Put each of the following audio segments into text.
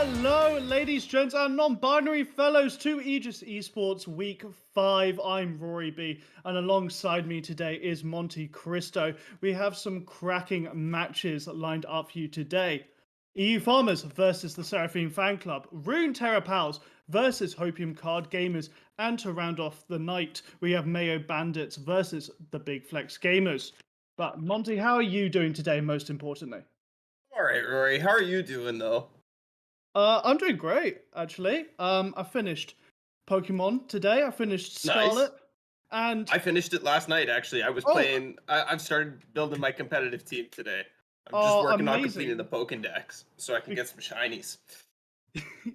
Hello, ladies, gents, and non-binary fellows to Aegis Esports Week 5. I'm Rory B, and alongside me today is Monte Cristo. We have some cracking matches lined up for you today. EU Farmers versus the Seraphine Fan Club, Rune Terra Pals versus Hopium Card Gamers, and to round off the night, we have Mayo Bandits versus the Big Flex Gamers. But Monty, how are you doing today, most importantly? All right, Rory. How are you doing though? I'm doing great, actually. I finished Pokemon today. I finished Nice. Scarlet, and I finished it last night. Actually, I was oh, playing. I've started building my competitive team today. I'm just oh, working on completing the amazing! Pokédex so I can get some shinies.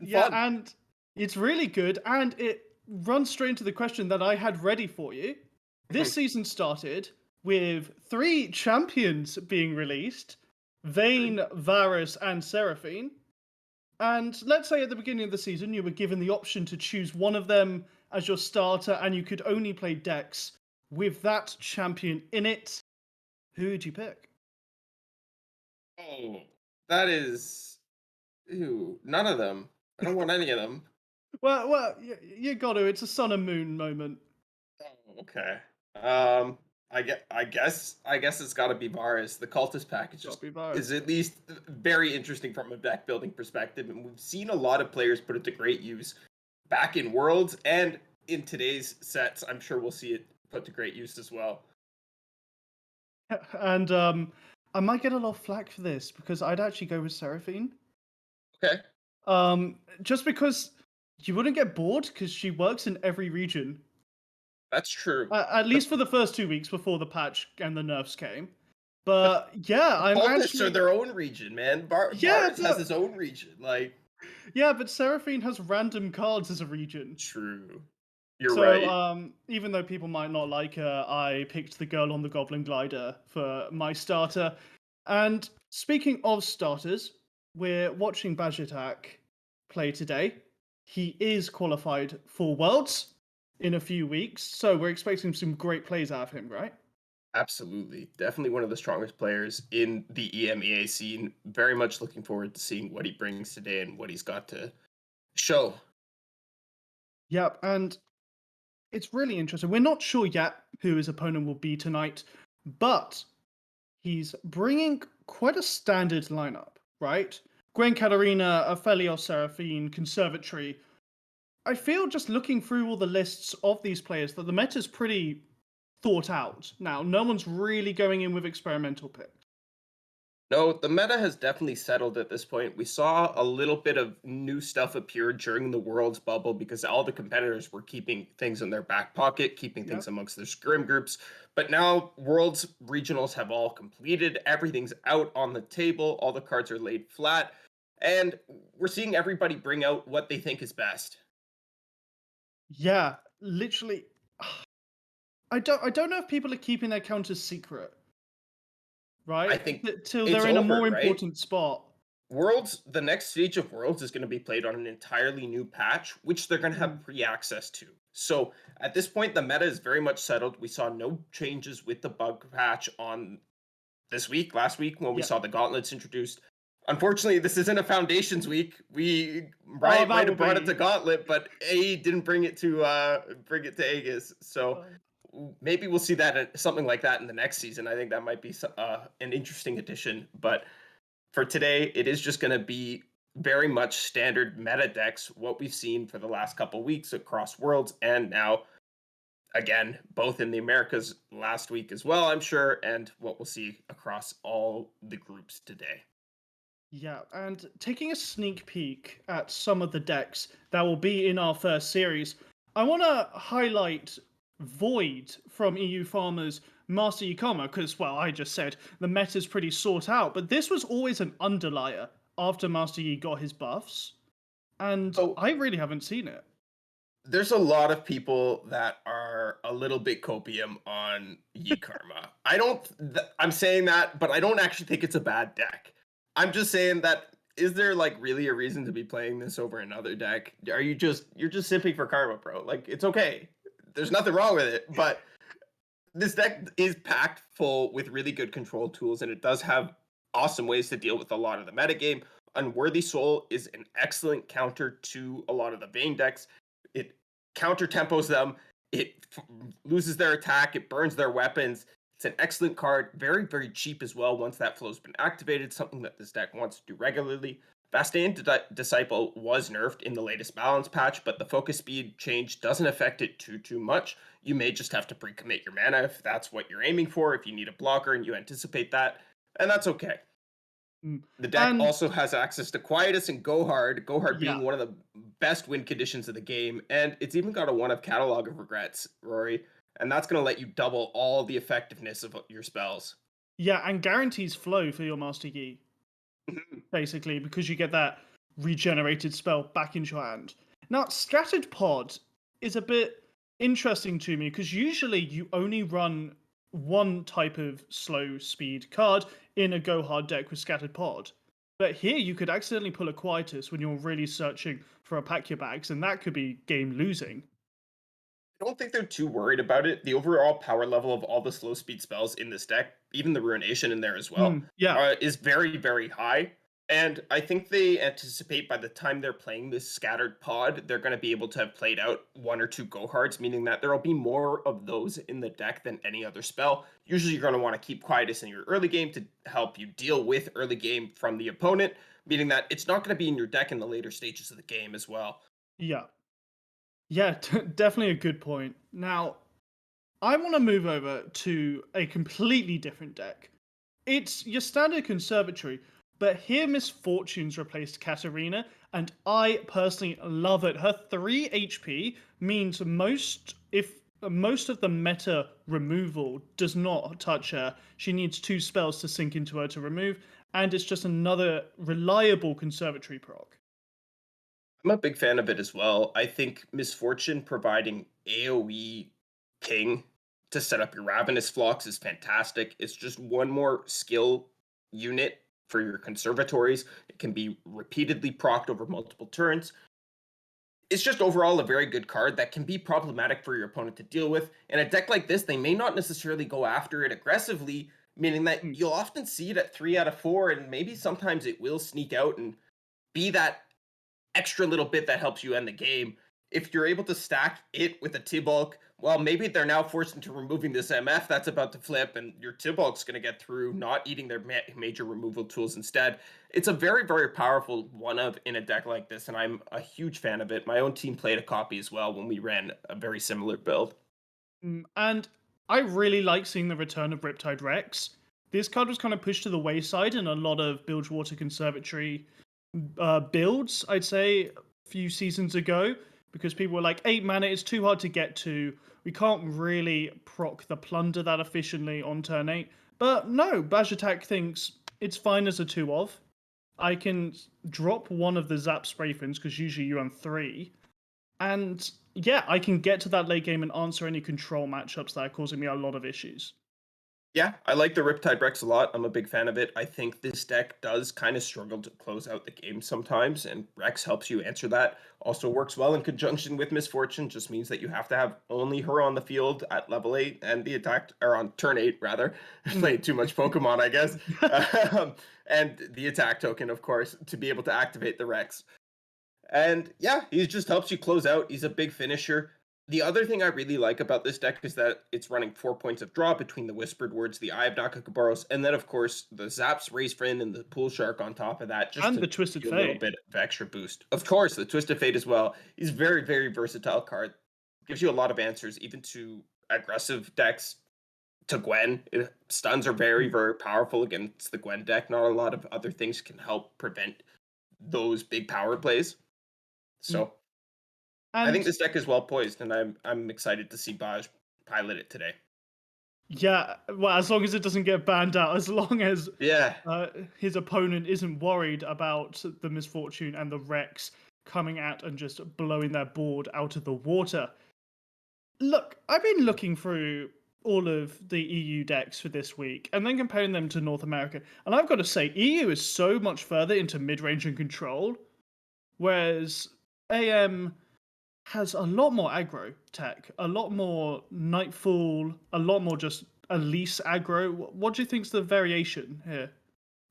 Yeah, Fun. and it's really good, and it runs straight into the question that I had ready for you. This season started with three champions being released: Vayne, Varus, and Seraphine. And let's say at the beginning of the season, you were given the option to choose one of them as your starter, and you could only play decks with that champion in it. Who would you pick? Oh, that is. Ew. None of them. I don't want any of them. Well, you got to. It's a sun and moon moment. Oh, okay. Um. I guess it's got to be Varus. The cultist package Got to just be is Varus. at least very interesting from a deck building perspective, and we've seen a lot of players put it to great use back in Worlds and in today's sets. I'm sure we'll see it put to great use as well. And I might get a lot of flack for this because I'd actually go with Seraphine. Okay, Just because you wouldn't get bored because she works in every region. that's true. At The least for the first 2 weeks before the patch and the nerfs came. but But yeah, the I'm cultists are actually their own region, man. yeah, Varus has his own region. Like, but Seraphine has random cards as a region. true. You're So, right. even though people might not like her, I picked the girl on the Goblin Glider for my starter. And speaking of starters, we're watching Bajatak play today. He is qualified for Worlds in a few weeks, so we're expecting some great plays out of him, right? Absolutely. Definitely one of the strongest players in the EMEA scene. Very much looking forward to seeing what he brings today and what he's got to show. Yep, and it's really interesting. We're not sure yet who his opponent will be tonight, but he's bringing quite a standard lineup, right? Gwen Katarina, Aphelios Seraphine, Conservatory. I feel just looking through all the lists of these players that the meta's pretty thought out. Now, no one's really going in with experimental picks. No, the meta has definitely settled at this point. We saw a little bit of new stuff appear during the Worlds bubble because all the competitors were keeping things in their back pocket, keeping things Yep. amongst their scrim groups. But now Worlds regionals have all completed. Everything's out on the table. All the cards are laid flat. And we're seeing everybody bring out what they think is best. Yeah, literally. I don't know if people are keeping their counters secret, I right? think Till it's they're in a over, more right? important spot. Worlds, the next stage of Worlds is going to be played on an entirely new patch, which they're going to have Mm, pre-access to. So at this point, the meta is very much settled. We saw no changes with the bug patch on this week, last week when we yeah. saw the gauntlets introduced. Unfortunately, this isn't a Foundations week. We Oh, Riot that might have would brought it to be. Gauntlet, but AE didn't bring it to Aegis. So Uh, maybe we'll see something like that in the next season. I think that might be an interesting addition, but for today, it is just going to be very much standard meta decks, what we've seen for the last couple weeks across worlds, and now again, both in the Americas last week as well, I'm sure, and what we'll see across all the groups today. Yeah, and taking a sneak peek at some of the decks that will be in our first series, I want to highlight Void from EU Farmers Master Yukama because, well, I just said the meta's pretty sought out, but this was always an underlier after Master Yi got his buffs, and So I really haven't seen it. there's a lot of people that are a little bit copium on Yi Karma. I'm saying that, but I don't actually think it's a bad deck. I'm just saying that is there like really a reason to be playing this over another deck? You're just simping for Karma, bro. Like it's okay. There's nothing wrong with it, but this deck is packed full with really good control tools, and it does have awesome ways to deal with a lot of the metagame. Unworthy Soul is an excellent counter to a lot of the Vayne decks. It counter tempos them. Loses their attack. It burns their weapons. It's an excellent card. Very, very cheap as well once that flow's been activated. Something that this deck wants to do regularly. Vastane Disciple was nerfed in the latest balance patch, but the focus speed change doesn't affect it too much. You may just have to pre-commit your mana if that's what you're aiming for, if you need a blocker and you anticipate that, and that's okay. Mm. The deck And also has access to Quietus and Go Hard yeah, being one of the best win conditions of the game, and it's even got a one of Catalog of Regrets, Rory, and that's going to let you double all the effectiveness of your spells. yeah, and guarantees flow for your Master Yi, basically, because you get that regenerated spell back into your hand. Now, Scattered Pod is a bit interesting to me because usually you only run one type of slow speed card in a go hard deck with Scattered Pod. But here you could accidentally pull a Quietus when you're really searching for a pack your bags, and that could be game losing. I don't think they're too worried about it. The overall power level of all the slow speed spells in this deck, even the Ruination in there as well, Yeah, is very, very high. And I think they anticipate by the time they're playing this scattered pod, they're going to be able to have played out one or two go hards, meaning that there will be more of those in the deck than any other spell. Usually, you're going to want to keep Quietus in your early game to help you deal with early game from the opponent, meaning that it's not going to be in your deck in the later stages of the game as well. yeah, yeah, definitely a good point. Now, I want to move over to a completely different deck. It's your standard conservatory, but here Misfortunes replaced Katarina, and I personally love it. Her 3 HP means most of the meta removal does not touch her. She needs 2 spells to sink into her to remove, and it's just another reliable conservatory proc. I'm a big fan of it as well. I think Misfortune providing AoE ping to set up your Ravenous Flocks is fantastic. It's just one more skill unit for your conservatories. It can be repeatedly procced over multiple turns. It's just overall a very good card that can be problematic for your opponent to deal with. In a deck like this, they may not necessarily go after it aggressively, meaning that Mm, you'll often see it at 3 out of 4, and maybe sometimes it will sneak out and be that extra little bit that helps you end the game. If you're able to stack it with a T-Bulk, well, maybe they're now forced into removing this MF that's about to flip, and your T-Bulk's going to get through, not eating their major removal tools instead. It's a very, very powerful one of in a deck like this, and I'm a huge fan of it. My own team played a copy as well when we ran a very similar build. And I really like seeing the return of Riptide Rex. This card was kind of pushed to the wayside in a lot of Bilgewater Conservatory builds, I'd say, a few seasons ago, because people were like, 8 mana is too hard to get to. We can't really proc the plunder that efficiently on turn 8. But no, Bajatak thinks it's fine as a 2 of. I can drop one of the Zap Sprayfins, because usually you run 3. And yeah, I can get to that late game and answer any control matchups that are causing me a lot of issues. Yeah, I like the Riptide Rex a lot. I'm a big fan of it. I think this deck does kind of struggle to close out the game sometimes, and Rex helps you answer that. Also works well in conjunction with Misfortune, just means that you have to have only her on the field at level 8 and the attack, or on turn 8, rather. Mm. Played too much Pokemon, I guess. And the attack token, of course, to be able to activate the Rex. And yeah, he just helps you close out. He's a big finisher. The other thing I really like about this deck is that it's running 4 points of draw between the Whispered Words, the Eye of Nakakabaros, and then, of course, the Zaps, Raise Friend, and the Pool Shark on top of that, just And to the give Twisted you a little Fate. bit of extra boost. Of course, the Twisted Fate as well. He's very, very versatile card. Gives you a lot of answers, even to aggressive decks. To Gwen, stuns are very, Mm. very powerful against the Gwen deck. Not a lot of other things can help prevent those big power plays. Mm. So I think And this deck is well poised, and I'm excited to see Baj pilot it today. yeah, well, as long as it doesn't get banned out, as long as Yeah, uh, his opponent isn't worried about the Misfortune and the Rex coming out and just blowing their board out of the water. Look, I've been looking through all of the EU decks for this week and then comparing them to North America. And I've got to say, EU is so much further into mid range and control, whereas AM has a lot more aggro tech, a lot more Nightfall, a lot more just Elise aggro. What do you think's the variation here?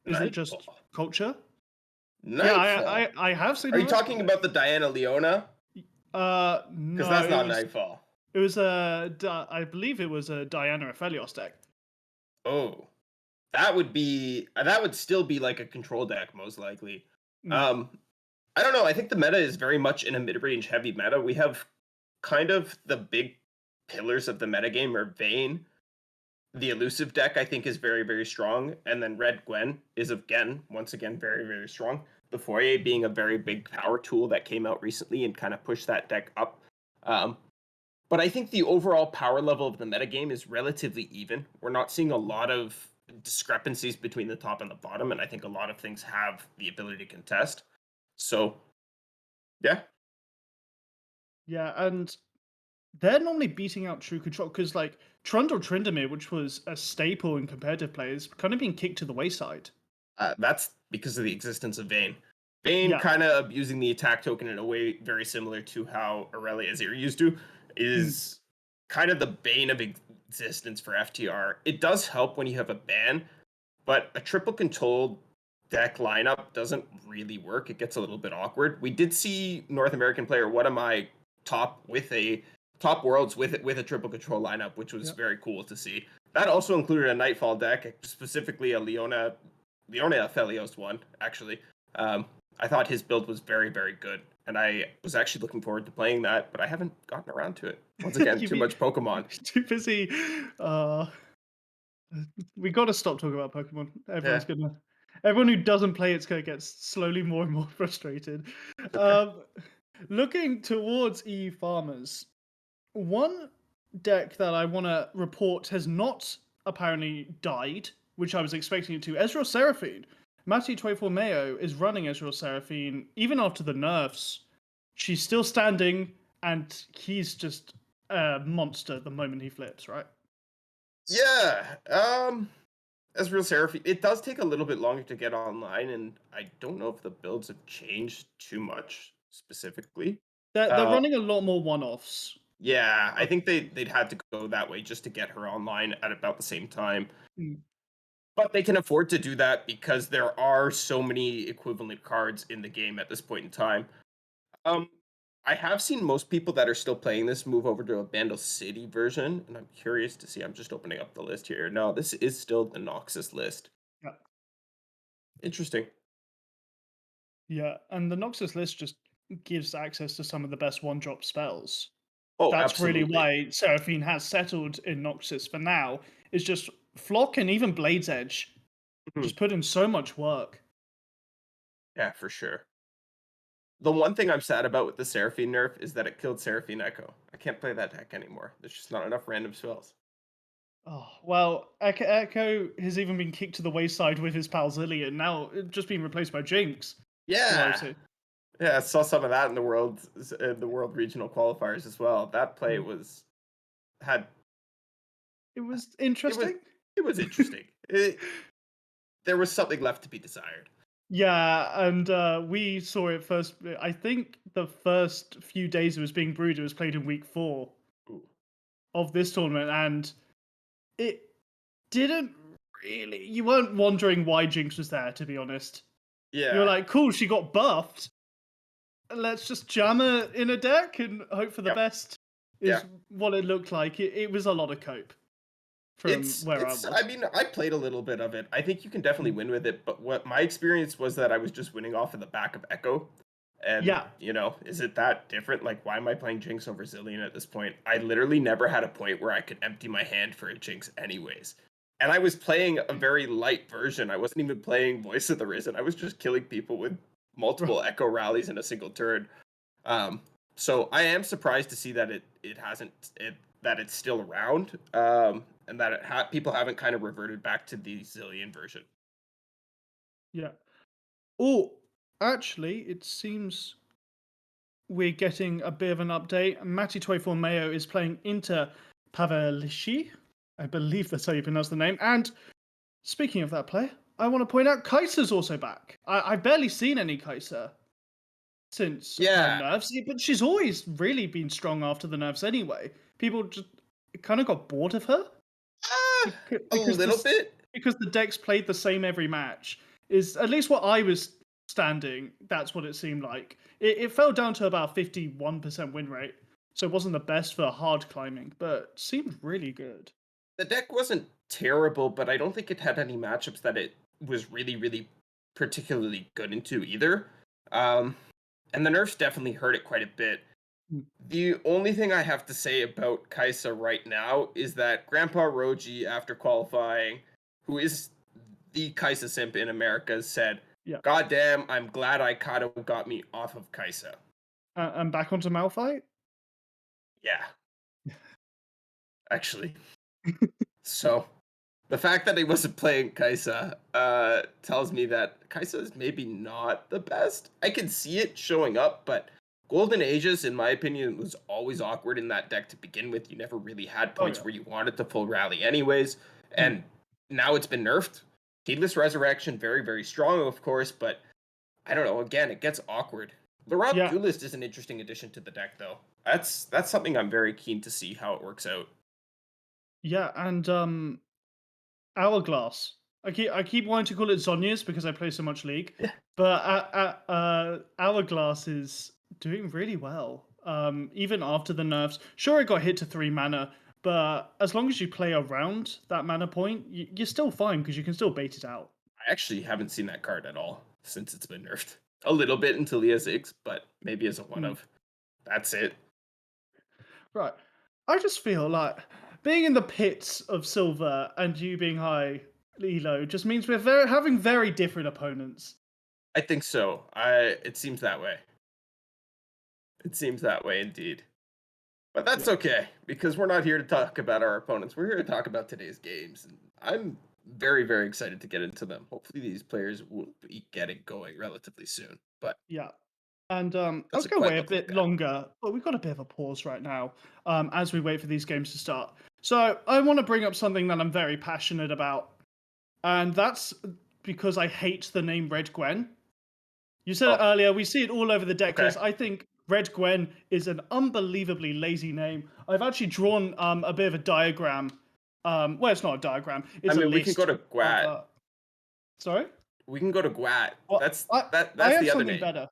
Is it just Nightfall. culture? Yeah, Nightfall. I have seen Are you her. talking about the Diana Leona? Because No, that's not Nightfall. it was I believe it was a Diana Aphelios deck. Oh, that would still be like a control deck most likely. Mm, Um, I don't know. I think the meta is very much in a mid-range heavy meta. We have kind of the big pillars of the metagame are Vayne. The elusive deck I think is very, very strong. And then Red Gwen is again, once again, very, very strong. The Foyer being a very big power tool that came out recently and kind of pushed that deck up. Um, but I think the overall power level of the metagame is relatively even. We're not seeing a lot of discrepancies between the top and the bottom, and I think a lot of things have the ability to contest. So yeah. yeah, and they're normally beating out True Control because like Trundle Tryndamere, which was a staple in competitive play, is kind of being kicked to the wayside. That's because of the existence of Vayne. Vayne Yeah. kind of abusing the attack token in a way very similar to how Aurelia Azir used to, Mm, is kind of the bane of existence for FTR. It does help when you have a ban, but a triple controlled deck lineup doesn't really work. It gets a little bit awkward. We did see North American player What Am I top worlds with a triple control lineup, which was yeah. very cool to see. That also included a Nightfall deck, specifically a Leona Felios one, actually. Um, I thought his build was very, very good, and I was actually looking forward to playing that, but I haven't gotten around to it. Once again, You too be much Pokemon. too busy. Uh, we got to stop talking about Pokemon. Yeah. Everyone who doesn't play it's gonna get slowly more and more frustrated. Um, looking towards EU farmers, one deck that I want to report has not apparently died, which I was expecting it to. Ezreal Seraphine. Matty 24 Mayo is running Ezreal Seraphine even after the nerfs. She's still standing, and he's just a monster the moment he flips, right? Yeah. Ezreal Seraphine, it does take a little bit longer to get online, and I don't know if the builds have changed too much specifically. They're Uh, running a lot more one-offs. yeah, I Uh, think they'd had to go that way just to get her online at about the same time. mm, But they can afford to do that because there are so many equivalent cards in the game at this point in time. Um, I have seen most people that are still playing this move over to a Bandle City version, and I'm curious to see. I'm just opening up the list here. No, this is still the Noxus list. yeah, Interesting. yeah, and the Noxus list just gives access to some of the best one-drop spells. Oh, That's really absolutely. why Seraphine has settled in Noxus for now. Is just Flock and even Blade's Edge Mhm. just put in so much work. Yeah, for sure. The one thing I'm sad about with the Seraphine nerf is that it killed Seraphine Echo. I can't play that deck anymore. There's just not enough random spells. Oh well, Echo has even been kicked to the wayside with his pal Zillion. Now just being replaced by Jinx, who I Yeah. see. Yeah, I saw some of that in the world regional qualifiers as well. That play Mm. had It was it was interesting. it was interesting. There was something left to be desired. Yeah, and we saw it first. I think the first few days it was being brewed, it was played in week 4 Ooh. of this tournament, and it didn't really. You weren't wondering why Jinx was there, to be honest. You were Yeah. like, cool, she got buffed. Let's just jam her in a deck and hope for the Yep. best, Yeah. is what it looked like. It was a lot of cope from where I I was. mean, I played a little bit of it. I think you can definitely Mm. win with it, but what my experience was that I was just winning off of the back of Echo. And, Yeah, is it that different? Like, why am I playing Jinx over Zillion at this point? I literally never had a point where I could empty my hand for a Jinx anyways. And I was playing a very light version. I wasn't even playing Voice of the Risen. I was just killing people with multiple Echo rallies in a single turn. Um, so I am surprised to see that it hasn't that it's still around, and that people haven't kind of reverted back to the Zillion version. yeah. Oh, actually, it seems we're getting a bit of an update. Matty 24 Mayo is playing Inter Pavelici. I believe that's how you pronounce the name. And speaking of that player, I want to point out Kaiser's also back. I've barely seen any Kaiser since her Yeah, nerfs, but she's always really been strong after the nerfs anyway. People just kind of got bored of her a because little bit. the decks played the same every match. Is at least what I was standing, that's what it seemed like. It fell down to about 51% win rate, so it wasn't the best for hard climbing, but seemed really good. The deck wasn't terrible, but I don't think it had any matchups that it was really, really particularly good into either. Um, and the nerfs definitely hurt it quite a bit. Mm. The only thing I have to say about Kaisa right now is that Grandpa Roji, after qualifying, who is the Kaisa simp in America, said, Yeah. "God damn, I'm glad Aikado got me off of Kaisa." And back onto Malphite? Yeah, actually. So the fact that he wasn't playing Kaisa tells me that Kaisa is maybe not the best. I can see it showing up, but Golden Aegis, in my opinion, was always awkward in that deck to begin with. You never really had Oh, points yeah. where you wanted to full rally anyways, Mm. and now it's been nerfed. Heedless Resurrection, very, very strong, of course, but I don't know. Again, it gets awkward. Laurent Yeah, Duelist is an interesting addition to the deck, though. That's something I'm very keen to see how it works out. yeah, and Hourglass. I keep wanting to call it Zonia's because I play so much League, but Hourglass is doing really well. Even after the nerfs, sure it got hit to 3 mana, but as long as you play around that mana point, you're still fine because you can still bait it out. I actually haven't seen that card at all since it's been nerfed. A little bit until ES6, but maybe as a one Hmm. of. That's it. Right. I just feel like being in the pits of silver and you being high elo just means we're having very different opponents. I think so. It seems that way. It seems that way indeed. But that's Yeah. okay because we're not here to talk about our opponents. We're here to talk about today's games, and I'm very, very excited to get into them. Hopefully, these players will be getting going relatively soon. But Yeah. And I was doesn't going to quite wait a look like bit that. longer, but we've got a bit of a pause right now as we wait for these games to start. So I want to bring up something that I'm very passionate about, and that's because I hate the name Red Gwen. You said it Oh, earlier, we see it all over the deck okay. list. I think Red Gwen is an unbelievably lazy name. I've actually drawn a bit of a diagram. Well, it's not a diagram, I it's a mean, we can go list to of. Gwat. Sorry? We can go to Gwat. Well, That's I, that. I That's have the other something name. better.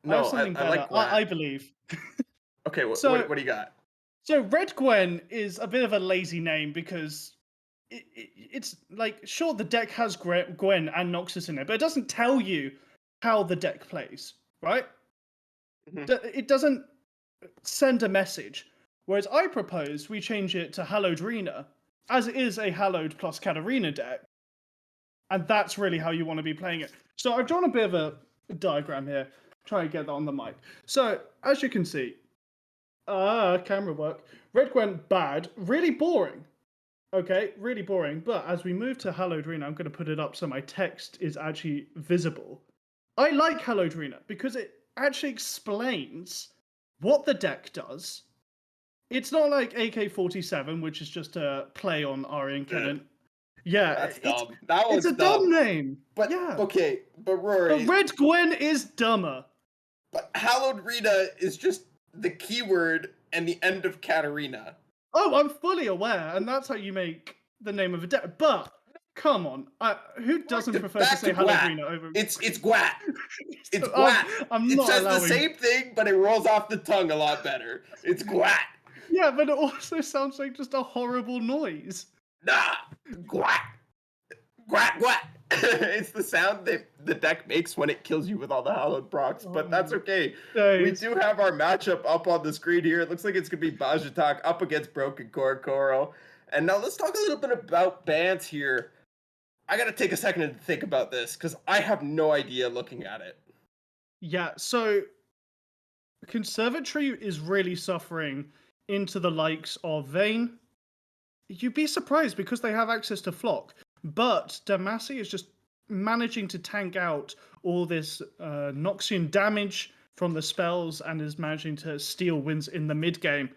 I have No, something I better, like Gwat. I believe. Okay, So what do you got? So Red Gwen is a bit of a lazy name because it's like sure the deck has Gwen and Noxus in it, but it doesn't tell you how the deck plays, right? Mhm. It doesn't send a message. Whereas I propose we change it to Hallowed Rena, as it is a Hallowed plus Katarina deck, and that's really how you want to be playing it. So I've drawn a bit of a diagram here. Try and get that on the mic. So as you can see, camera work. Red Gwen bad, really boring. Okay, really boring. But as we move to Hallowed Rena, I'm going to put it up so my text is actually visible. I like Hallowed Rena because it actually explains what the deck does. It's not like AK-47, which is just a play on Aryan Ugh, Kennen. Yeah, that's dumb. That it's one's a dumb dumb. name. But Yeah, okay, but but Rory, Red Gwen is dumber. but Hallowed Rita is just the keyword and the end of Katarina. Oh, I'm fully aware, and that's how you make the name of a deck. But come on, who doesn't prefer to Back to say Hallowed Gwat. Rena over? It's Gwat. It's So, Gwat. I'm It not says the allowing. same thing, but it rolls off the tongue a lot better. It's Gwat. Yeah, but it also sounds like just a horrible noise. Nah, Gwat. Gwat gwat. It's the sound that the deck makes when it kills you with all the hallowed procs, but Oh that's my okay. We days. do have our matchup up on the screen here. It looks like it's gonna be Bajatak up against Broken Korokoro. And now let's talk a little bit about bans here. I gotta take a second to think about this because I have no idea looking at it. Yeah, so Conservatory is really suffering into the likes of Vayne. You'd be surprised because they have access to Flock, but Damacy is just managing to tank out all this Noxian damage from the spells and is managing to steal wins in the mid game.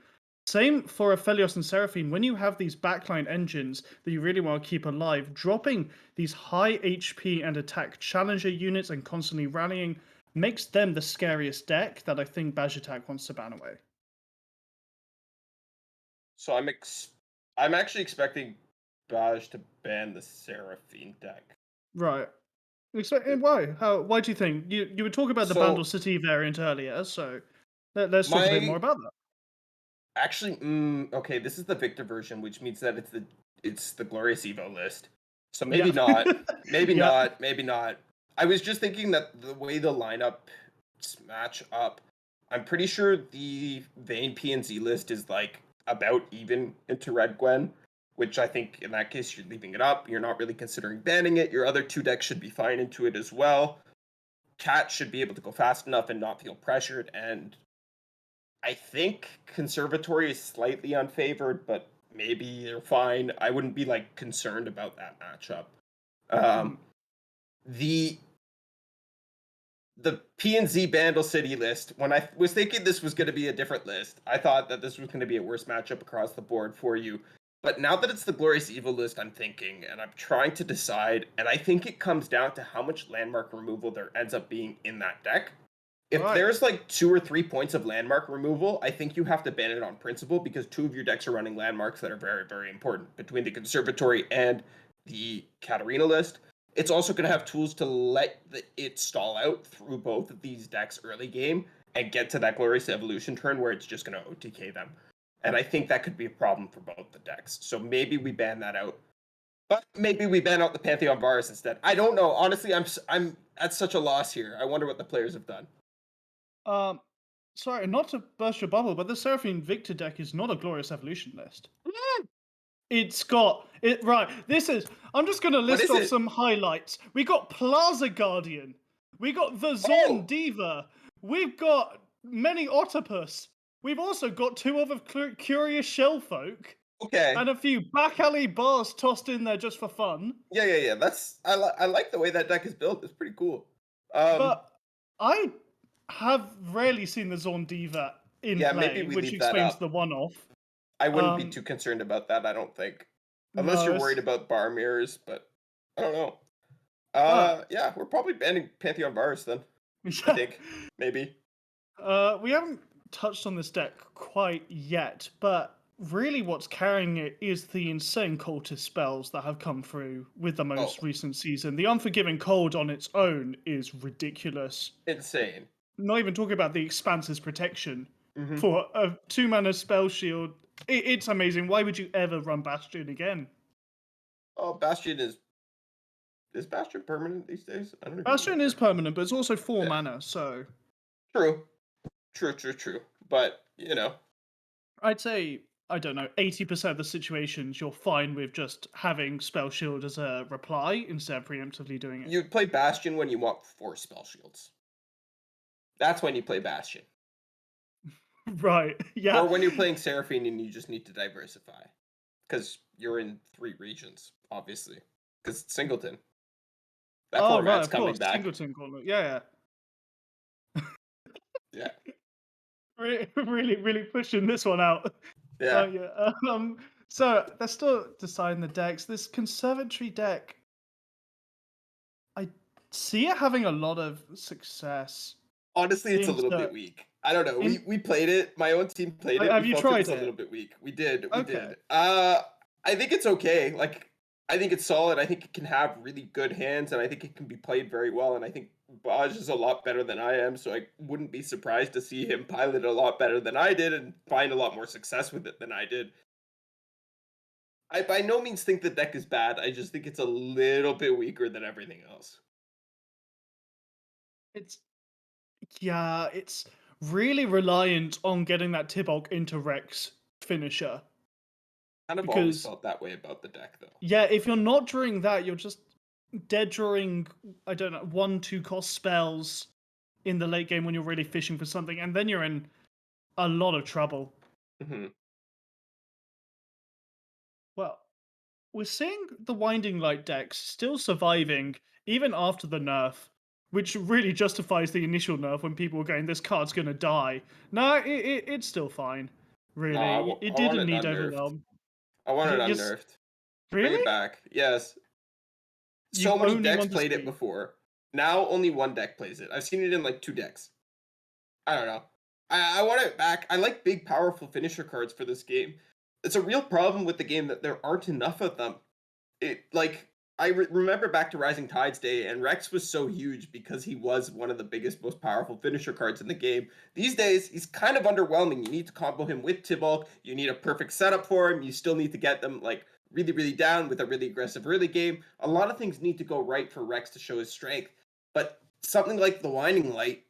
Same for Aphelios and Seraphine. When you have these backline engines that you really want to keep alive, dropping these high HP and attack challenger units and constantly rallying makes them the scariest deck that I think Bajatak wants to ban away. So I'm actually expecting Baj to ban the Seraphine deck. Right. Why? Why do you think you were talking about the Bandle So City variant earlier? So let's talk a bit more my about that. actually, okay, this is the Victor version, which means that it's the Glorious Evo list. So maybe Yeah, not, maybe yeah. not, maybe not. I was just thinking that the way the lineups match up, I'm pretty sure the Vayne PNZ list is like about even into Red Gwen, which I think in that case you're leaving it up. You're not really considering banning it. Your other two decks should be fine into it as well. Cat should be able to go fast enough and not feel pressured, and I think Conservatory is slightly unfavored, but maybe they're fine. I wouldn't be like concerned about that matchup. Mhm. Um, the the PNZ Bandle City list, when I was thinking this was going to be a different list, I thought that this was going to be a worse matchup across the board for you. But now that it's the Glorious Evil list, I'm thinking, and I'm trying to decide, and I think it comes down to how much landmark removal there ends up being in that deck. If Right. there's like 2 or 3 points of landmark removal, I think you have to ban it on principle because two of your decks are running landmarks that are very, very important between the Conservatory and the Katarina list. It's also going to have tools to let it stall out through both of these decks early game and get to that Glorious Evolution turn where it's just going to OTK them. And I think that could be a problem for both the decks. So maybe we ban that out. But maybe we ban out the Pantheon Virus instead. I don't know. Honestly, I'm at such a loss here. I wonder what the players have done. Um, Sorry, not to burst your bubble, but the Seraphine Victor deck is not a Glorious Evolution list. It's got it right. This is. I'm just going to What list is off it? some highlights. We got Plaza Guardian. We got the Zorn Oh, Diva. We've got many Otopus. We've also got two other curious shellfolk okay. and a few back alley bars tossed in there just for fun. Yeah, yeah, yeah. I like the way that deck is built. It's pretty cool. Um, But I have rarely seen the Zorn Diva in yeah, maybe play, we which leave that explains up. the one-off. I wouldn't be Um, too concerned about that, I don't think. Unless no, you're worried about bar mirrors, but I don't know. uh, Yeah, we're probably banning Pantheon Bars then. I yeah. think. Maybe. We haven't touched on this deck quite yet, but really what's carrying it is the insane cultist spells that have come through with the Oh, most recent season. The Unforgiving Cold on its own is ridiculous. insane. Not even talking about the Expanse's protection Hmm. for a 2 mana spell shield. It's amazing. Why would you ever run Bastion again? Oh, Bastion is Bastion permanent these days? I don't even Bastion is remember. permanent, but it's also four Yeah. mana, so True. True, true, true. But, I'd say, I don't know, 80% of the situations you're fine with just having Spell Shield as a reply instead of preemptively doing it. you'd play Bastion when you want 4 spell shields. That's when you play Bastion. Right. Yeah. Or when you're playing Seraphine and you just need to diversify. Because you're in 3 regions, obviously. Because Singleton. That Oh, right, format's of coming course. back. Singleton Gauntlet. Yeah, Yeah. yeah. Really, really pushing this one out. Yeah. Yeah. So they're still deciding the decks. This conservatory deck, I see it having a lot of success Honestly, it's a little into bit weak. I don't know. We in we played it. My own team played it. We have you felt it was tried a it? little bit weak. We did. We Okay. did. I think it's okay. Like I think it's solid. I think it can have really good hands and I think it can be played very well and I think Baj is a lot better than I am, so I wouldn't be surprised to see him pilot a lot better than I did and find a lot more success with it than I did. I by no means think the deck is bad. I just think it's a little bit weaker than everything else. It's Yeah, it's really reliant on getting that Tibok into Rex finisher. Kind of always Because felt that way about the deck though. yeah, if you're not drawing that, you're just dead drawing, I don't know, 1-2 cost spells in the late game when you're really fishing for something, and then you're in a lot of trouble. Hmm. Well, we're seeing the Winding Light decks still surviving even after the nerf, which really justifies the initial nerf when people were going, "This card's gonna die." No, it's still fine. No, Really, it I want didn't it need unnerfed. overwhelm. I want it Yes, unnerfed. Bring it really? back. Yes. So You many only decks want to played it see. before. Now only one deck plays it. I've seen it in like 2 decks. I don't know. I want it back. I like big, powerful finisher cards for this game. It's a real problem with the game that there aren't enough of them. It like remember back to Rising Tides Day, and Rex was so huge because he was one of the biggest, most powerful finisher cards in the game. These days, he's kind of underwhelming. You need to combo him with Tibalt. You need a perfect setup for him. You still need to get them like really, really down with a really aggressive early game. A lot of things need to go right for Rex to show his strength. But something like the Winding Light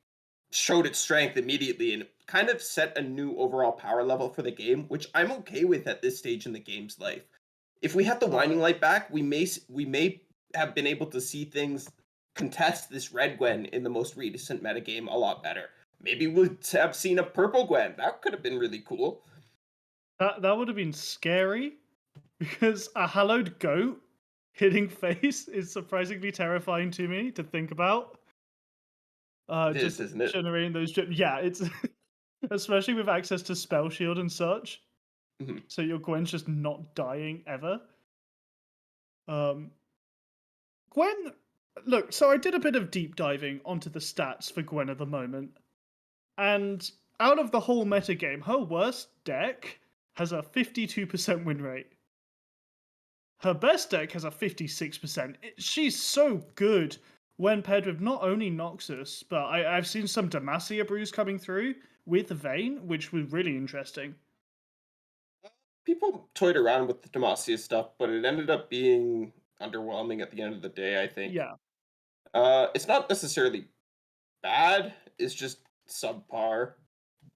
showed its strength immediately and kind of set a new overall power level for the game, which I'm okay with at this stage in the game's life. If we had the Right. Winding Light back, we may have been able to see things contest this Red Gwen in the most recent metagame a lot better. Maybe we'd have seen a purple Gwen. That could have been really cool. That would have been scary because a hallowed goat hitting face is surprisingly terrifying to me to think about. It is, Just isn't it? generating those. Yeah, it's especially with access to spell shield and such. Mhm. So your Gwen's just not dying ever. Um, Gwen, look. So I did a bit of deep diving onto the stats for Gwen at the moment, and out of the whole metagame, her worst deck has a 52% win rate. Her best deck has a 56%. She's so good when paired with not only Noxus, but I've seen some Demacia brews coming through with Vayne, which was really interesting. People toyed around with the Demacia stuff, but it ended up being underwhelming at the end of the day, I think. Yeah, It's not necessarily bad, it's just subpar.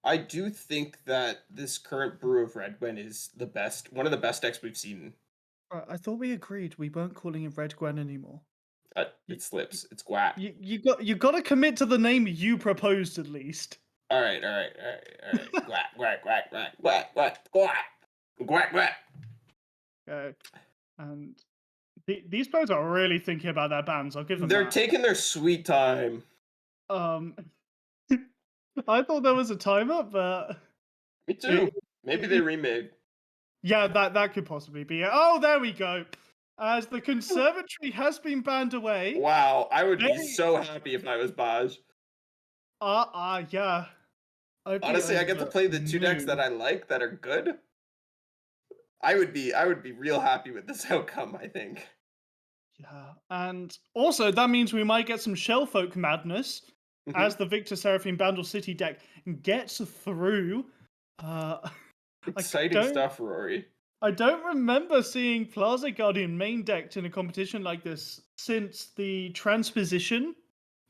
I do think that this current brew of Red Gwen is the best, one of the best decks we've seen. I thought we agreed we weren't calling him Red Gwen anymore. You, It slips. It's Gwat. you got to commit to the name you proposed at least. All right, all right, all right, all right. Gwat, gwat, gwat, gwat, gwat, gwat, gwat, gwat, gwat. Okay, and these players are really thinking about their bans. I'll give them They're that. taking their sweet time. Um, I thought there was a timer, but Me it, too. Maybe they it, remade. yeah, that could possibly be it. Oh, there we go. As the conservatory has been banned away, Wow, I would be they so happy if I was Baj. yeah. I'd be Honestly, I over get to the play the two decks that moon. I like that are good. I would be real happy with this outcome, I think. Yeah, and also that means we might get some Shellfolk madness Hmm. as the Victor Seraphim Bandle City deck gets through. Uh, I Exciting don't stuff, Rory. I don't remember seeing Plaza Guardian main decked in a competition like this since the transposition,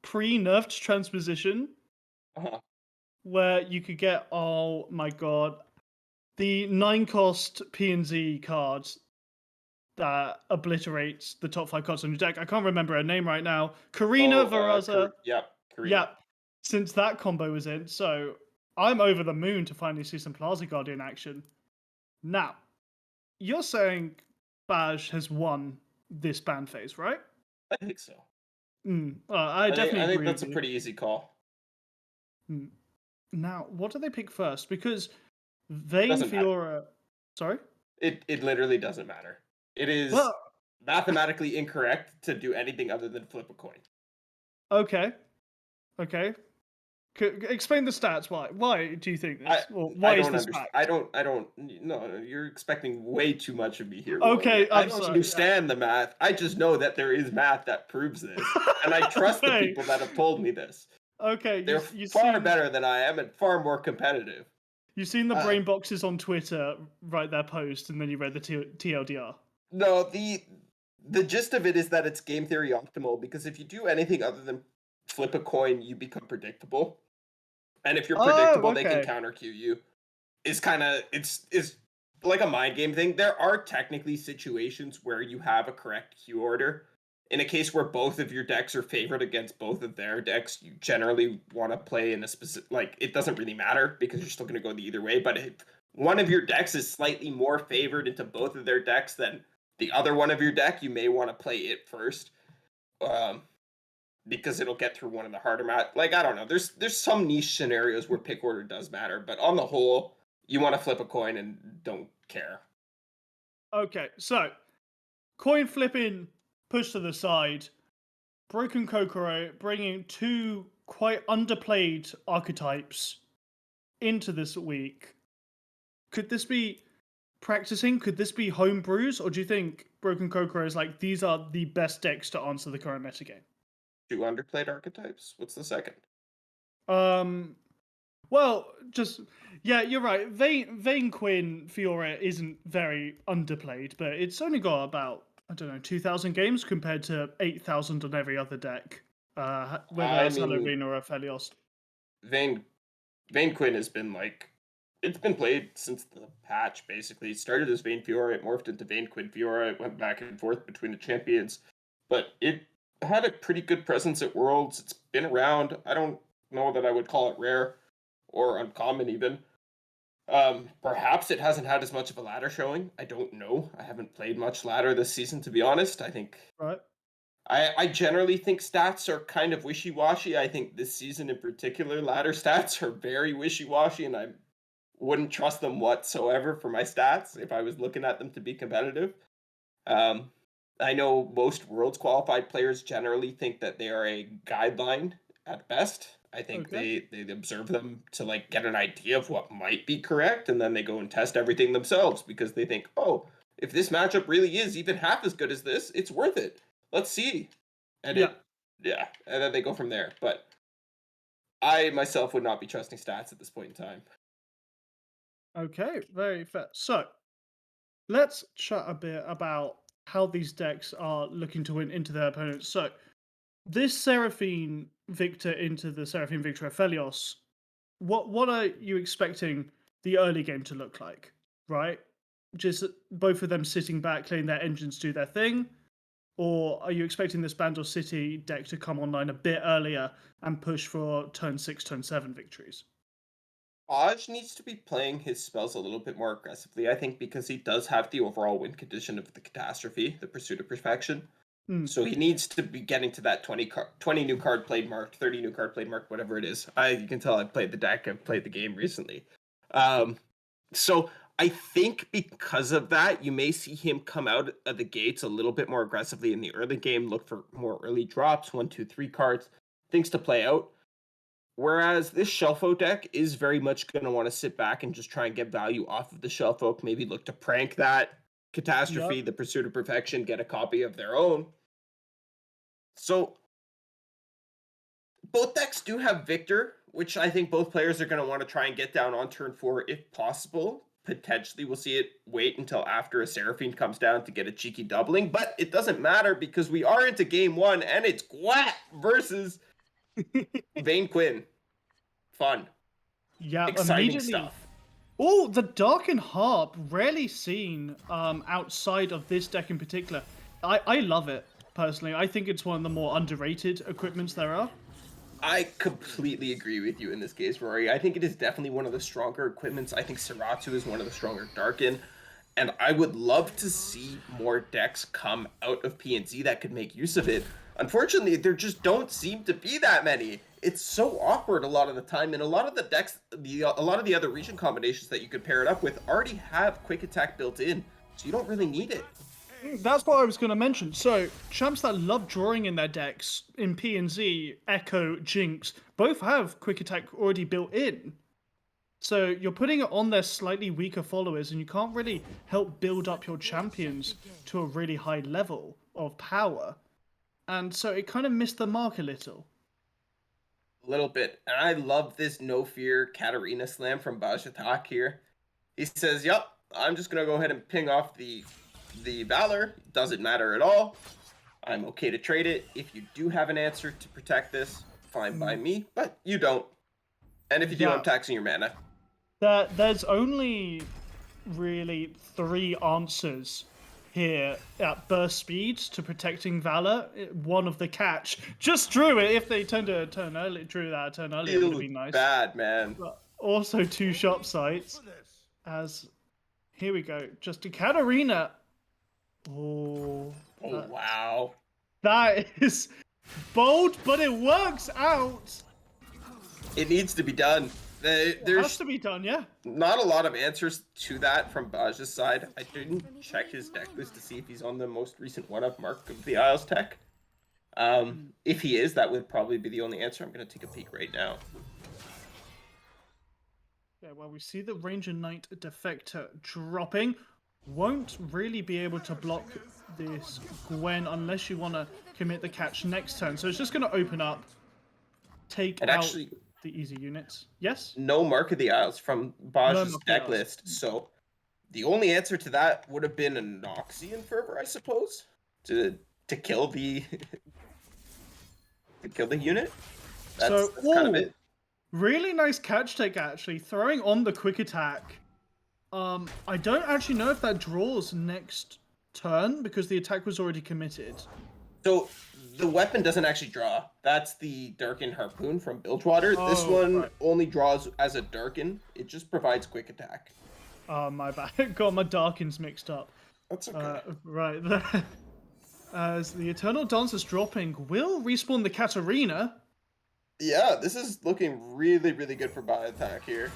pre-nerfed transposition, Uh-huh. where you could get, oh my god, the 9 cost P&Z cards that obliterates the top 5 cards on your deck. I can't remember her name right now. Karina Oh, Varaza. yep, Karina. Yep. Since that combo was in, so I'm over the moon to finally see some Plaza Guardian action. Now, you're saying Baj has won this ban phase, right? I think so. I definitely I think agree that's with a you. pretty easy call. Mm. Now, what do they pick first? Because Vayne Doesn't matter. Fiora. Sorry? It literally doesn't matter. It is Well, mathematically incorrect to do anything other than flip a coin. okay. Okay. Explain the stats. Why? Why do you think I this? Or I why is don't this understand. I fact? don't. I don't. No, you're expecting way too much of me here, Rory. Okay, I I'm don't sorry. Yeah. understand the math. I just know that there is math that proves this, and I trust the Okay. people that have told me this. Okay. They're You far seen better than I am and far more competitive. the Uh, brain boxes on Twitter write their post, and then you read the TLDR. no, the gist of it is that it's game theory optimal because if you do anything other than flip a coin, you become predictable. And if you're Oh, predictable, they can okay. counter Q you. Is kind of it's like a mind game thing. There are technically situations where you have a correct Q order. In a case where both of your decks are favored against both of their decks, you generally want to play in a specific, like, it doesn't really matter because you're still going to go the either way. But if one of your decks is slightly more favored into both of their decks than the other one of your deck, you may want to play it first. Um, because it'll get through one of the harder like, I don't know. There's some niche scenarios where pick order does matter, but on the whole, you want to flip a coin and don't care. Okay. So coin flipping, push to the side. Broken Kokoro bringing two quite underplayed archetypes into this week. Could this be practicing? Could this be home brews, or do you think Broken Cocoa is like these are the best decks to answer the current metagame? Two underplayed archetypes. What's the second? Um, well, just yeah, you're right. Vayne Quinn Fiora isn't very underplayed, but it's only got about I don't know 2,000 games compared to 8,000 on every other deck. Whether I that's mean, Halloween or Aphelios. Vayne Vayne Quinn has been like it's been played since the patch. Basically, it started as Vayne Fiora, it morphed into Vayne Quinn Fiora. It went back and forth between the champions, but it had a pretty good presence at Worlds. It's been around. I don't know that I would call it rare or uncommon even. Perhaps it hasn't had as much of a ladder showing. I don't know. I haven't played much ladder this season, to be honest. I think Right. I generally think stats are kind of wishy washy. I think this season in particular, ladder stats are very wishy washy, and I wouldn't trust them whatsoever for my stats if I was looking at them to be competitive. Um, I know most worlds qualified players generally think that they are a guideline at best. I think Okay. they observe them to like get an idea of what might be correct, and then they go and test everything themselves because they think, oh, if this matchup really is even half as good as this, it's worth it. Let's see. And Yeah. yeah, and then they go from there. But I myself would not be trusting stats at this point in time. Okay. Very fair. So let's chat a bit about how these decks are looking to win into their opponents. So this Seraphine Victor into the Seraphine Victor Aphelios, what are you expecting the early game to look like? Right? Just both of them sitting back, letting their engines do their thing, or are you expecting this Bandor City deck to come online a bit earlier and push for turn 6, turn 7 victories? Aj needs to be playing his spells a little bit more aggressively, I think, because he does have the overall win condition of the catastrophe, the pursuit of perfection. Hmm. So he needs to be getting to that 20 new card played mark, 30 new card played mark, whatever it is. You can tell I've played the deck, I've played the game recently. Um, so I think because of that, you may see him come out of the gates a little bit more aggressively in the early game, look for more early drops, 1, 2, 3 cards, things to play out. Whereas this Shelfo deck is very much going to want to sit back and just try and get value off of the Shelfo, maybe look to prank that Yep. catastrophe, the pursuit of perfection, get a copy of their own. So both decks do have Victor, which I think both players are going to want to try and get down on turn 4 if possible. Potentially, we'll see it wait until after a Seraphine comes down to get a cheeky doubling, but it doesn't matter because we are into game 1 and it's Gwat versus Vayne Quinn. Fun, Yeah, exciting immediately. stuff. Oh, the Darken Harp, rarely seen outside of this deck in particular. I love it, personally. I think it's one of the more underrated equipments there are. I completely agree with you in this case, Rory. I think it is definitely one of the stronger equipments. I think Seratu is one of the stronger Darkin. And I would love to see more decks come out of PNZ that could make use of it. Unfortunately, there just don't seem to be that many. It's so awkward a lot of the time, and a lot of the decks, a lot of the other region combinations that you could pair it up with already have quick attack built in, so you don't really need it. That's what I was going to mention. So, champs that love drawing in their decks in P and Z, Echo, Jinx, both have quick attack already built in. So you're putting it on their slightly weaker followers, and you can't really help build up your champions to a really high level of power. And so it kind of missed the mark a little. A little bit. And I love this no fear Katarina slam from Bajatak here. He says, "Yep, I'm just gonna go ahead and ping off the Valor. Doesn't matter at all. I'm okay to trade it. If you do have an answer to protect this, fine by me, but you don't. And if you do, I'm Yeah, taxing your mana." there's only really three answers here at burst speeds to protecting Valor. One of the catch. Just drew it. If they turned a turn early, drew that a turn earlier, it would have Feels been nice. bad, man. But also two shop sites. As here we go. Just a Katarina. Oh, Oh wow. that is bold, but it works out. It needs to be done. It has There's to be done, yeah. not a lot of answers to that from Baj's side. I didn't check his deck list to see if he's on the most recent one of Mark of the Isles tech. If he is, that would probably be the only answer. I'm going to take a peek right now. Okay, well, we see the Ranger Knight Defector dropping. Won't really be able to block this Gwen unless you want to commit the catch next turn. So it's just going to open up, take And out actually, the easy units. Yes? no Mark of the Isles from No Baj's deck Mafias. list. So the only answer to that would have been a Noxian Fervor, I suppose, to kill the to kill the unit. So, That's kind of it. really nice catch take, actually. Throwing on the quick attack. I don't actually know if that draws next turn because the attack was already committed. So the weapon doesn't actually draw. That's the Darkin Harpoon from Bilgewater. This Oh, one right. only draws as a Darkin. It just provides quick attack. Oh, my bad. Got my Darkins mixed up. That's okay. Right there. As the Eternal Dancer's dropping, will respawn the Katarina. Yeah, this is looking really, really good for bio attack here.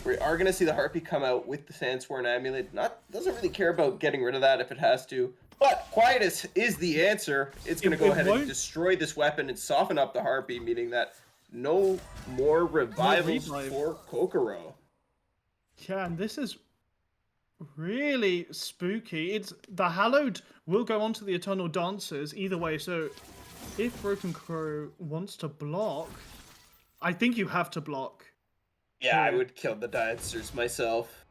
We are going to see the Harpy come out with the Sandsworn Amulet. Doesn't really care about getting rid of that if it has to. But Quietus is the answer. It's going to go ahead and destroy this weapon and soften up the Harpy, meaning that no more revivals for Kokoro. Yeah, and this is really spooky. It's the Hallowed will go on to the Eternal Dancers either way. So if Broken Crow wants to block, I think you have to block. Yeah, I would kill the Dancers myself.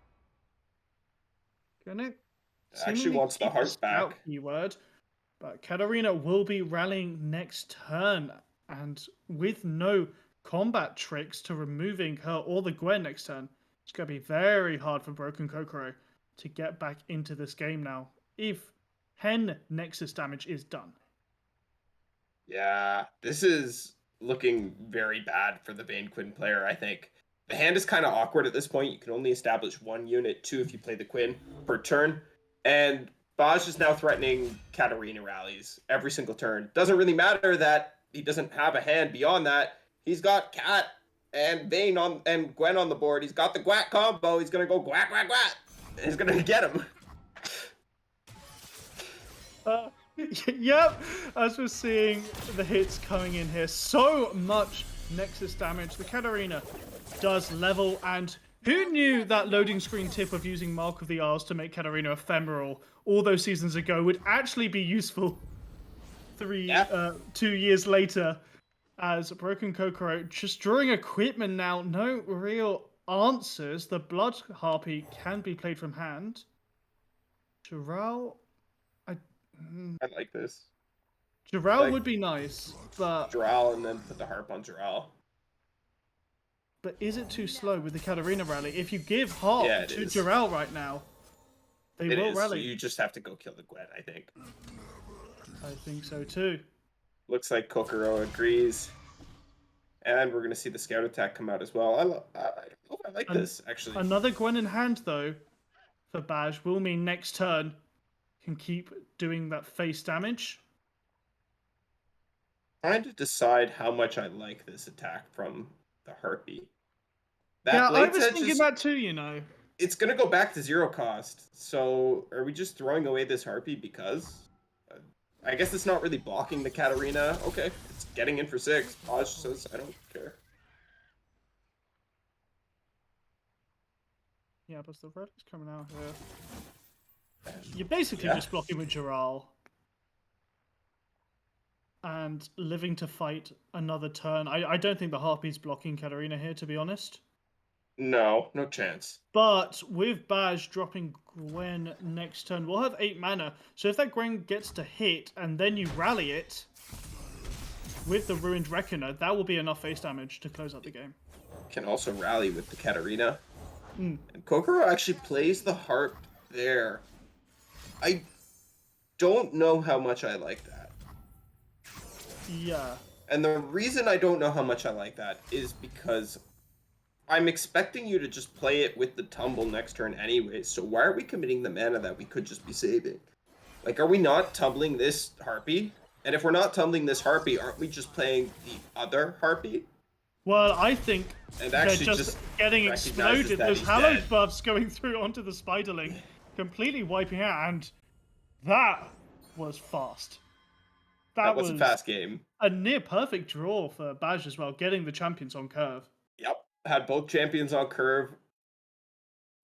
Gonna Actually wants the heart back. Keyword, but Katarina will be rallying next turn, and with no combat tricks to removing her or the Gwen next turn, it's gonna be very hard for Broken Kokoro to get back into this game now. If Hen Nexus damage is done. Yeah, this is looking very bad for the Bane Quinn player, I think. The hand is kind of awkward at this point. You can only establish one unit, two if you play the Quinn per turn. And Baj is now threatening Katarina rallies every single turn. Doesn't really matter that he doesn't have a hand beyond that. He's got Cat and Bane and Gwen on the board. He's got the Gwat combo. He's gonna go Gwat Gwat Gwat. He's gonna get him. Yep, as we're seeing the hits coming in here, so much Nexus damage. The Katarina does level, and who knew that loading screen tip of using Mark of the Isles to make Katarina ephemeral all those seasons ago would actually be useful 2 years later, as Broken Kokoro just drawing equipment now. No real answers. The Blood Harpy can be played from hand. Jirao, I like this. Jirao would be nice, but Jirao and then put the harp on Jirao. But is it too slow with the Katarina rally? If you give harp to Jirao right now, they will rally. So you just have to go kill the Gwen, I think. I think so too. Looks like Kokoro agrees. And we're going to see the scout attack come out as well. I like this, actually. Another Gwen in hand, though, for Baj will mean next turn can keep doing that face damage. Trying to decide how much I like this attack from the Harpy. Yeah, I was thinking that too, you know. It's going to go back to 0 cost. So are we just throwing away this Harpy because? I guess it's not really blocking the Katarina. Okay, it's getting in for 6. Baj says, I don't care. Yeah, but the red is coming out here. You're basically just blocking with Jirao. And living to fight another turn. I don't think the Harpy's blocking Katarina here, to be honest. No chance. But with Baj dropping Gwen next turn, we'll have 8 mana. So if that Gwen gets to hit and then you rally it with the Ruined Reckoner, that will be enough face damage to close out the game. Can also rally with the Katarina. And Kokoro actually plays the harp there. I don't know how much I like that. Yeah. And the reason I don't know how much I like that is because I'm expecting you to just play it with the tumble next turn anyways, so why are we committing the mana that we could just be saving? Like, are we not tumbling this Harpy? And if we're not tumbling this Harpy, aren't we just playing the other Harpy? Well, I think and they're just getting exploded. Those hallowed buffs going through onto the Spiderling, completely wiping out, and that was fast. That was a fast game. A near perfect draw for Baj as well, getting the champions on curve. Yep. Had both champions on curve.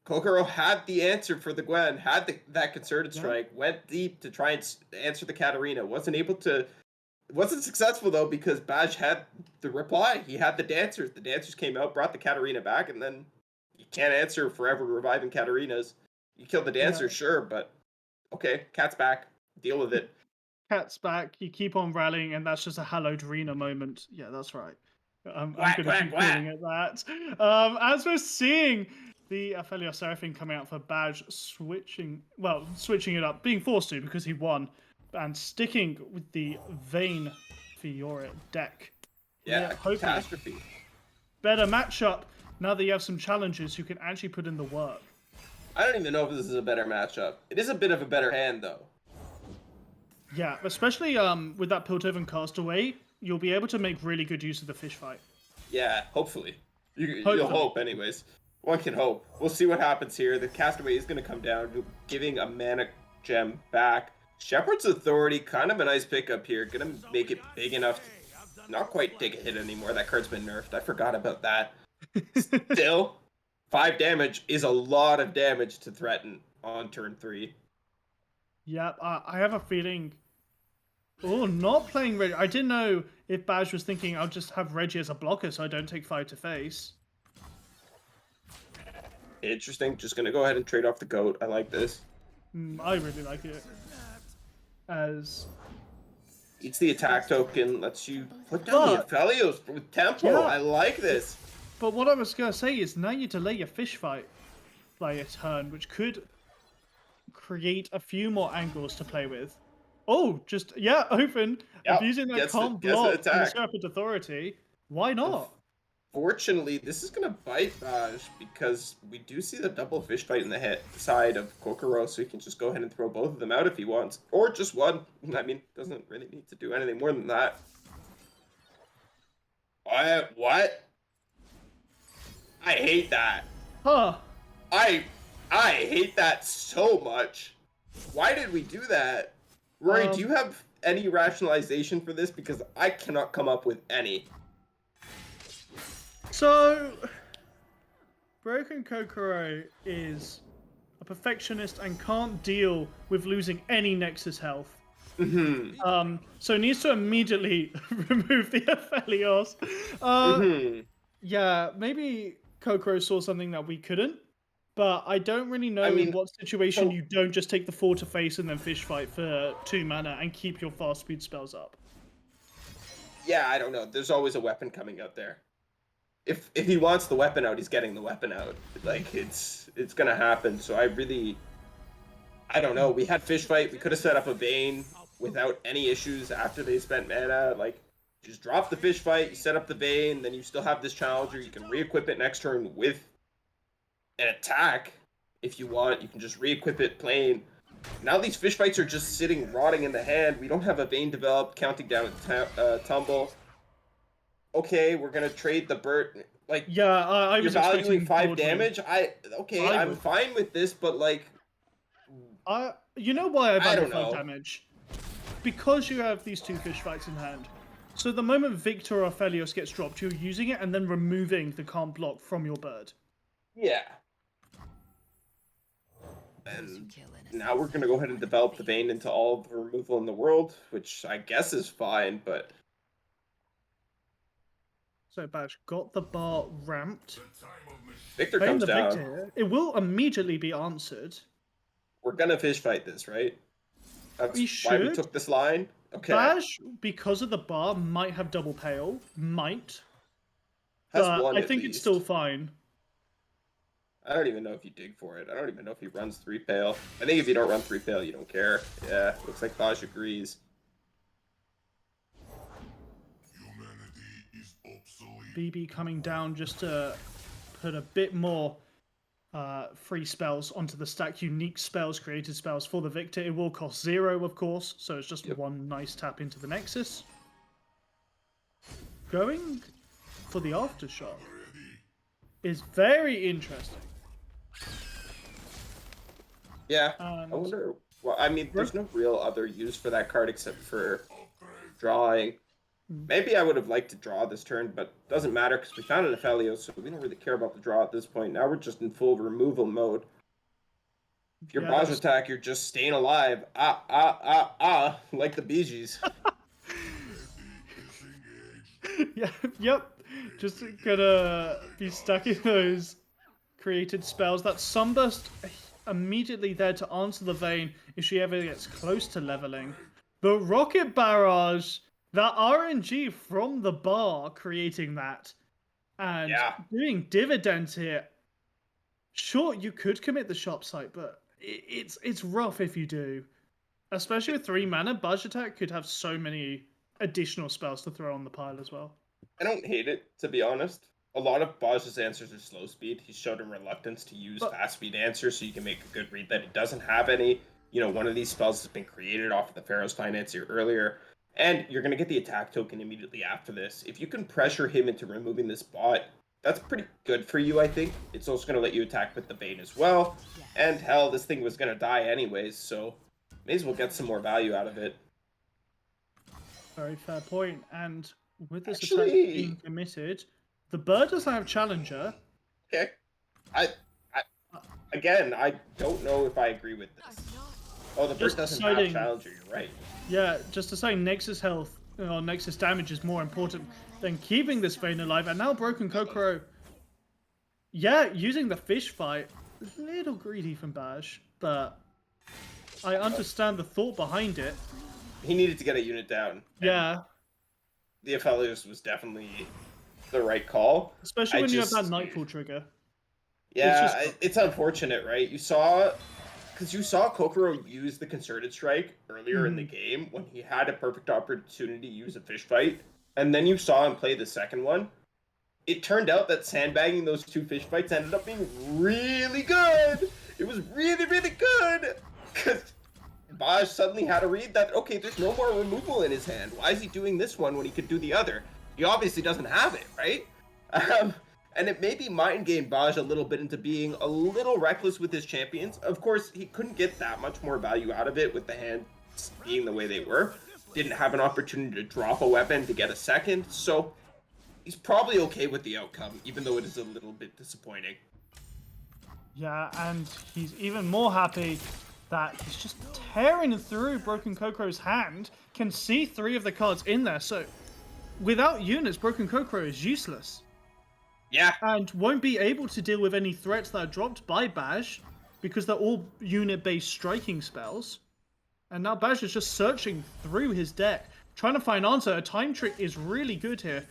Kokoro had the answer for the Gwen, had that concerted Yeah. strike, went deep to try and answer the Katarina. Wasn't able to. Wasn't successful though because Baj had the reply. He had the dancers. The dancers came out, brought the Katarina back, and then you can't answer forever reviving Katarinas. You kill the Yeah. dancers, sure, but okay, cat's back. Deal with it. Cat's back. You keep on rallying, and that's just a hallowed Rena moment. Yeah, that's right. I'm Quack, going to quack, keep calling quack. it that. As we're seeing the Aphelios Seraphine coming out for Badge, switching it up, being forced to because he won, and sticking with the Vayne Fiora deck. Yeah, Hopefully catastrophe. better matchup now that you have some challengers who can actually put in the work. I don't even know if this is a better matchup. It is a bit of a better hand though. Yeah, especially with that Piltover Castaway, you'll be able to make really good use of the fish fight. Yeah, hopefully. You'll Hopefully. hope, anyways. One can hope. We'll see what happens here. The Castaway is going to come down, giving a mana gem back. Shepherd's Authority, kind of a nice pickup here. Going to make it big enough to not quite take a hit anymore. That card's been nerfed. I forgot about that. Still, 5 damage is a lot of damage to threaten on turn 3. Yeah, I have a feeling. Oh, not playing Reggie. I didn't know if Badge was thinking I'll just have Reggie as a blocker so I don't take 5 to face. Interesting. Just going to go ahead and trade off the goat. I like this. I really like it. As Eats the attack token, lets you put down the Aphelios with tempo. Yeah. I like this. But what I was going to say is now you delay your fish fight by a turn, which could create a few more angles to play with. Oh, just, yeah, open. Yep, Abusing that gets the- can't gets the block from the attack. Serpent Authority. Why not? Fortunately, this is going to bite Baj because we do see the double fish fight in the head side of Kokoro, so he can just go ahead and throw both of them out if he wants. Or just one. I mean, doesn't really need to do anything more than that. What? I hate that. Huh. I hate that so much. Why did we do that? Rory, do you have any rationalization for this? Because I cannot come up with any. So, Broken Kokoro is a perfectionist and can't deal with losing any Nexus health. So needs to immediately remove the Aphelios. Yeah, maybe Kokoro saw something that we couldn't, but I don't really know in what situation you don't just take the 4 to face and then fish fight for 2 mana and keep your fast speed spells up. Yeah, I don't know. There's always a weapon coming out there. If he wants the weapon out, he's getting the weapon out. Like it's gonna happen. So I don't know. We had fish fight. We could have set up a Vayne without any issues after they spent mana. Like just drop the fish fight, you set up the Vayne, then you still have this challenger. You can re-equip it next turn with an attack if you want. You can just re-equip it plain. Now these fish fights are just sitting rotting in the hand. We don't have a Vayne developed, counting down with Tumble. Okay, we're gonna trade the Burt. Like, yeah, I was you're valuing expecting 5 Broadway. damage. I'm fine with this, but like, you know why I value don't 5 know. damage? Because you have these 2 fish fights in hand. So the moment Victor or Aphelios gets dropped, you're using it and then removing the can't block from your bird. Yeah. And now we're gonna go ahead and develop the Vayne into all the removal in the world, which I guess is fine, but So Badge got the bar ramped. Victor Playing comes the down. Victor, it will immediately be answered. We're gonna fish fight this, right? That's We why we should. took this line. Okay. Badge, because of the bar, might have double pale. Might. Has But one I at think it's least. still fine. I don't even know if you dig for it. I don't even know if he runs 3 pale. I think if you don't run 3 pale, you don't care. Yeah, looks like Baj agrees. BB coming down just to put a bit more free spells onto the stack. Unique spells, created spells for the Victor. It will cost 0, of course, so it's just one nice tap into the Nexus. Going for the Aftershock is very interesting. Yeah, I wonder. Well, I mean, there's no real other use for that card except for drawing. Mm. Maybe I would have liked to draw this turn, but doesn't matter because we found an Aphelios, so we don't really care about the draw at this point. Now we're just in full removal mode. If you're Yeah, Baj that's attack, you're just staying alive. Like the Bee Gees. yeah, yep. Just gonna be stuck in those created spells. That Sunburst immediately there to answer the Vayne if she ever gets close to leveling. The Rocket Barrage, that RNG from the bar creating that and Yeah. doing dividends here. Sure, you could commit the shop site, but it's rough if you do. Especially with 3 mana, Budge Attack could have so many additional spells to throw on the pile as well. I don't hate it, to be honest. A lot of Baj's answers are slow speed. He showed him reluctance to use But fast speed answers, so you can make a good read that he doesn't have any. One of these spells has been created off of the Pharaoh's Financier earlier, and you're going to get the attack token immediately after this. If you can pressure him into removing this bot, that's pretty good for you, I think. It's also going to let you attack with the Bane as well. And hell, this thing was going to die anyways, so may as well get some more value out of it. very fair point. And with this attack being Actually, committed, the bird doesn't have Challenger. okay. I, I again, I don't know if I agree with this. Oh, the bird Just doesn't have deciding, Challenger. You're right. yeah, just deciding Nexus health or Nexus damage is more important than keeping this Vayne alive. And now Broken Kokoro, yeah, using the fish fight, a little greedy from Baj, but I understand the thought behind it. He needed to get a unit down. Yeah, The Aphelios was definitely the right call. especially I when you have that just, Nightfall trigger. It's just yeah, it's unfortunate, right? Because you saw Kokoro use the concerted strike earlier in the game when he had a perfect opportunity to use a fish fight, and then you saw him play the second one. It turned out that sandbagging those two fish fights ended up being really good. It was really, really good because Baj suddenly had to read that, okay, there's no more removal in his hand. Why is he doing this one when he could do the other? He obviously doesn't have it, right? And it maybe mind game Baj a little bit into being a little reckless with his champions. Of course, he couldn't get that much more value out of it with the hands being the way they were. Didn't have an opportunity to drop a weapon to get a second, so he's probably okay with the outcome, even though it is a little bit disappointing. Yeah, and he's even more happy that he's just tearing through Broken Kokoro's hand, can see 3 of the cards in there, so without units, Broken Kokoro is useless. Yeah. And won't be able to deal with any threats that are dropped by Baj, because they're all unit-based striking spells. And now Baj is just searching through his deck, trying to find answer. A time trick is really good here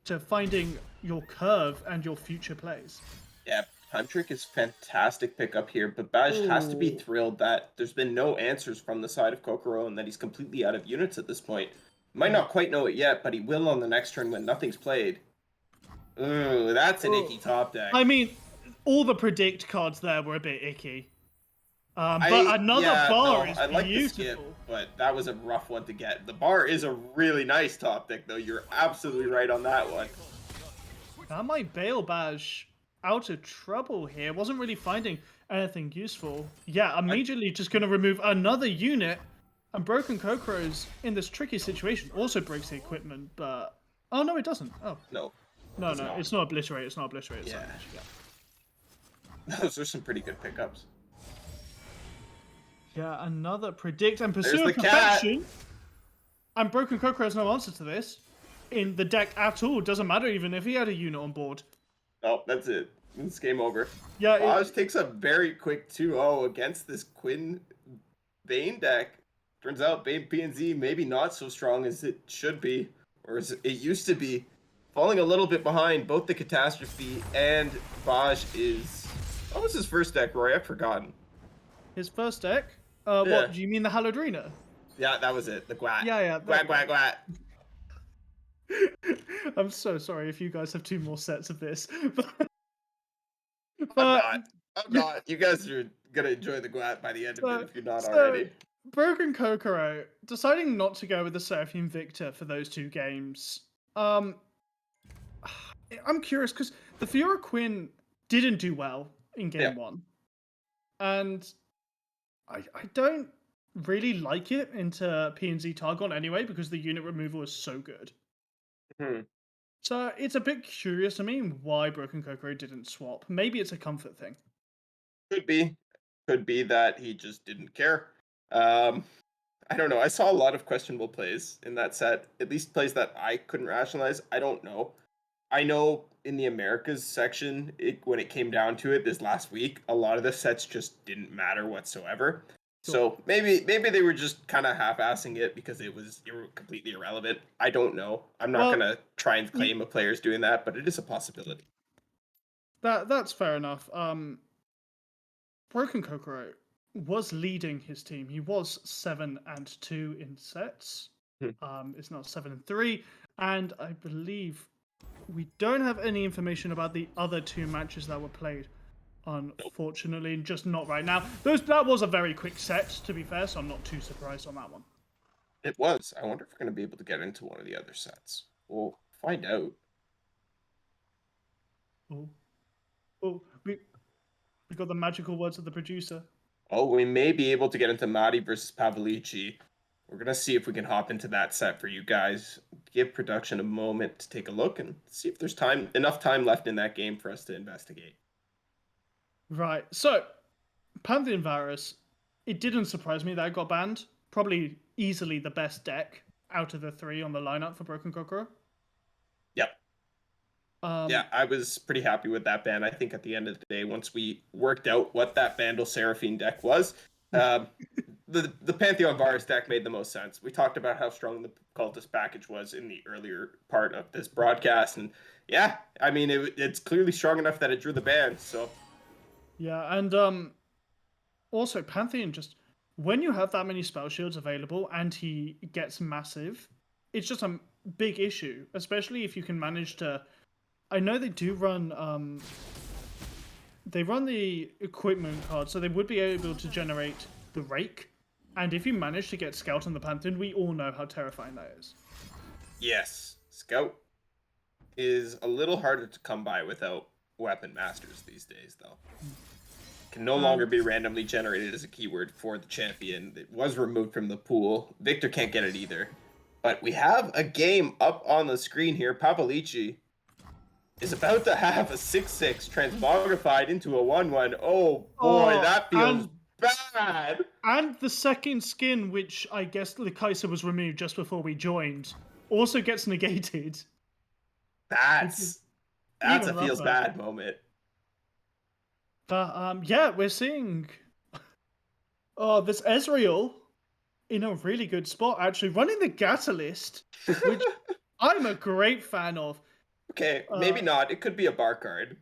to finding your curve and your future plays. Yeah, Time Trick is fantastic pickup here, but Baj has to be Ooh. thrilled that there's been no answers from the side of Kokoro and that he's completely out of units at this point. Might not quite know it yet, but he will on the next turn when nothing's played. Ooh, that's an icky top deck. I mean, all the predict cards there were a bit icky. But another bar is I like the beautiful. skip, but that was a rough one to get. The bar is a really nice top deck, though. You're absolutely right on that one. That might bail Baj out of trouble here. Wasn't really finding anything useful. Yeah, immediately just going to remove another unit. And Broken Kokoro's in this tricky situation. Also breaks the equipment, but... Oh, no, it doesn't. Oh. No. No, it's not Obliterate. It's not Obliterate. Yeah. Yeah. Those are some pretty good pickups. Yeah, another Predict and There's Pursue the of Perfection. And Broken Kokoro has no answer to this in the deck at all. Doesn't matter even if he had a unit on board. Oh, that's it. It's game over. Yeah, Baj takes a very quick 2-0 against this Quinn Bane deck. Turns out Bane PNZ maybe not so strong as it should be, or as it used to be. Falling a little bit behind both the Catastrophe and Baj is... What was his first deck, Roy? I've forgotten. his first deck. Yeah. What, do you mean the Halodrina? Yeah, that was it. The Gwat. Yeah. Gwat. I'm so sorry if you guys have 2 more sets of this. I'm not. You guys are gonna enjoy the Gwat by the end of it if you're not already. Broken Kokoro deciding not to go with the Seraphim Victor for those 2 games. I'm curious because the Fiora Quinn didn't do well in game 1, and I don't really like it into PNZ Targon anyway because the unit removal is so good. Hmm. So it's a bit curious to me why Broken Kokoro didn't swap. Maybe it's a comfort thing. Could be. Could be that he just didn't care. Um, I don't know. I saw a lot of questionable plays in that set, at least plays that I couldn't rationalize. I don't know. I know in the Americas section, when it came down to it this last week, a lot of the sets just didn't matter whatsoever. Sure. So maybe they were just kind of half-assing it because it was completely irrelevant. I don't know. I'm not Well, gonna try and y- claim a player's doing that, but it is a possibility. that's fair enough. Broken Kokoro was leading his team. He was 7-2 in sets. Hmm. It's now 7-3, and I believe we don't have any information about the other two matches that were played. Unfortunately, just not right now. That was a very quick set, to be fair, so I'm not too surprised on that one. It was. I wonder if we're gonna be able to get into one of the other sets. We'll find out. Oh, we got the magical words of the producer. Oh, we may be able to get into Madi versus Pavlici. We're gonna see if we can hop into that set for you guys. Give production a moment to take a look and see if there's enough time left in that game for us to investigate. Right, so Pantheon Varus, it didn't surprise me that it got banned. Probably easily the best deck out of the three on the lineup for Broken Kokoro. Yep. Yeah, Um, I was pretty happy with that ban. I think at the end of the day, once we worked out what that Vandal Seraphine deck was, um, the Pantheon Virus deck made the most sense. We talked about how strong the Cultist package was in the earlier part of this broadcast, and yeah, I mean it's clearly strong enough that it drew the ban. So yeah, and also Pantheon just when you have that many spell shields available and he gets massive, it's just a big issue, especially if you can manage to. I know they do run they run the equipment card, so they would be able to generate the rake. And if you manage to get Scout on the Pantheon, we all know how terrifying that is. yes, Scout is a little harder to come by without weapon masters these days, though. Can no longer be randomly generated as a keyword for the champion. It was removed from the pool. Victor can't get it either. But we have a game up on the screen here. Pavlici is about to have a 6-6 transmogrified into a 1-1. Oh boy, Oh, that feels bad. and the second skin, which I guess the Kaiser was removed just before we joined, also gets negated, which is That's a even feels rougher. bad moment. But yeah, we're seeing this Ezreal in a really good spot, actually running the Catalyst, which I'm a great fan of. Okay, maybe Uh, not. It could be a bar card.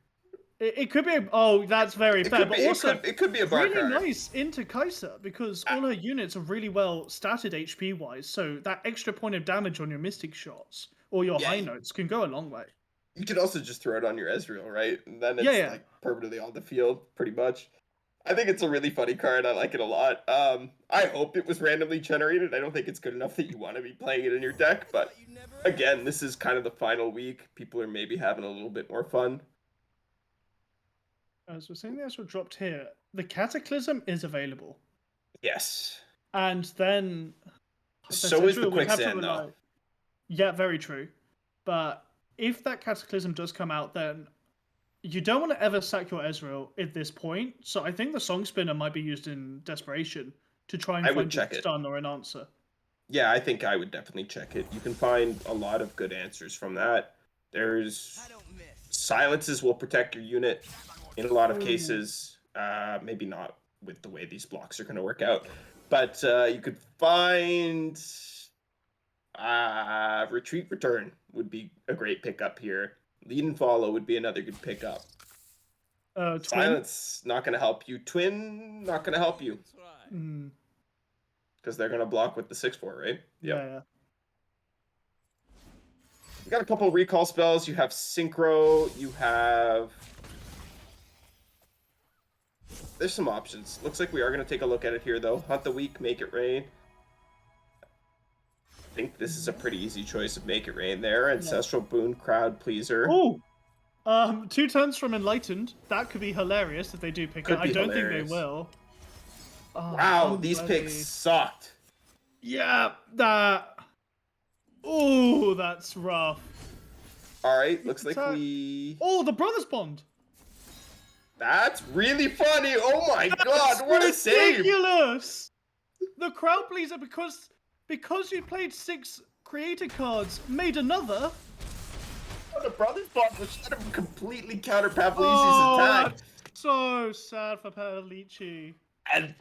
it could be oh, that's very It fair, could but be. It also could. It could be a bar really card. nice into Kaiser because Uh, all her units are really well statted HP wise, so that extra point of damage on your Mystic shots or your yeah, high notes can go a long way. you could also just throw it on your Ezreal, right? And then Yeah, it's yeah. like permanently on the field, pretty much. I think it's a really funny card. I like it a lot. I hope it was randomly generated. I don't think it's good enough that you want to be playing it in your deck, but again, this is kind of the final week. People are maybe having a little bit more fun. As we're seeing the actual dropped here, the Cataclysm is available, Yes. and then this So is the Ezreal would have to quicksand, though. rely. Yeah, very true. But if that Cataclysm does come out, then you don't want to ever sack your Ezreal at this point. So I think the Song Spinner might be used in desperation to try and I would find a check it. stun or an answer. Yeah, I think I would definitely check it. You can find a lot of good answers from that. There's silences will protect your unit in a lot of Ooh. cases. Maybe not with the way these blocks are going to work out, but you could find retreat return would be a great pickup here. Lead and follow would be another good pickup. Twin. Silence not going to help you. Twin not going to help you Mm, because they're going to block with the 6/4, right? yeah, Yep. yeah. You got a couple recall spells. You have synchro. You have. There's some options. Looks like we are going to take a look at it here, though. Hunt the Weak, Make It Rain. I think this is a pretty easy choice of Make It Rain there. Ancestral Boon, Crowd Pleaser. Oh, 2 turns from Enlightened. That could be hilarious if they do pick it. Could I be don't think they hilarious. will. Oh, Wow, these Unworthy. picks sucked. Yeah, that. Oh, that's rough. All right, Quick looks like attack. we. Oh, the brothers bond. That's really funny. Oh my That's god, what a save! ridiculous. The crowd pleaser because you played 6 creator cards made another. Oh, the brothers bond was trying to completely counter Pavlici's Oh, attack, that's so sad for Pavlici. and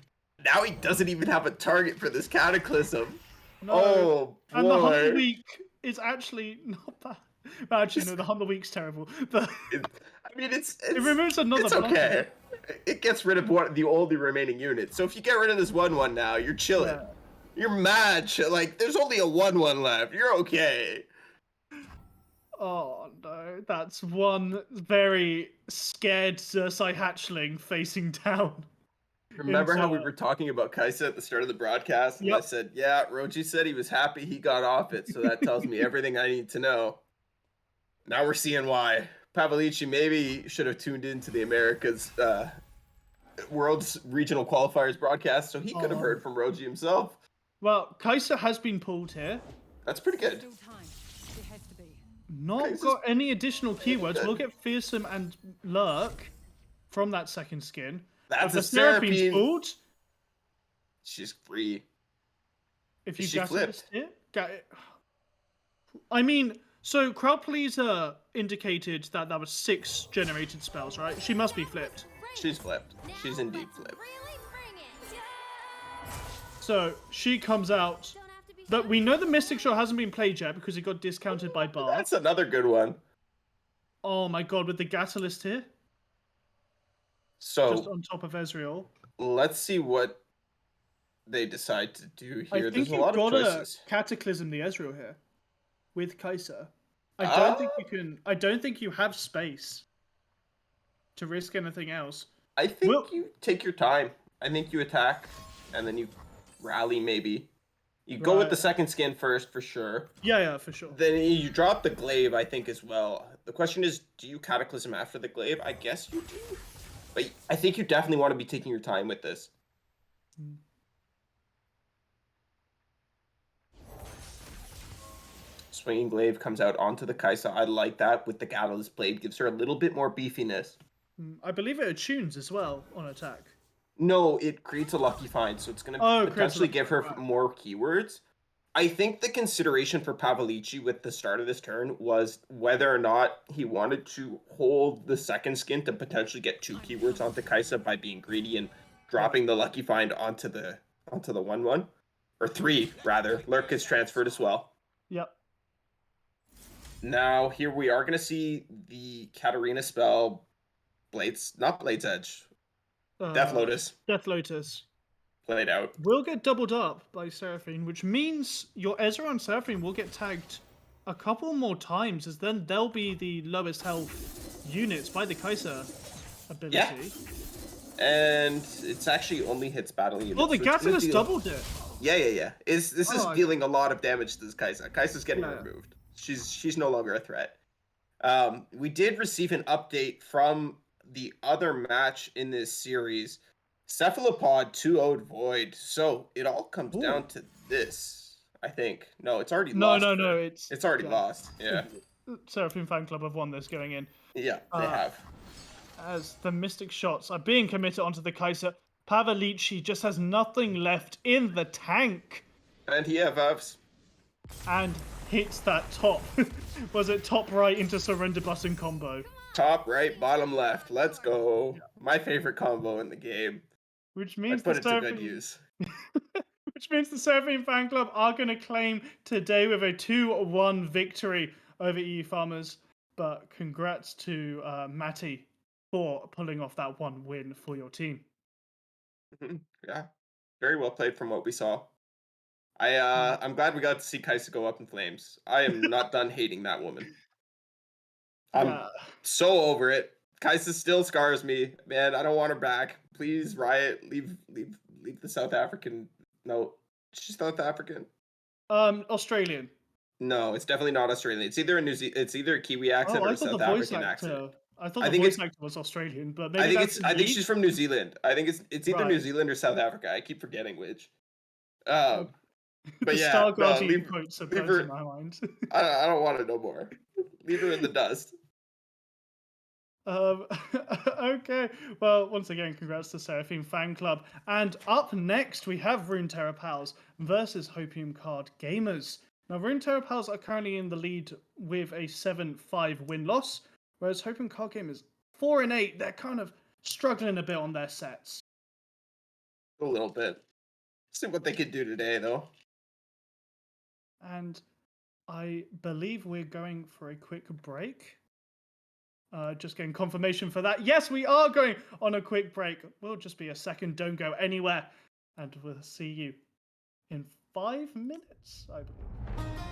now he doesn't even have a target for this Cataclysm. No. Oh And the Humble boy. Week is actually not bad. Actually, no, the Humble Week's terrible. But I mean, it removes another it's blocker. okay. It gets rid of the only remaining unit. So if you get rid of this 1/1 now, you're chilling. Yeah. You're mad. Like there's only a 1/1 left. You're okay. Oh no, that's one very scared Xerxai hatchling facing down. Remember how we into- were talking about Kaisa at the start of the broadcast? And I Yep. said, yeah, Roji said he was happy he got off it. So that tells me everything I need to know. Now we're seeing why. Pavlici maybe should have tuned into the Americas World's Regional Qualifiers broadcast so he could have heard from Roji himself. Well, Kaiser has been pulled here. That's pretty good. Still time. It has to be. Not Kaiser's got any additional keywords. good. We'll get Fearsome and Lurk from that second skin. That's The a Seraphine's Seraphine. pulled. She's free. If you Is she gas flipped? it, I mean, so Crowd Pleaser indicated that that was 6 generated spells, right? She must be flipped. She's flipped. She's indeed flipped. Really bring it. So she comes out. But we know the Mystic Shot hasn't been played yet because it got discounted by Bar. That's another good one. Oh my god, with the Catalyst here, just So on top of Ezreal. let's see what they decide to do I here. think There's a you've lot of got choices. a Cataclysm the Ezreal here with Kaiser. I don't think you can. I don't think you have space to risk anything else. I think Well- you take your time. I think you attack and then you rally maybe. You go with Right. the second skin first for sure. Yeah, for sure. Then you drop the glaive, I think, as well. The question is, do you cataclysm after the glaive? I guess you do. But I think you definitely want to be taking your time with this. Swinging glaive comes out onto the Kaisa. I like that with the Catalyst Blade. Gives her a little bit more beefiness. I believe it attunes as well on attack. No, it creates a lucky find, so it's going to Oh, it creates a potentially lucky give her find, right. more keywords. I think the consideration for Pavlici with the start of this turn was whether or not he wanted to hold the second skin to potentially get 2 keywords onto Kaisa by being greedy and dropping the lucky find onto the 1/1 or 3 rather. Lurk is transferred as well. Yep. Now here we are going to see the Katarina spell not Blade's Edge, Death Lotus Death Lotus played out. will get doubled up by Seraphine, which means your Ezra and Seraphine will get tagged a couple more times, as then they'll be the lowest health units by the Kaiser ability. Yeah. And it's actually only hits battle units. Oh, the so it's gonna Catalyst deal- doubled it. Yeah. This is Oh, I- dealing a lot of damage to this Kaisa. Kaisa's getting Yeah. removed. She's no longer a threat. We did receive an update from the other match in this series. Cephalopod 2-0'd Void. So it all comes Ooh. down to this, I think. No, it's already No, lost. no, It's already yeah. lost. Yeah. Seraphine Fan Club have won this going in. Yeah, they have. As the Mystic Shots are being committed onto the Kaiser, Pavlici just has nothing left in the tank And he FFs. and hits that top. Was it top right into surrender button combo? Top right, bottom left. Let's go. My favorite combo in the game. Which I means put the it to good Seraphine, use. which means the Seraphine Fan Club are going to claim today with a 2-1 victory over EU Farmers. But congrats to Matty for pulling off that one win for your team. Yeah, very well played from what we saw. I'm glad we got to see Kaisa go up in flames. I am not done hating that woman. I'm Yeah. so over it. Kaisa still scars me, man. I don't want her back. Please, Riot, leave the South African. No, she's South African. Australian. No, it's definitely not Australian. It's either it's either a Kiwi accent Oh, or I a thought South the voice African actor. accent. I thought I the think voice it's- actor was Australian, but I maybe think that's it's I think she's from New Zealand. I think it's either New Right. Zealand or South Africa. I keep forgetting which. Okay. But the yeah, Star no, Guardian leave quotes are leave burnt her- in my mind. I don't want to know more. Leave her in the dust. Um, okay. Well, once again, congrats to Seraphine Fan Club. And up next, we have Runeterra Pals versus Hopium Card Gamers. Now, Runeterra Pals are currently in the lead with a 7-5 win-loss, whereas Hopium Card Gamers 4-8. They're kind of struggling a bit on their sets. A little bit. See what they could do today, though. And I believe we're going for a quick break. Just getting confirmation for that. Yes, we are going on a quick break. We'll just be a second. Don't go anywhere. And we'll see you in 5 minutes, I believe.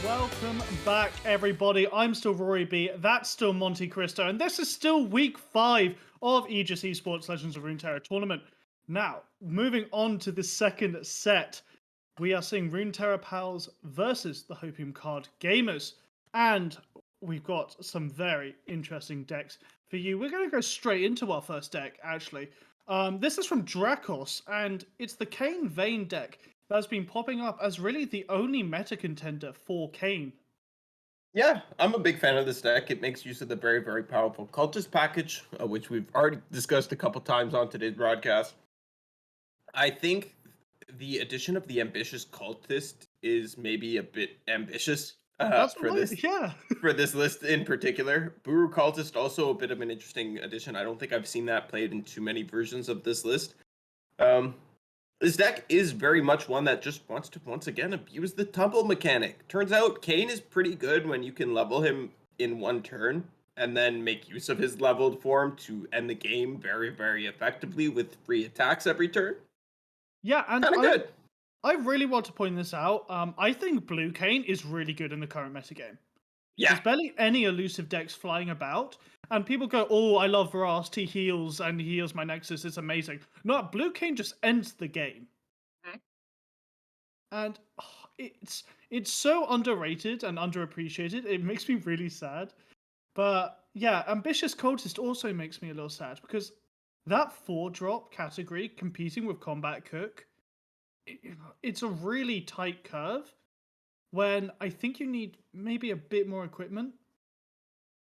Welcome back, everybody. I'm still Rory B. That's still Monte Cristo, and this is still week 5 of Aegis Esports Legends of Runeterra tournament. Now, moving on to the second set, we are seeing Runeterra Pals versus the Hopium Card Gamers, and we've got some very interesting decks for you. We're going to go straight into our first deck, actually. This is from Dracos, and it's the Kayn Vayne deck that's been popping up as really the only meta contender for Kayn. Yeah, I'm a big fan of this deck. It makes use of the very, very powerful Cultist package, which we've already discussed a couple times on today's broadcast. I think the addition of the ambitious Cultist is maybe a bit ambitious That's for right, this yeah. for this list in particular. Buru Cultist also a bit of an interesting addition. I don't think I've seen that played in too many versions of this list. Um, This deck is very much one that just wants to once again abuse the tumble mechanic. Turns out Kayn is pretty good when you can level him in one turn and then make use of his leveled form to end the game very, very effectively with free attacks every turn. Yeah, and Kind of good. I really want to point this out. I think Blue Kayn is really good in the current metagame. Yeah. There's barely any elusive decks flying about, and people go, "Oh, I love Rast. He heals and he heals my Nexus. It's amazing." No, Blue Kayn just ends the game, and it's so underrated and underappreciated. It makes me really sad. But yeah, Ambitious Cultist also makes me a little sad because that 4-drop category competing with Combat Cook, it's a really tight curve when I think you need maybe a bit more equipment.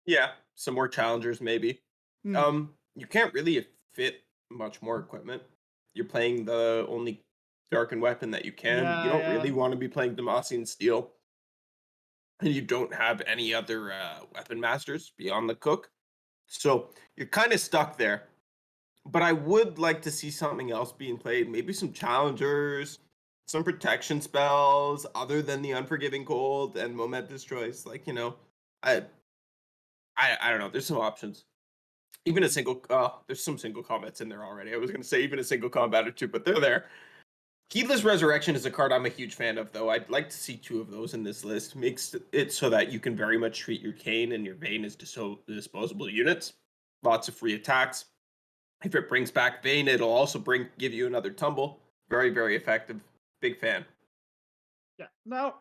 Yeah. Some more challengers, maybe. Hmm. You can't really fit much more equipment. You're playing the only darkened weapon that you can. You Yeah, don't yeah. really want to be playing Demacian Steel. And you don't have any other weapon masters beyond the cook. So you're kind of stuck there. But I would like to see something else being played. Maybe some challengers, some protection spells other than the Unforgiving Cold and Momentous Choice. Like, I I don't know. There's some options. Even a single there's some single combats in there already. I was gonna say even a single combat or two, but they're there. Heedless Resurrection is a card I'm a huge fan of, though. I'd like to see 2 of those in this list. Makes it so that you can very much treat your Kayn and your Vayne as disposable units. Lots of free attacks. If it brings back Vayne, it'll also give you another tumble. Very, very effective. Big fan. Yeah. Now,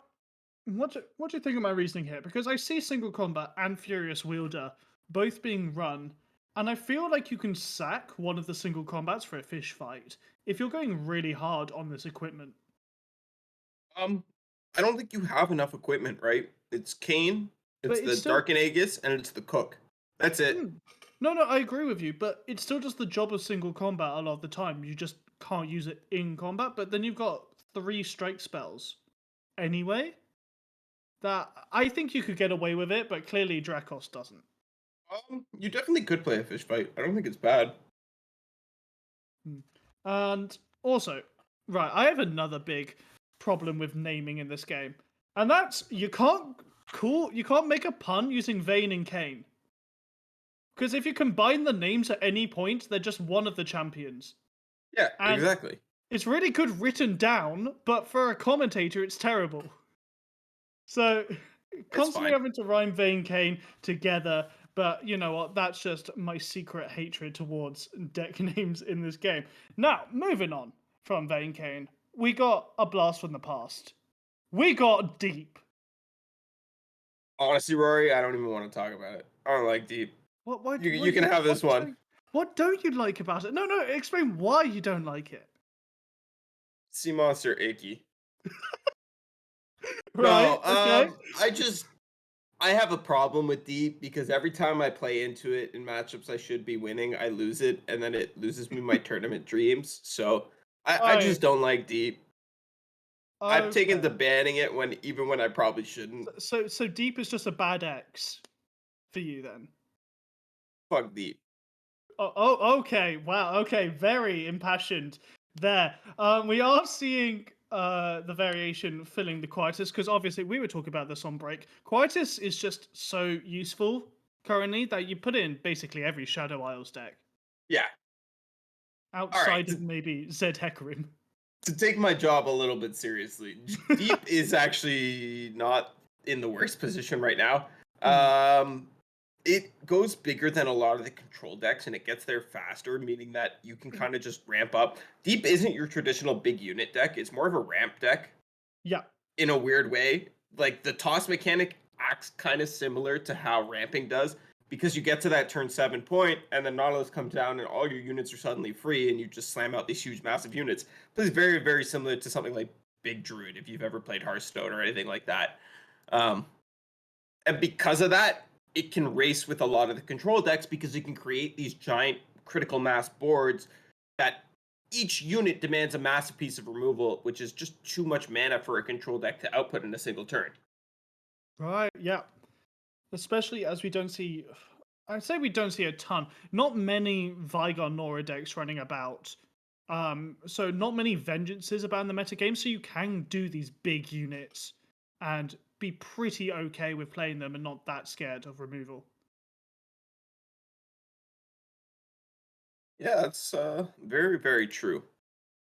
what do you think of my reasoning here? Because I see Single Combat and Furious Wielder both being run, and I feel like you can sack one of the single combats for a fish fight if you're going really hard on this equipment. Um, I don't think you have enough equipment, right? It's Kayn, But it's it's the still. Dark and Aegis, and it's the Cook. That's it. Hmm. No, no, I agree with you, but it still does the job of single combat a lot of the time. You just can't use it in combat, but then you've got 3 strike spells anyway. That I think you could get away with it, but clearly Dracos doesn't. You definitely could play a fish fight. I don't think it's bad. Hmm. And also, right, I have another big problem with naming in this game, and that's you can't make a pun using Vayne and Kane. Because if you combine the names at any point, they're just one of the champions. Yeah, And exactly. it's really good written down, but for a commentator, it's terrible. So It's constantly fine. having to rhyme Vayne Kane together, but you know what? That's just my secret hatred towards deck names in this game. Now, moving on from Vayne Kane, we got a blast from the past. We got Deep. Honestly, Rory, I don't even want to talk about it. I don't like Deep. What? Why? You can have this one. What don't you like about it? No, no. Explain why you don't like it. Sea Monster icky. Right. No, Okay. I have a problem with Deep because every time I play into it in matchups I should be winning, I lose it, and then it loses me my tournament dreams. So I Right. just don't like Deep. I've taken to Okay. banning it when I probably shouldn't. So Deep is just a bad X for you then. Fuck Deep. Oh, okay. Wow. Okay. Very impassioned there. We are seeing the variation filling the Quietus because obviously we were talking about this on break. Quietus is just so useful currently that you put it in basically every Shadow Isles deck Yeah. All right. outside of maybe Zed Hecarim. To take my job a little bit seriously, Deep is actually not in the worst position right now. Mm, Um, it goes bigger than a lot of the control decks, and it gets there faster, meaning that you can mm, kind of just ramp up. Deep isn't your traditional big unit deck; it's more of a ramp deck yeah. in a weird way. Like the toss mechanic acts kind of similar to how ramping does, because you get to that turn 7 point, and then Nautilus comes down, and all your units are suddenly free, and you just slam out these huge, massive units. But it's very, very similar to something like Big Druid, if you've ever played Hearthstone or anything like that. Um, and because of that, it can race with a lot of the control decks because it can create these giant critical mass boards that each unit demands a massive piece of removal, which is just too much mana for a control deck to output in a single turn. Right. Yeah. Especially as we don't see, I'd say we don't see a ton. Not many Vigon Nora decks running about. So not many Vengeances about in the metagame. So you can do these big units and be pretty okay with playing them and not that scared of removal. Yeah, that's very, very true.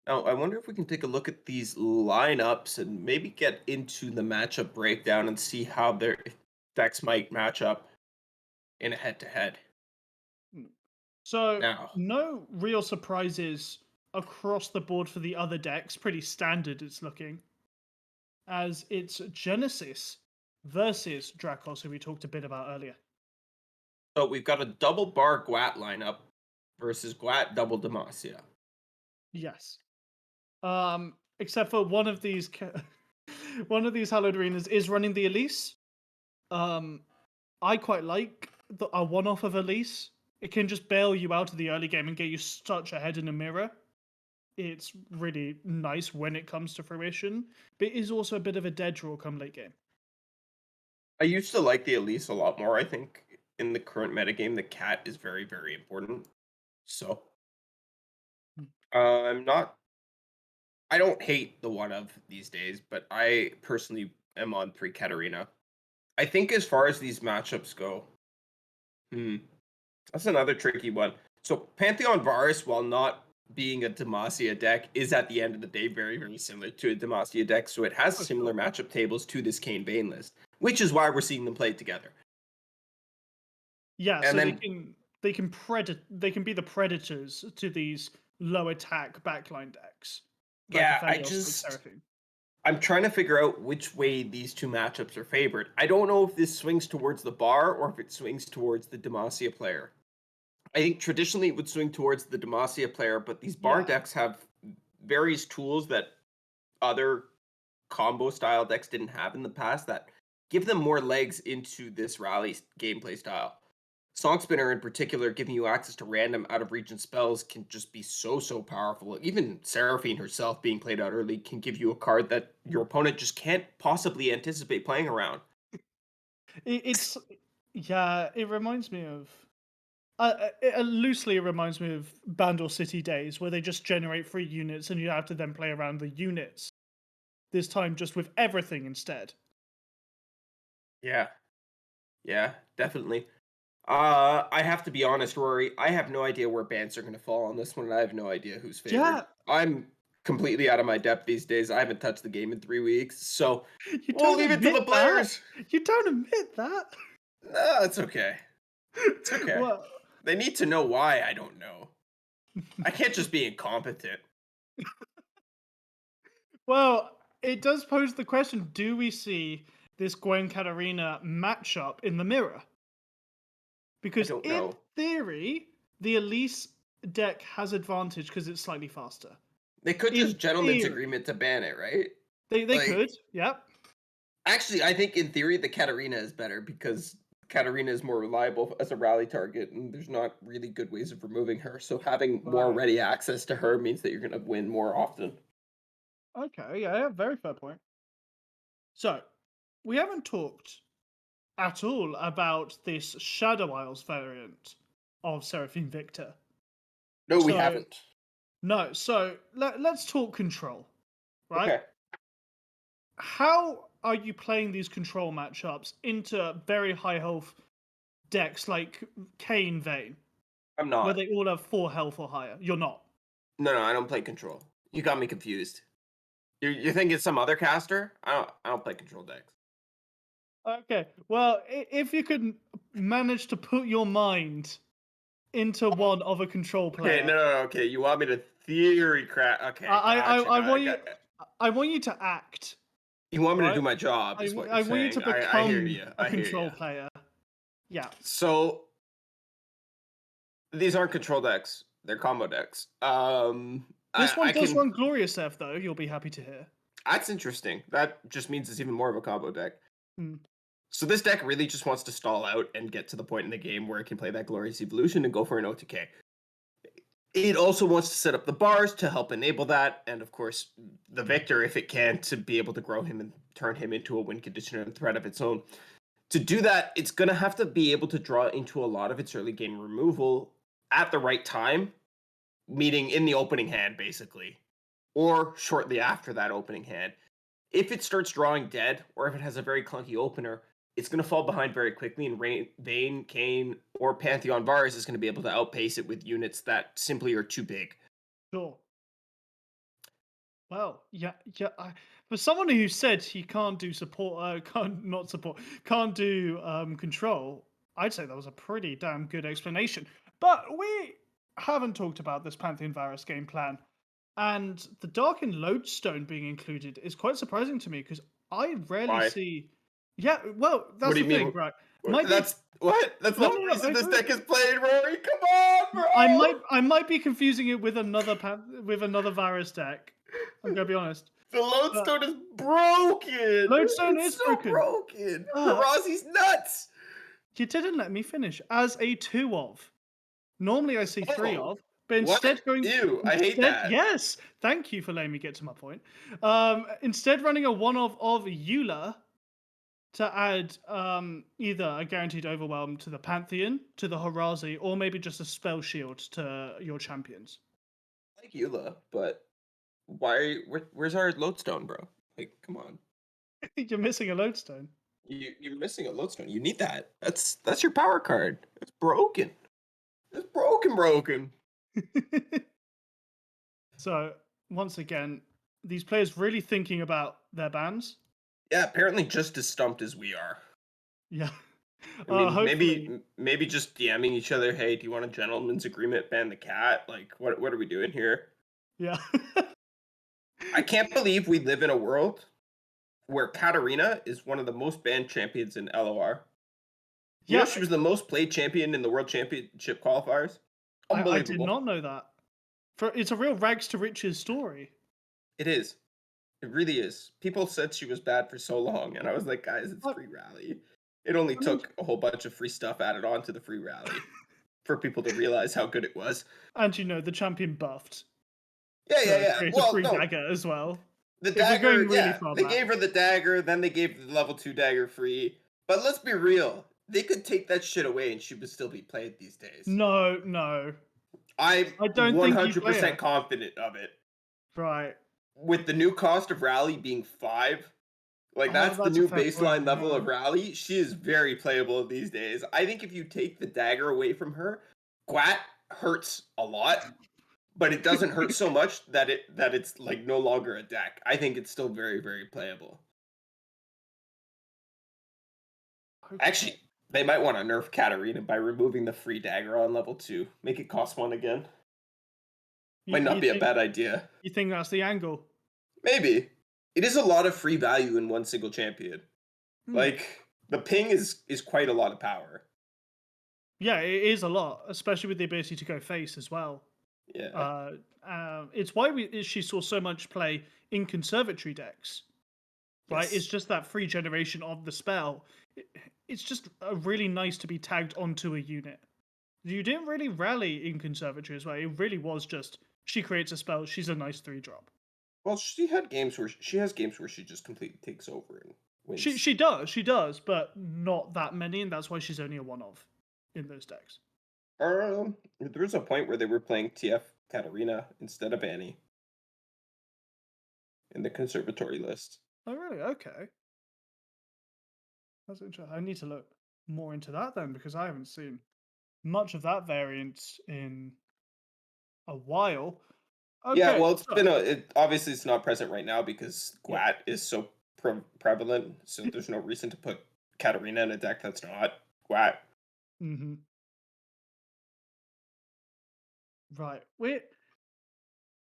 Now, I wonder if we can take a look at these lineups and maybe get into the matchup breakdown and see how their decks might match up in a head to head. Mm. So Now, no real surprises across the board for the other decks. Pretty standard it's looking. As it's Genesis versus Dracos, who we talked a bit about earlier. so we've got a double bar Gwat lineup versus Gwat double Demacia. Yes. Except for one of these one of these hallowed arenas is running the Elise. Um, I quite like a one-off of Elise. It can just bail you out of the early game and get you such ahead in a mirror. It's really nice when it comes to fruition, but it is also a bit of a dead draw come late game. I used to like the Elise a lot more. I think in the current metagame, the cat is very, very important. So Mm. I'm not. I don't hate the one of these days, but I personally am on three Katarina. I think as far as these matchups go, hmm, that's another tricky one. So Pantheon Varus, while not being a Demacia deck, is at the end of the day very, very similar to a Demacia deck. So it has For similar sure. matchup tables to this Kane Bane list, which is why we're seeing them played together. Yeah, And so then, they can be the predators to these low attack backline decks like yeah, Aphelios, like Seraphine. I'm trying to figure out which way these two matchups are favored. I don't know if this swings towards the bar or if it swings towards the Demacia player. I think traditionally it would swing towards the Demacia player, but these bar Yeah, decks have various tools that other combo style decks didn't have in the past that give them more legs into this rally gameplay style. Song Spinner in particular, giving you access to random out of region spells can just be so, so powerful. Even Seraphine herself being played out early can give you a card that your opponent just can't possibly anticipate playing around. it's yeah. It reminds me of loosely. It reminds me of Bandor City days where they just generate free units and you have to then play around the units. This time, just with everything instead. Yeah, yeah, definitely. I have to be honest, Rory. I have no idea where bans are going to fall on this one, and I have no idea who's favored. Yeah, I'm completely out of my depth these days. I haven't touched the game in 3 weeks, so you we'll don't leave it to the admit that. players. You don't admit that. No, it's okay. It's okay. Well, They need to know why I don't know. I can't just be incompetent. well, it does pose the question: do we see this Gwen Katarina matchup in the mirror? I Because don't in know. theory, the Elise deck has advantage because it's slightly faster. They could In just gentleman's theory, agreement to ban it, right? they could, Like, yep. actually, I think in theory the Katarina is better because Katarina is more reliable as a rally target, and there's not really good ways of removing her. So having more Right. ready access to her means that you're going to win more often. Okay. Yeah. Yeah. Very fair point. So we haven't talked at all about this Shadow Isles variant of Seraphine Victor. No, we So haven't. no. So let's talk control. Right. Okay, How are you playing these control matchups into very high health decks like Kane Vayne, I'm where not. they all have 4 health or higher? You're not. No, no, I don't play control. You got me confused. You think it's some other caster? I don't. I don't play control decks. Okay. Well, if you could manage to put your mind into one of a control Okay, player, no, okay. You want me to theory crack? Okay, gotcha. I want Got, you, I want you to act, you want me to right? do my job, is what you're I want you to saying. I hear become you. a I hear you. control player. Yeah. So these aren't control decks; they're combo decks. This one I does can. run Glorious F though. You'll be happy to hear. That's interesting. That just means it's even more of a combo deck. Hmm. So this deck really just wants to stall out and get to the point in the game where it can play that Glorious Evolution and go for an OTK. It also wants to set up the bars to help enable that, and of course, the victor, if it can, to be able to grow him and turn him into a win condition and threat of its own. To do that, it's going to have to be able to draw into a lot of its early game removal at the right time, meaning in the opening hand, basically, or shortly after that opening hand. If it starts drawing dead, or if it has a very clunky opener, it's going to fall behind very quickly, and Vayne, Kane, or Pantheon Vars is going to be able to outpace it with units that simply are too big. Sure. Well, yeah, yeah. For someone who said he can't do support, can't not support, can't do control, I'd say that was a pretty damn good explanation. But we haven't talked about this Pantheon Varus game plan, and the Darkened Lodestone being included is quite surprising to me because I rarely Why? see. Yeah, well, What that's do the you thing, mean? right? Might be That's what? That's the no, whole no, no. reason this deck is played, Rory. Come on, I might be confusing it with another with another Varus deck. I'm bro. gonna be honest. The But lodestone is broken. Lodestone It's is so broken, broken. but Harazi's nuts. you didn't let me finish. As a two of, normally I see three Oh, of, but what? Ew, I hate instead, that. yes, thank you for letting me get to my point. Instead running a one of Eula to add either a guaranteed overwhelm to the Pantheon, to the Harazi, or maybe just a spell shield to your champions. I like Eula, but why? Where's our lodestone, bro? Like, come on. You're missing a lodestone. You're missing a lodestone. You need that. That's your power card. It's broken. It's broken, broken. So once again, these players really thinking about their bans. Yeah, apparently just as stumped as we are. Yeah. I mean, Hopefully. maybe just DMing each other. Hey, do you want a gentleman's agreement? Ban the cat. Like, what are we doing here? Yeah. I can't believe we live in a world where Katarina is one of the most banned champions in LOR. You know, Yeah, she was the most played champion in the World Championship qualifiers. I did Unbelievable. not know that. For it's a real rags to riches story. It is. It really is. People said she was bad for so long, and I was like, guys, it's I, free rally. It only I mean, took a whole bunch of free stuff added on to the free rally for people to realize how good it was. and the champion buffed Yeah, yeah, to yeah. create a Well, free no, dagger as well. the If we're dagger, going really yeah, far they back. gave her the dagger, then they gave the level 2 dagger free. But let's be real, they could take that shit away and she would still be played these days. No, no. I'm I don't think you play 100% her. confident of it. Right. With the new cost of rally being 5, like Oh, that's the that's a new fair point, baseline level yeah. of rally. She is very playable these days. I think if you take the dagger away from her, Gwat hurts a lot, but it doesn't hurt so much that it's like no longer a deck. I think it's still very, very playable. Okay. Actually, they might want to nerf Katarina by removing the free dagger on level 2. Make it cost 1 again. Might not You be a think bad idea. that's the angle? Maybe. It is a lot of free value in one single champion. Hmm. Like the ping is quite a lot of power. Yeah, it is a lot, especially with the ability to go face as well. Yeah. It's why she saw so much play in conservatory decks, right? It's Yes. just that free generation of the spell. It's just really nice to be tagged onto a unit. You didn't really rally in conservatory as well. It really was just she creates a spell. She's a nice 3-drop. Well, she has games where she just completely takes over and wins. She does, but not that many, and that's why she's only a one of in those decks. There was a point where they were playing TF Katarina instead of Annie in the conservatory list. Oh really? Okay, that's interesting. I need to look more into that then because I haven't seen much of that variant in a while. Yeah, Okay, well, so obviously it's not present right now because yeah, Gwat is so prevalent, so there's no reason to put Katarina in a deck that's not. Wow. Hmm. Right.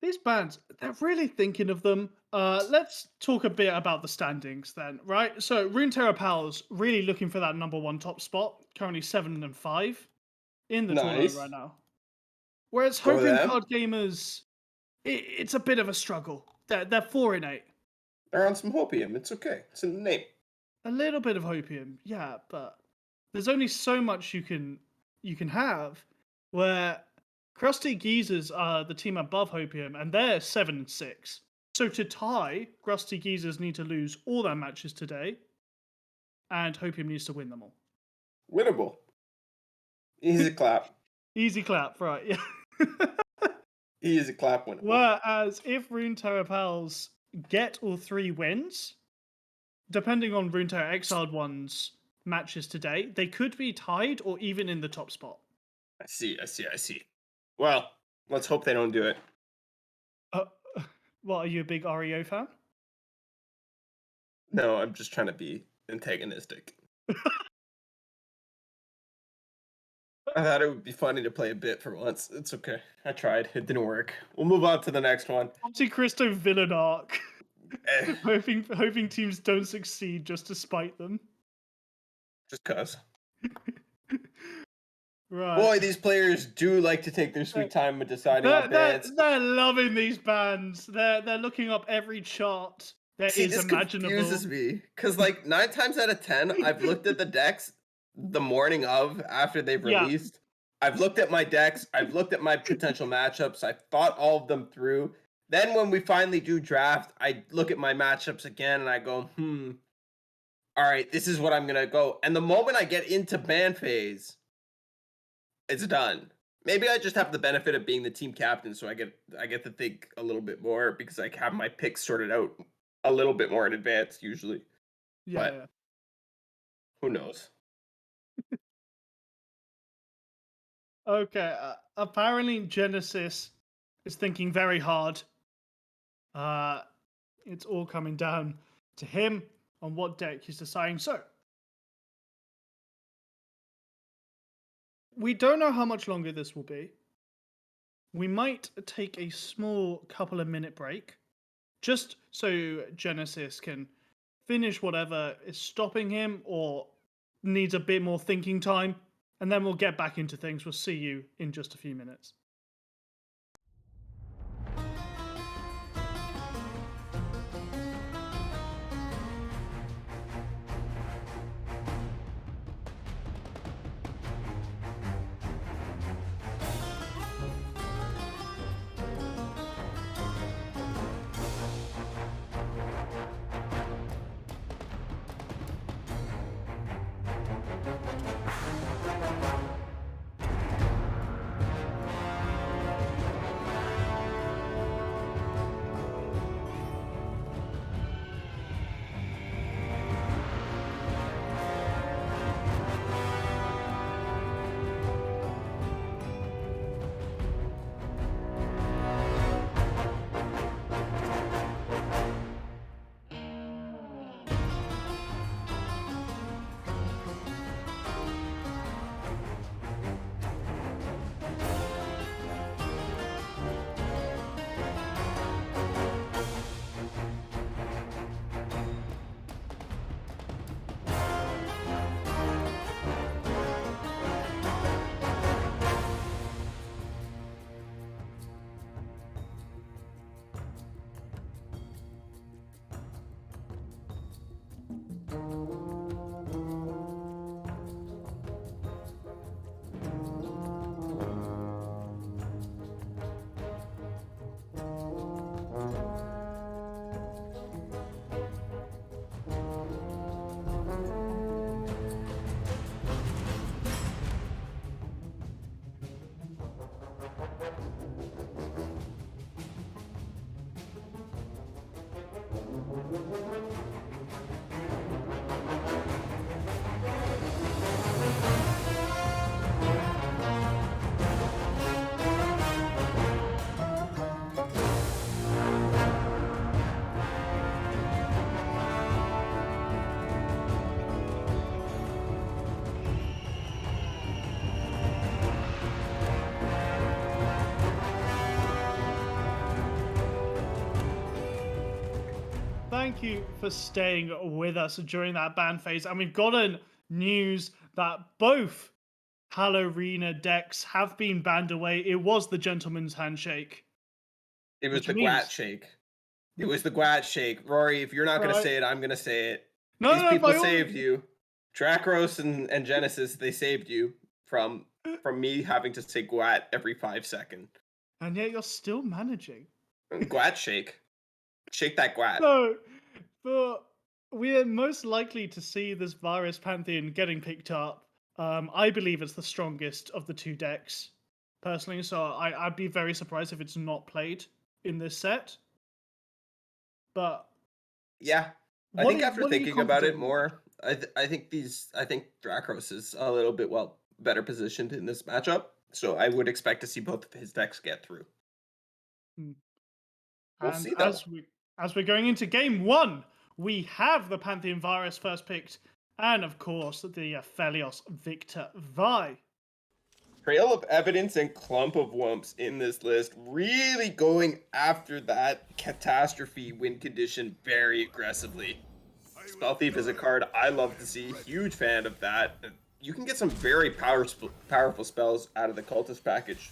These bands, they're really thinking of them. Let's talk a bit about the standings then, right? So Runeterra Pals really looking for that number one top spot, currently 7-5 in the tournament right Nice. now. Whereas Go Hopium them. Card Gamers, it's a bit of a struggle. They're 4-8. They're on some hopium. It's okay. It's in the name. A little bit of Hopium, yeah, but there's only so much you can have. Where Crusty Geezers are the team above Hopium, and they're 7-6. So to tie, Crusty Geezers need to lose all their matches today, and Hopium needs to win them all. Winnable. Easy clap. Easy clap, right? Yeah. Easy clap winnable. Whereas if Runeterra Pals get all 3 wins, depending on Runeterra Exiled one's matches today, they could be tied or even in the top spot. I see. Well, let's hope they don't do it. Uh, what, are you a big REO fan? No, I'm just trying to be antagonistic. I thought it would be funny to play a bit for once. It's okay. I tried. It didn't work. We'll move on to the next one. Monte Cristo villain arc. Eh, hoping teams don't succeed just to spite them. just cuz. Right. Boy, these players do like to take their sweet time with deciding They're, on they're, bans. they're loving these bands. They're looking up every chart that See, is this imaginable. confuses me. Because, like, 9 times out of 10, I've looked at the decks the morning of after they've Yeah. released. I've looked at my decks. I've looked at my potential matchups. I've thought all of them through. Then when we finally do draft, I look at my matchups again and I go, all right, this is what I'm going to go. And the moment I get into ban phase, it's done. Maybe I just have the benefit of being the team captain, so I get to think a little bit more because I have my picks sorted out a little bit more in advance usually. Yeah, But yeah. who knows? Okay. Apparently, Genesis is thinking very hard. It's all coming down to him on what deck he's deciding. So, we don't know how much longer this will be. We might take a small couple of minute break just so Genesis can finish whatever is stopping him or needs a bit more thinking time. And then we'll get back into things. We'll see you in just a few minutes. thank you for staying with us during that ban phase. And we've gotten news that both Halorina decks have been banned away. It was the gentleman's handshake, It was which the Gwat means, shake. It was the Gwat shake. Rory, if you're not going to right? say it, I'm going to say it. No, These no, people by all saved means. you. Dracros and Genesis, they saved you from me having to say Gwat every 5 seconds. And yet you're still managing. Gwat shake. Shake that Gwat. So, but we're most likely to see this Virus Pantheon getting picked up. I believe it's the strongest of the two decks, personally. So I'd be very surprised if it's not played in this set. But Yeah. I what think are, after what are you thinking about it confident with? more, I think Dracros is a little bit better positioned in this matchup. So I would expect to see both of his decks get through. Hmm. We'll And see though. as we're going into game one, we have the Pantheon Virus first picked, and of course the Aphelios Victor Vi. Trail of Evidence and Clump of Wumps in this list, really going after that catastrophe win condition very aggressively. Spell Thief is a card I love to see, huge fan of that. You can get some very powerful spells out of the Cultist package.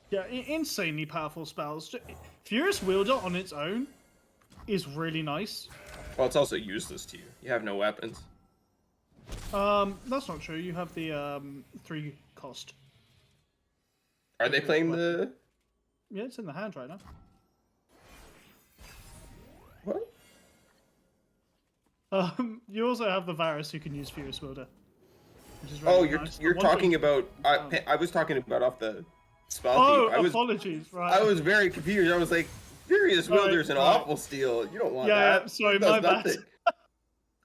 Yeah, insanely powerful spells. Furious Wielder on its own is really nice. Well, it's also useless to you. You have no weapons. That's not true. You have the 3 cost. Are they playing the... Yeah, it's in the hand right now. What? You also have the Varus who can use Furious Wielder, which is Oh, really nice. you're talking about... I was talking about off the Spell Thief. Oh, apologies. Right. I was very confused. I was like, Furious Wielder's an awful steal. You don't want that. Yeah, sorry, It does my bad. nothing.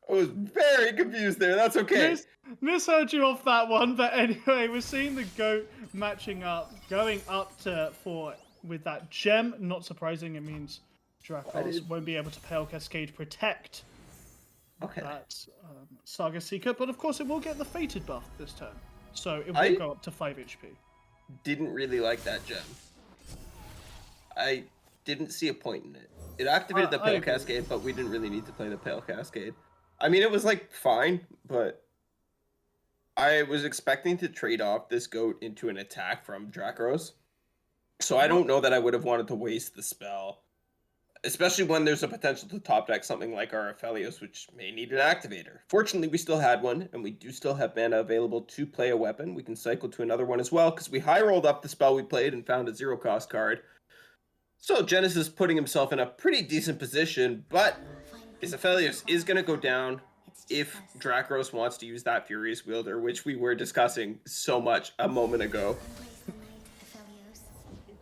I was very confused there. That's okay. Misheard you off that one, but anyway, we're seeing the GOAT matching up, going up to 4 with that gem. Not surprising, it means Dracos won't be able to Pale Cascade protect that Saga Seeker, but of course it will get the Fated buff this turn, so it will go up to 5 HP. Didn't really like that gem. I didn't see a point in it. It activated the Pale Cascade, but we didn't really need to play the Pale Cascade. I mean, it was like fine, but I was expecting to trade off this GOAT into an attack from Dracros. So I don't know that I would have wanted to waste the spell. Especially when there's a potential to top deck something like our Aphelios, which may need an activator. Fortunately, we still had one, and we do still have mana available to play a weapon. We can cycle to another one as well, because we high rolled up the spell we played and found a 0-cost card. So Genesis putting himself in a pretty decent position, but his Aphelios is going to go down if Dracros wants to use that Furious Wielder, which we were discussing so much a moment ago.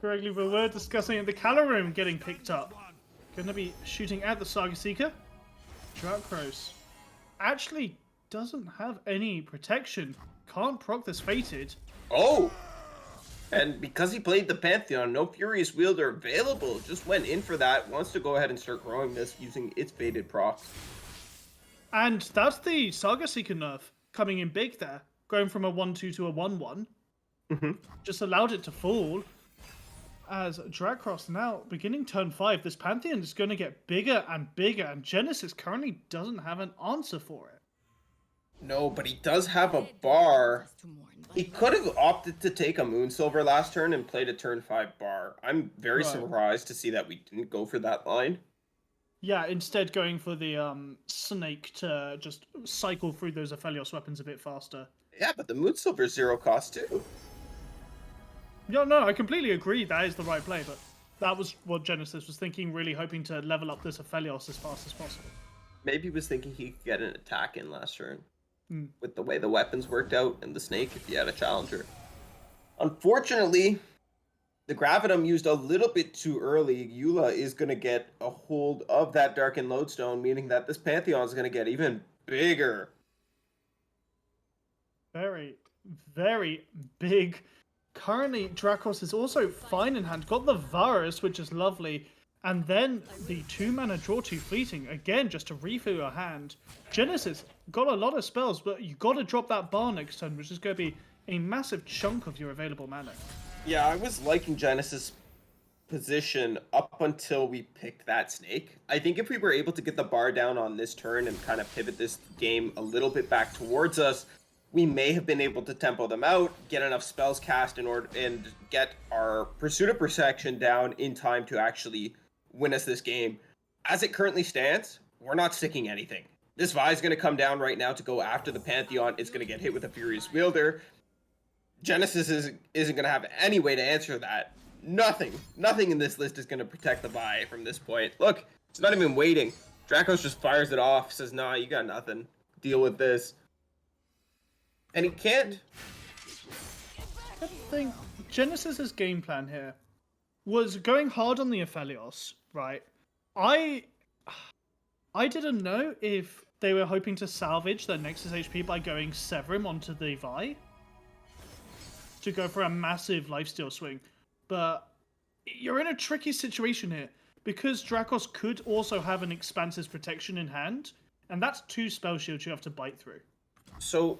Correctly, we were discussing the Calorum getting picked up. Going to be shooting at the Saga Seeker. Dracros actually doesn't have any protection. Can't proc this Fated. Oh! And because he played the Pantheon, no Furious Wielder available. Just went in for that. Wants to go ahead and start growing this using its Fated procs. And that's the Saga Seeker nerf coming in big there. Going from a 1-2 to a 1-1. Just allowed it to fall. As Dracros now beginning turn 5, this Pantheon is going to get bigger and bigger, and Genesis currently doesn't have an answer for it. No, but he does have a bar. He could have opted to take a Moonsilver last turn and played a turn 5 bar. I'm very surprised to see that we didn't go for that line. Yeah, instead going for the Snake to just cycle through those Aphelios weapons a bit faster. Yeah, but the Moonsilver's 0 cost too. Yeah, no, I completely agree. That is the right play, but that was what Genesis was thinking, really hoping to level up this Aphelios as fast as possible. Maybe he was thinking he could get an attack in last turn. With the way the weapons worked out and the Snake if he had a challenger. Unfortunately, the Gravitum used a little bit too early. Eula is going to get a hold of that Darkened Lodestone, meaning that this Pantheon is going to get even bigger. Very, very big. Currently, Dracos is also fine in hand. Got the Varus, which is lovely. And then the 2-mana draw 2 fleeting. Again, just to refill your hand. Genesis got a lot of spells, but you got to drop that bar next turn, which is going to be a massive chunk of your available mana. Yeah, I was liking Genesis position up until we picked that snake. I think if we were able to get the bar down on this turn and kind of pivot this game a little bit back towards us, we may have been able to tempo them out, get enough spells cast in order and get our pursuit of protection down in time to actually win us this game. As it currently stands, we're not sticking anything. This Vi is going to come down right now to go after the Pantheon. It's going to get hit with a Furious Wielder. Genesis isn't going to have any way to answer that. Nothing in this list is going to protect the Vi from this point. Look, it's not even waiting. Dracos just fires it off, says, nah, you got nothing. Deal with this. And he can't. I think Genesis's game plan here was going hard on the Aphelios, right? I didn't know if they were hoping to salvage their Nexus HP by going Severum onto the Vi to go for a massive lifesteal swing. But you're in a tricky situation here because Dracos could also have an Expanse's protection in hand, and that's 2 spell shields you have to bite through. So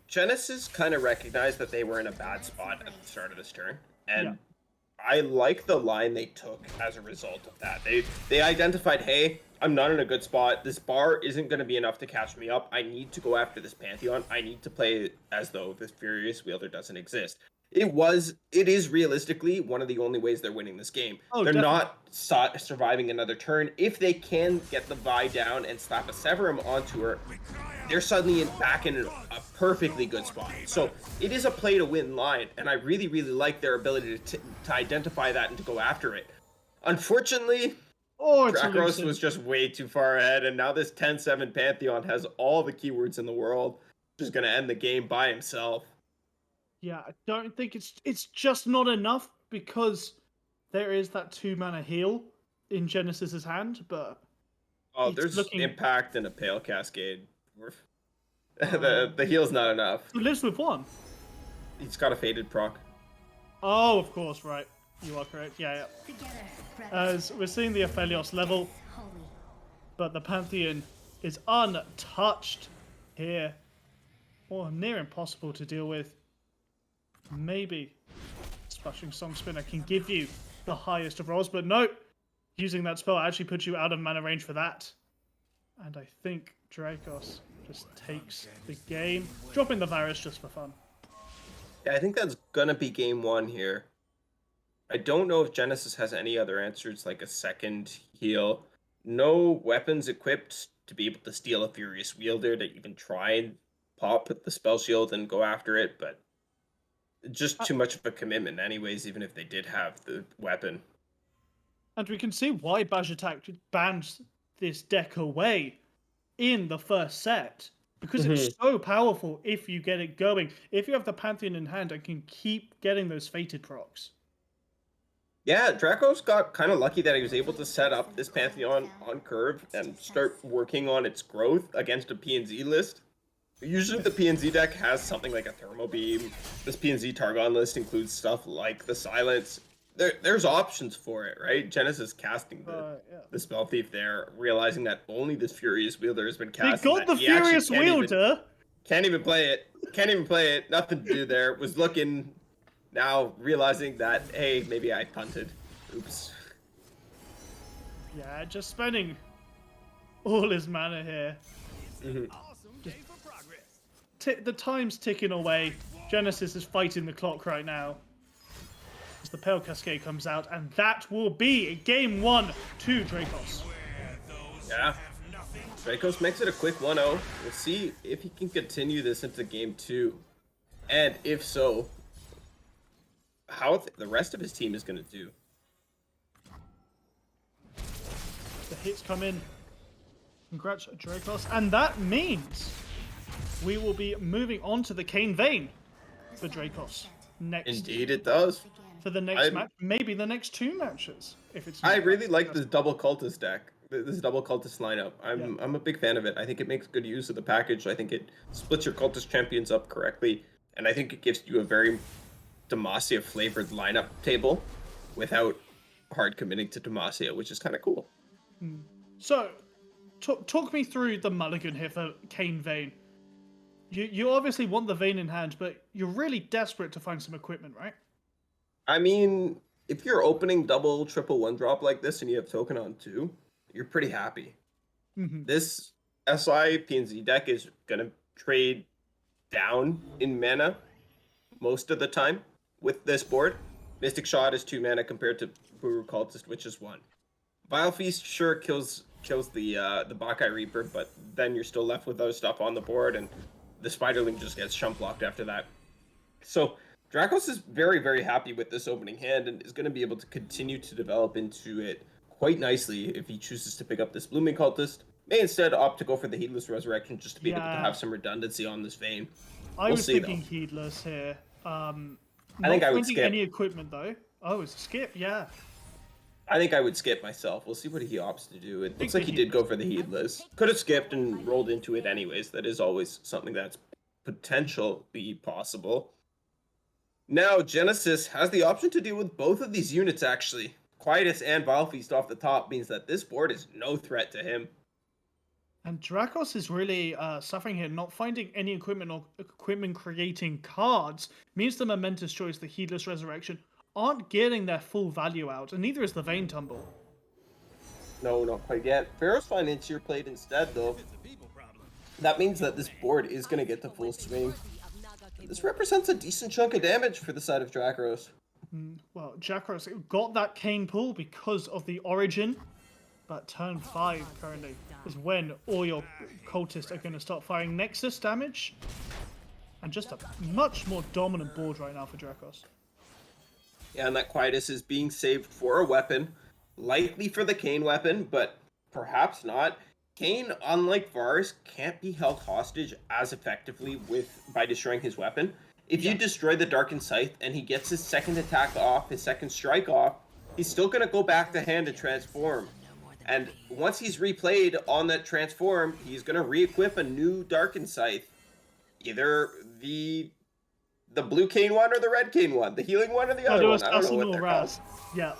Genesis kind of recognized that they were in a bad spot at the start of this turn, and I like the line they took as a result of that. They identified, hey, I'm not in a good spot. This bar isn't going to be enough to catch me up. I need to go after this Pantheon. I need to play as though this Furious Wielder doesn't exist. It is realistically one of the only ways they're winning this game. Oh, they're definitely. not surviving another turn. If they can get the Vi down and slap a Severum onto her, they're suddenly back in a perfectly good spot. So it is a play to win line, and I really, really like their ability to identify that and to go after it. Unfortunately, Dracos was just way too far ahead, and now this 10-7 Pantheon has all the keywords in the world. Just going to end the game by himself. Yeah, I don't think it's just not enough because there is that 2-mana heal in Genesis's hand, but there's impact and a Pale Cascade. The heal's not enough. Who lives with 1? He's got a faded proc. Oh, of course, right. You are correct. Yeah. As we're seeing the Aphelios level, but the Pantheon is untouched here. Or near impossible to deal with. Maybe Splashing Song Spinner can give you the highest of rolls, but no, using that spell actually puts you out of mana range for that. And I think Dracos just takes the game, dropping the Varus just for fun. Yeah, I think that's gonna be game 1 here. I don't know if Genesis has any other answers, like a second heal. No weapons equipped to be able to steal a Furious Wielder to even try and pop the spell shield and go after it, but just too much of a commitment anyways, even if they did have the weapon. And we can see why Bajatak banned this deck away in the first set. Because it's so powerful if you get it going. If you have the Pantheon in hand and can keep getting those fated procs. Yeah, Dracos got kind of lucky that he was able to set up this Pantheon on curve and start working on its growth against a PNZ list. Usually the PNZ deck has something like a Thermo Beam. This PNZ Targon list includes stuff like the Silence. There's options for it, right? Genesis casting the Spell Thief there, realizing that only this Furious Wielder has been cast. They got the Furious Wielder! Can't even play it. Nothing to do there. Was looking, now realizing that, hey, maybe I punted. Oops. Yeah, just spending all his mana here. The time's ticking away. Genesis is fighting the clock right now. As the Pale Cascade comes out, and that will be game 1 to Dracos. Yeah. Dracos makes it a quick 1-0. We'll see if he can continue this into game 2. And if so, how the rest of his team is going to do. The hits come in. Congrats, Dracos. And that means we will be moving on to the Cane Vein for Dracos next. Indeed it does. For the next match, maybe the next 2 matches. If it's I really like this double cultist deck, this double cultist lineup. I'm a big fan of it. I think it makes good use of the package. I think it splits your cultist champions up correctly, and I think it gives you a very Demacia flavored lineup table without hard committing to Demacia, which is kind of cool. So, talk me through the mulligan here for Cane Vein. You obviously want the Vein in hand, but you're really desperate to find some equipment, right? I mean, if you're opening double, triple one drop like this and you have token on 2, you're pretty happy. Mhm. This SI PNZ deck is gonna trade down in mana most of the time with this board. Mystic Shot is 2 mana compared to Buru Cultist, which is 1. Vile Feast sure kills the Bakai Reaper, but then you're still left with other stuff on the board, and the Spiderling just gets chump blocked after that. So Dracos is very, very happy with this opening hand and is going to be able to continue to develop into it quite nicely if he chooses to pick up this Blooming Cultist. May instead opt to go for the Heedless Resurrection just to be able to Yeah. have some redundancy on this vein. I We'll was see, thinking though. heedless here. I Not think I would finding skip. any equipment though. Oh, it's a skip. Yeah. I think I would skip myself. We'll see what he opts to do. It looks the like he did go Heedless. for the Heedless. Could have skipped and rolled into it anyways. That is always something that's potentially possible. Now, Genesis has the option to deal with both of these units, actually. Quietus and Vile Feast off the top means that this board is no threat to him. And Dracos is really suffering here. Not finding any equipment or equipment creating cards means the momentous choice, the Heedless Resurrection, aren't getting their full value out, and neither is the Vein Tumble. No, not quite yet. Pharaoh's Financier played instead, though. That means that this board is going to get the full swing. This represents a decent chunk of damage for the side of Dracos. Well, Dracos got that Cane pull because of the Origin, but turn 5 currently is when all your cultists are going to start firing Nexus damage. And just a much more dominant board right now for Dracos. Yeah, and that Quietus is being saved for a weapon. Likely for the Kane weapon, but perhaps not. Kane, unlike Vars, can't be held hostage as effectively by destroying his weapon. If you destroy the Darkened Scythe and he gets his second attack off, his second strike off, he's still going to go back to hand and transform. And once he's replayed on that transform, he's going to re-equip a new Darkened Scythe. Either the blue Kane one or the red Kane one. The healing one or the other one. I don't know what they're called. Yeah.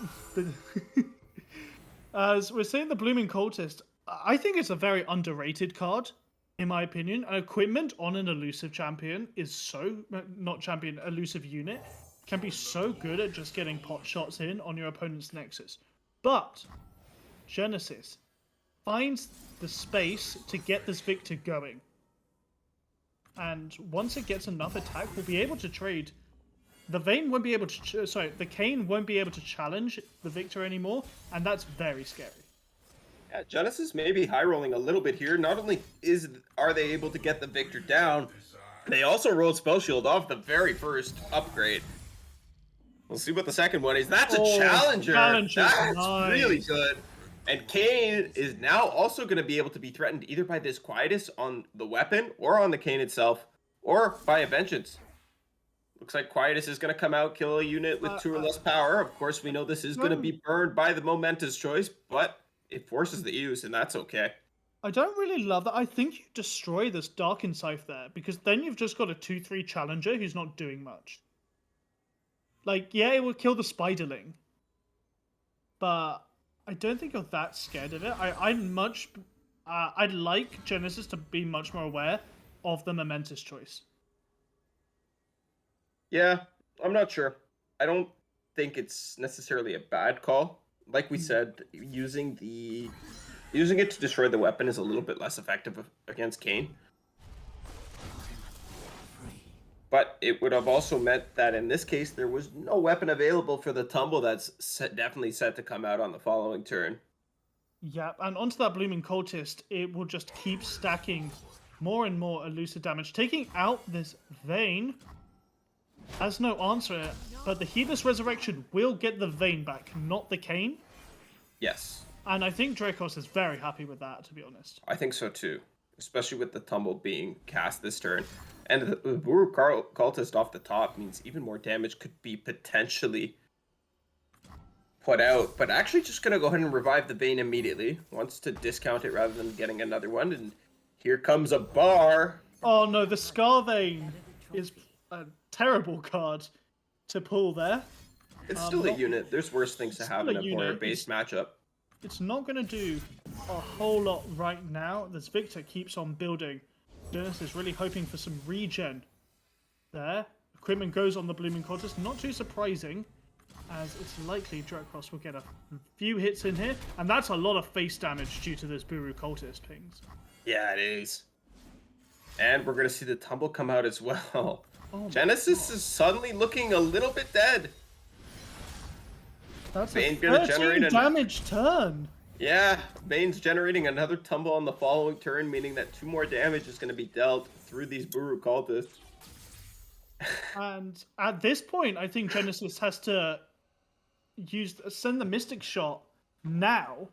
As we're saying, the Blooming Cultist, I think it's a very underrated card, in my opinion. An equipment on an elusive champion is so... Not champion, elusive unit. Can be so good at just getting pot shots in on your opponent's Nexus. But Genesis finds the space to get this Victor going. And once it gets enough attack, we'll be able to trade. The Vayne won't be able to... the Kane won't be able to challenge the Victor anymore, and that's very scary. Yeah, Genesis may be high rolling a little bit here. Not only are they able to get the Victor down, they also rolled Spell Shield off the very first upgrade. We'll see what the second one is. That's a Challenger. That's nice. Really good. And Kane is now also going to be able to be threatened either by this Quietus on the weapon or on the Kane itself, or by a Vengeance. Looks like Quietus is going to come out, kill a unit with 2 or less power. Of course, we know this is going to be burned by the momentous choice, but it forces the use, and that's okay. I don't really love that. I think you destroy this Darkened Scythe there, because then you've just got a 2-3 Challenger who's not doing much. Like, yeah, it will kill the Spiderling, but I don't think you're that scared of it. I'd like Genesis to be much more aware of the momentous choice. Yeah, I'm not sure. I don't think it's necessarily a bad call. Like we said, using it to destroy the weapon is a little bit less effective against Kane. But it would have also meant that in this case, there was no weapon available for the tumble that's definitely set to come out on the following turn. Yeah, and onto that Blooming Cultist, it will just keep stacking more and more elusive damage. Taking out this Vayne has no answer, but the Heedless Resurrection will get the Vayne back, not the Kane. Yes. And I think Dracos is very happy with that, to be honest. I think so too, especially with the tumble being cast this turn. And the Buru Cultist off the top means even more damage could be potentially put out. But actually just going to go ahead and revive the Vayne immediately. Wants to discount it rather than getting another one. And here comes a bar. Oh no, the Scar Vayne is a terrible card to pull there. It's still a unit. There's worse things to have in a border-based matchup. It's not going to do a whole lot right now. This Victor keeps on building. Genesis is really hoping for some regen there. Equipment goes on the Blooming Cultist. Not too surprising. as it's likely Drakos will get a few hits in here, and that's a lot of face damage due to this Buru Cultist pings. Yeah, it is. And we're gonna see the tumble come out as well. Oh Genesis is suddenly looking a little bit dead. That's Bane a gonna 13 generate damage turn. Yeah, Bane's generating another tumble on the following turn, meaning that 2 more damage is gonna be dealt through these Buru cultists. And at this point, I think Genesis has to send the Mystic Shot now,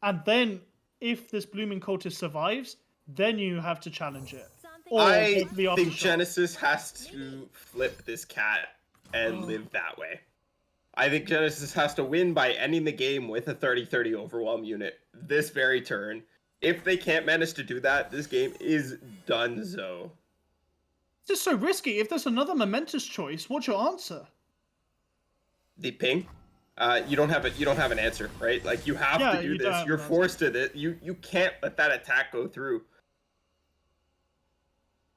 and then if this Blooming Cultist survives, then you have to challenge it. Or I go for the think aftershock. Genesis has to flip this cat and live that way. I think Genesis has to win by ending the game with a 30-30 overwhelm unit this very turn. If they can't manage to do that, this game is donezo. This is so risky. If there's another momentous choice, what's your answer? The ping. You don't have an answer, right? Like you have to do this. You're forced to this. You can't let that attack go through.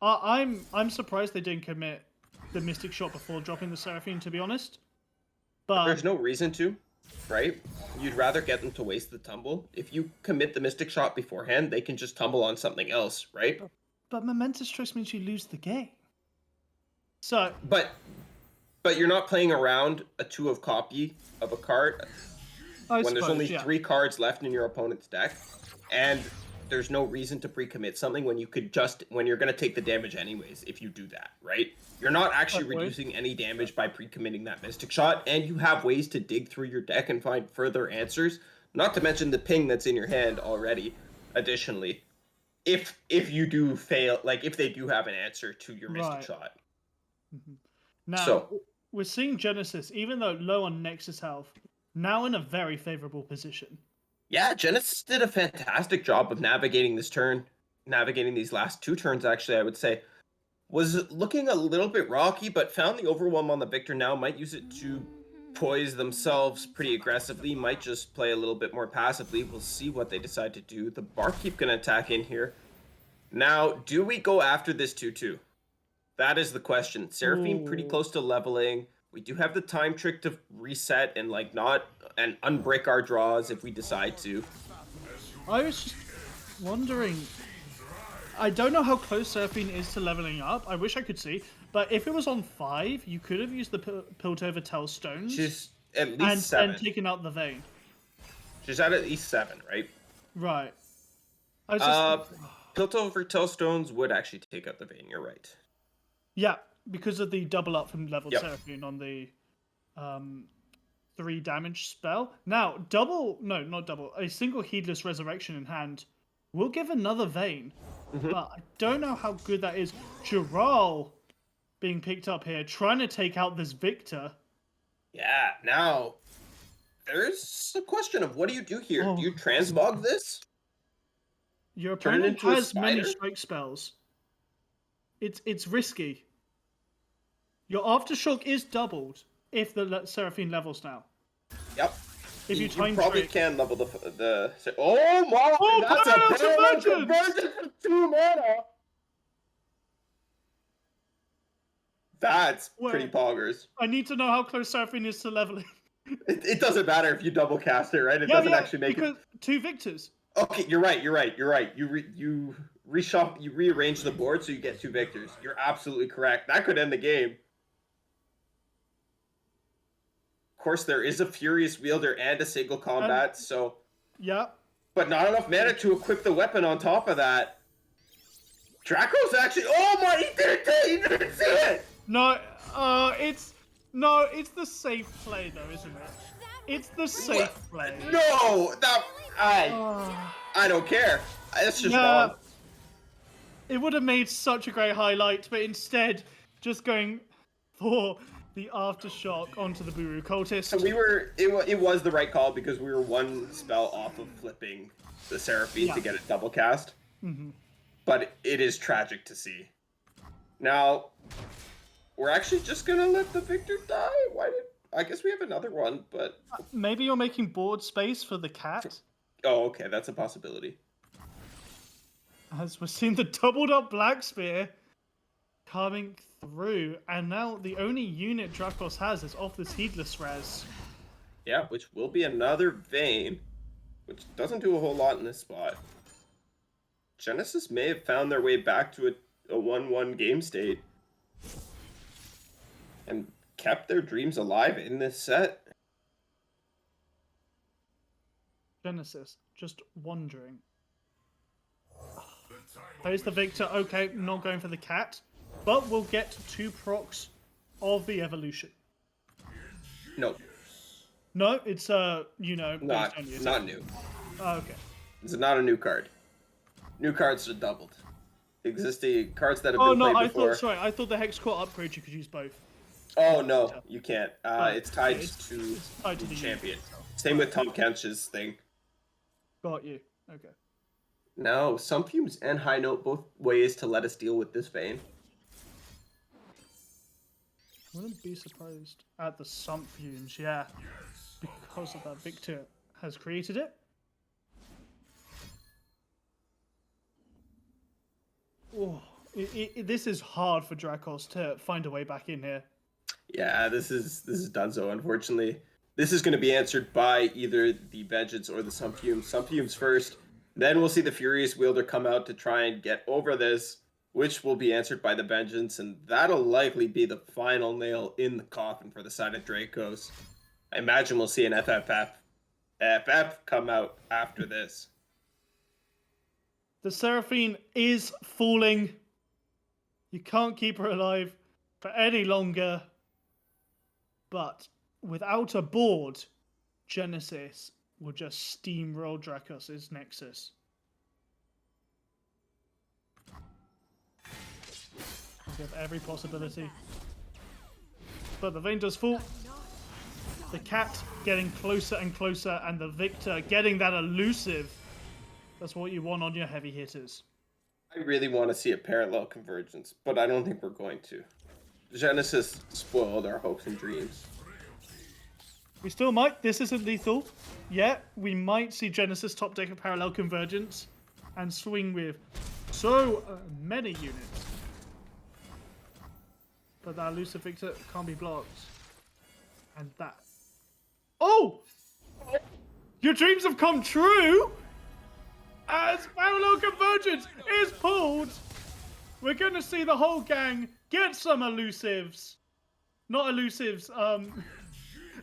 I'm surprised they didn't commit the Mystic Shot before dropping the Seraphine, to be honest. But there's no reason to, right? You'd rather get them to waste the tumble. If you commit the Mystic Shot beforehand, they can just tumble on something else, right? But momentous choice means you lose the game. So, but you're not playing around a 2 of copy of a card when there's only 3 cards left in your opponent's deck, and there's no reason to pre-commit something when you could when you're going to take the damage anyways if you do that, right? You're not actually reducing any damage by pre-committing that Mystic Shot, and you have ways to dig through your deck and find further answers, not to mention the ping that's in your hand already, additionally, if you do fail, like if they do have an answer to your Mystic Shot. Now, we're seeing Genesis, even though low on Nexus health, now in a very favorable position. Yeah, Genesis did a fantastic job of navigating this turn. Navigating these last 2 turns, actually, I would say. Was looking a little bit rocky, but found the overwhelm on the Victor now. Might use it to poise themselves pretty aggressively. Might just play a little bit more passively. We'll see what they decide to do. The Barkeep gonna attack in here. Now, do we go after this 2-2? That is the question. Seraphine pretty close to leveling. We do have the time trick to reset and like and unbreak our draws if we decide to. I was just wondering. I don't know how close Seraphine is to leveling up. I wish I could see. But if it was on 5, you could have used the Piltover Tellstones. She's at least 7. And taken out the Vein. She's at least 7, right? Right. I was just... Piltover Tellstones would actually take out the Vein, you're right. Yeah, because of the double up from leveled Seraphine on the 3 damage spell. Now, a single Heedless Resurrection in hand will give another Vein. But I don't know how good that is. Giral being picked up here, trying to take out this Victor. Yeah, now, there's a question of what do you do here? Do you transmog this? Your opponent has many strike spells. It's risky. Your Aftershock is doubled if the Seraphine levels now. Yep. If you probably can level the oh my! Oh, that's a conversion for 2 mana. That's pretty poggers. I need to know how close Seraphine is to leveling. It doesn't matter if you double cast it, right? It doesn't actually make it. 2 Victors. Okay, you're right. You reshuffle, you rearrange the board so you get 2 Victors. You're absolutely correct. That could end the game. Of course, there is a Furious Wielder and a single combat, so... Yeah. But not enough mana to equip the weapon on top of that. Draco's actually... Oh my, he didn't see it! No, it's the safe play though, isn't it? It's the safe play. No! I don't care. That's just wrong. It would have made such a great highlight, but instead, just going for the Aftershock onto the Buru Cultist. So it was the right call because we were 1 spell off of flipping the Seraphine to get it double cast. But it is tragic to see. Now, we're actually just gonna let the Victor die? I guess we have another one, but... Maybe you're making board space for the cat? Oh, okay, that's a possibility. As we're seeing the doubled up Black Spear coming through, and now the only unit Drakos has is off this Heedless res. Yeah, which will be another Vayne, which doesn't do a whole lot in this spot. Genesis may have found their way back to a 1-1 game state and kept their dreams alive in this set. Genesis, just wondering. Plays the Victor. Okay, not going for the cat, but we'll get 2 procs of the evolution. No, No, it's you know, not new. Oh, okay. It's not a new card. New cards are doubled. Existing cards that have Oh been no, played before. I thought the Hex Core upgrade you could use both. Oh no, you can't. It's tied it's to tied to the the champion. Same with Tom Kench's thing. Got you. Okay. No, some fumes and high note both ways to let us deal with this Vayne. Wouldn't be surprised at the Sump Fumes, yeah. Because of that Victor has created it. Oh, this is hard for Drakos to find a way back in here. Yeah, this is donezo, unfortunately. This is going to be answered by either the Vengeance or the Some Fumes. Some Fumes first, then we'll see the Furious Wielder come out to try and get over this, which will be answered by the Vengeance, and that'll likely be the final nail in the coffin for the side of Dracos. I imagine we'll see an FF come out after this. The Seraphine is falling. You can't keep her alive for any longer. But without a board, Genesis will just steamroll Drakos' Nexus. We have every possibility. But the Vayne does fall. The cat getting closer and closer, and the Victor getting that elusive. That's what you want on your heavy hitters. I really want to see a parallel convergence, but I don't think we're going to. Genesis spoiled our hopes and dreams. We still might. This isn't lethal. Yeah, we might see Genesis top deck a parallel convergence and swing with so many units. But that elusive Victor can't be blocked. And that. Oh! Your dreams have come true! As parallel convergence is pulled, we're going to see the whole gang get some elusives. Not elusives,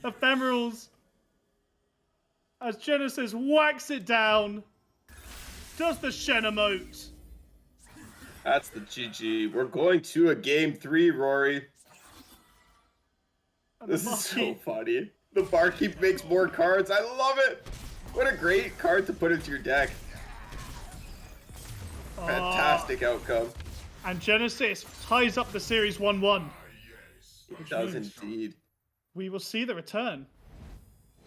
ephemerals. As Genesis whacks it down. Does the Shen emote. That's the GG. We're going to a game 3, Rory. This is so funny. The barkeep makes more cards. I love it. What a great card to put into your deck. Fantastic outcome. And Genesis ties up the series 1-1. It does indeed. We will see the return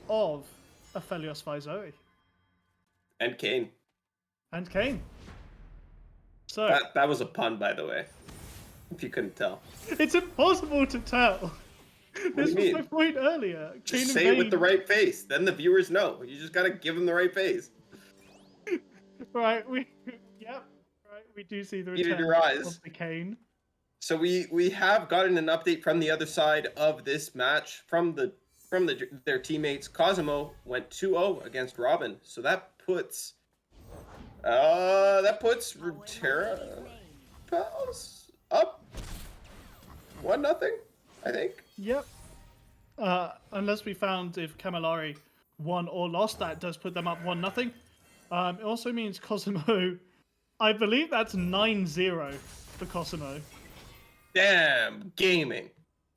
of Aphelios Vaizoe. And Kane. And Kane. So that was a pun, by the way. If you couldn't tell. It's impossible to tell. This was my point earlier. Just say it with the right face. Then the viewers know. You just gotta give them the right face. Right, we do see the return of the Kane. So we have gotten an update from the other side of this match from their teammates. Cosimo went 2-0 against Robin. So that puts Ruterra Pals up 1-0, I think. Yep. Unless we found if Camillari won or lost, that does put them up 1-0. It also means Cosimo, I believe that's 9-0 for Cosimo. Damn, gaming.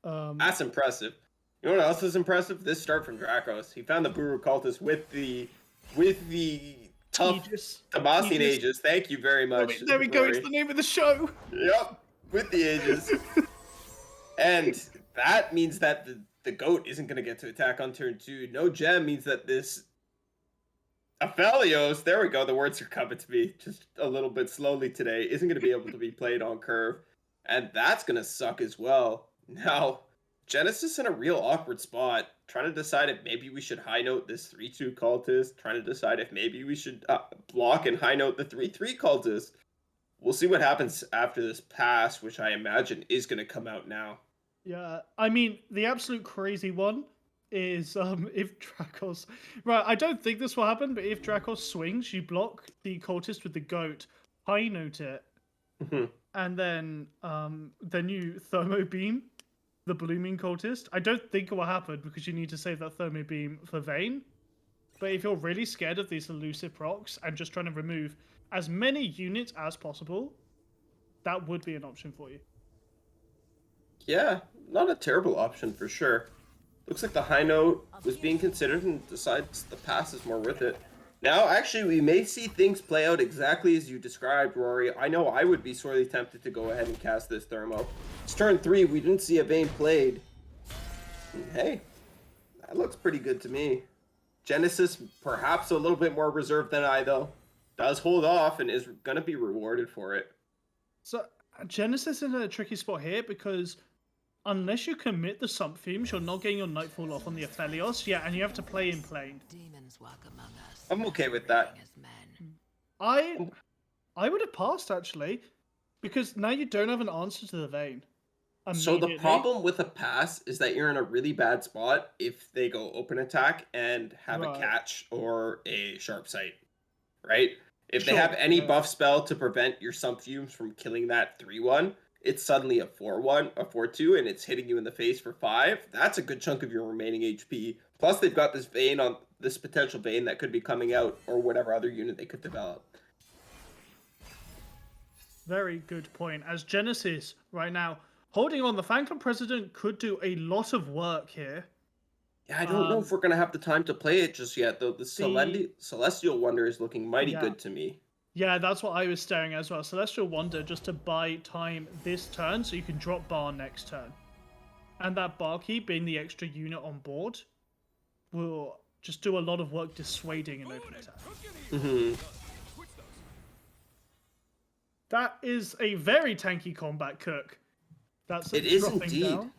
That's impressive. You know what else is impressive? This start from Drakos. He found the Buru Cultist with the tough Demacian Aegis. Thank you very much. There we go. It's the name of the show. Yep, with the Aegis. And that means that the GOAT isn't going to get to attack on turn 2. No gem means that this Aphelios, there we go, the words are coming to me just a little bit slowly today, isn't going to be able to be played on curve. And that's going to suck as well. Now, Genesis in a real awkward spot, trying to decide if maybe we should high note this 3-2 cultist, trying to decide if maybe we should block and high note the 3-3 cultist. We'll see what happens after this pass, which I imagine is going to come out now. Yeah, I mean, the absolute crazy one is if Dracos. Right, I don't think this will happen, but if Dracos swings, you block the cultist with the goat, high note it, Mhm. and then you thermo beam the blooming cultist. I don't think it will happen because you need to save that thermo beam for Vayne. But if you're really scared of these elusive procs and just trying to remove as many units as possible, that would be an option for you. Yeah, not a terrible option for sure. Looks like the high note was being considered and decides the pass is more worth it. Now, actually, we may see things play out exactly as you described, Rory. I know I would be sorely tempted to go ahead and cast this Thermo. It's turn 3. We didn't see a Vayne played. And hey, that looks pretty good to me. Genesis, perhaps a little bit more reserved than I, though. Does hold off and is going to be rewarded for it. So Genesis is in a tricky spot here because unless you commit the sump fumes, you're not getting your Nightfall off on the Aphelios. Yeah, and you have to play in plane. Demons walk among us. I'm okay with that. As men. I would have passed actually, because now you don't have an answer to the Vayne. So the Immediately. problem with a pass is that you're in a really bad spot if they go open attack and have a Right. catch or a sharp sight, right? If they Sure, have any yeah. buff spell to prevent your Sump Fumes from killing that 3-1, it's suddenly a 4-1, a 4-2, and it's hitting you in the face for 5. That's a good chunk of your remaining HP. Plus, they've got this Vayne on this potential Vayne that could be coming out, or whatever other unit they could develop. Very good point. As Genesis right now holding on, the fan club president could do a lot of work here. Yeah, I don't know if we're gonna have the time to play it just yet, though. The The- Celestial Wonder is looking mighty Yeah. good to me. Yeah, that's what I was staring as well. Celestial Wonder just to buy time this turn so you can drop bar next turn. And that barkeep being the extra unit on board will just do a lot of work dissuading an open attack. Mm-hmm. That is a very tanky combat cook. That's It is dropping indeed. down.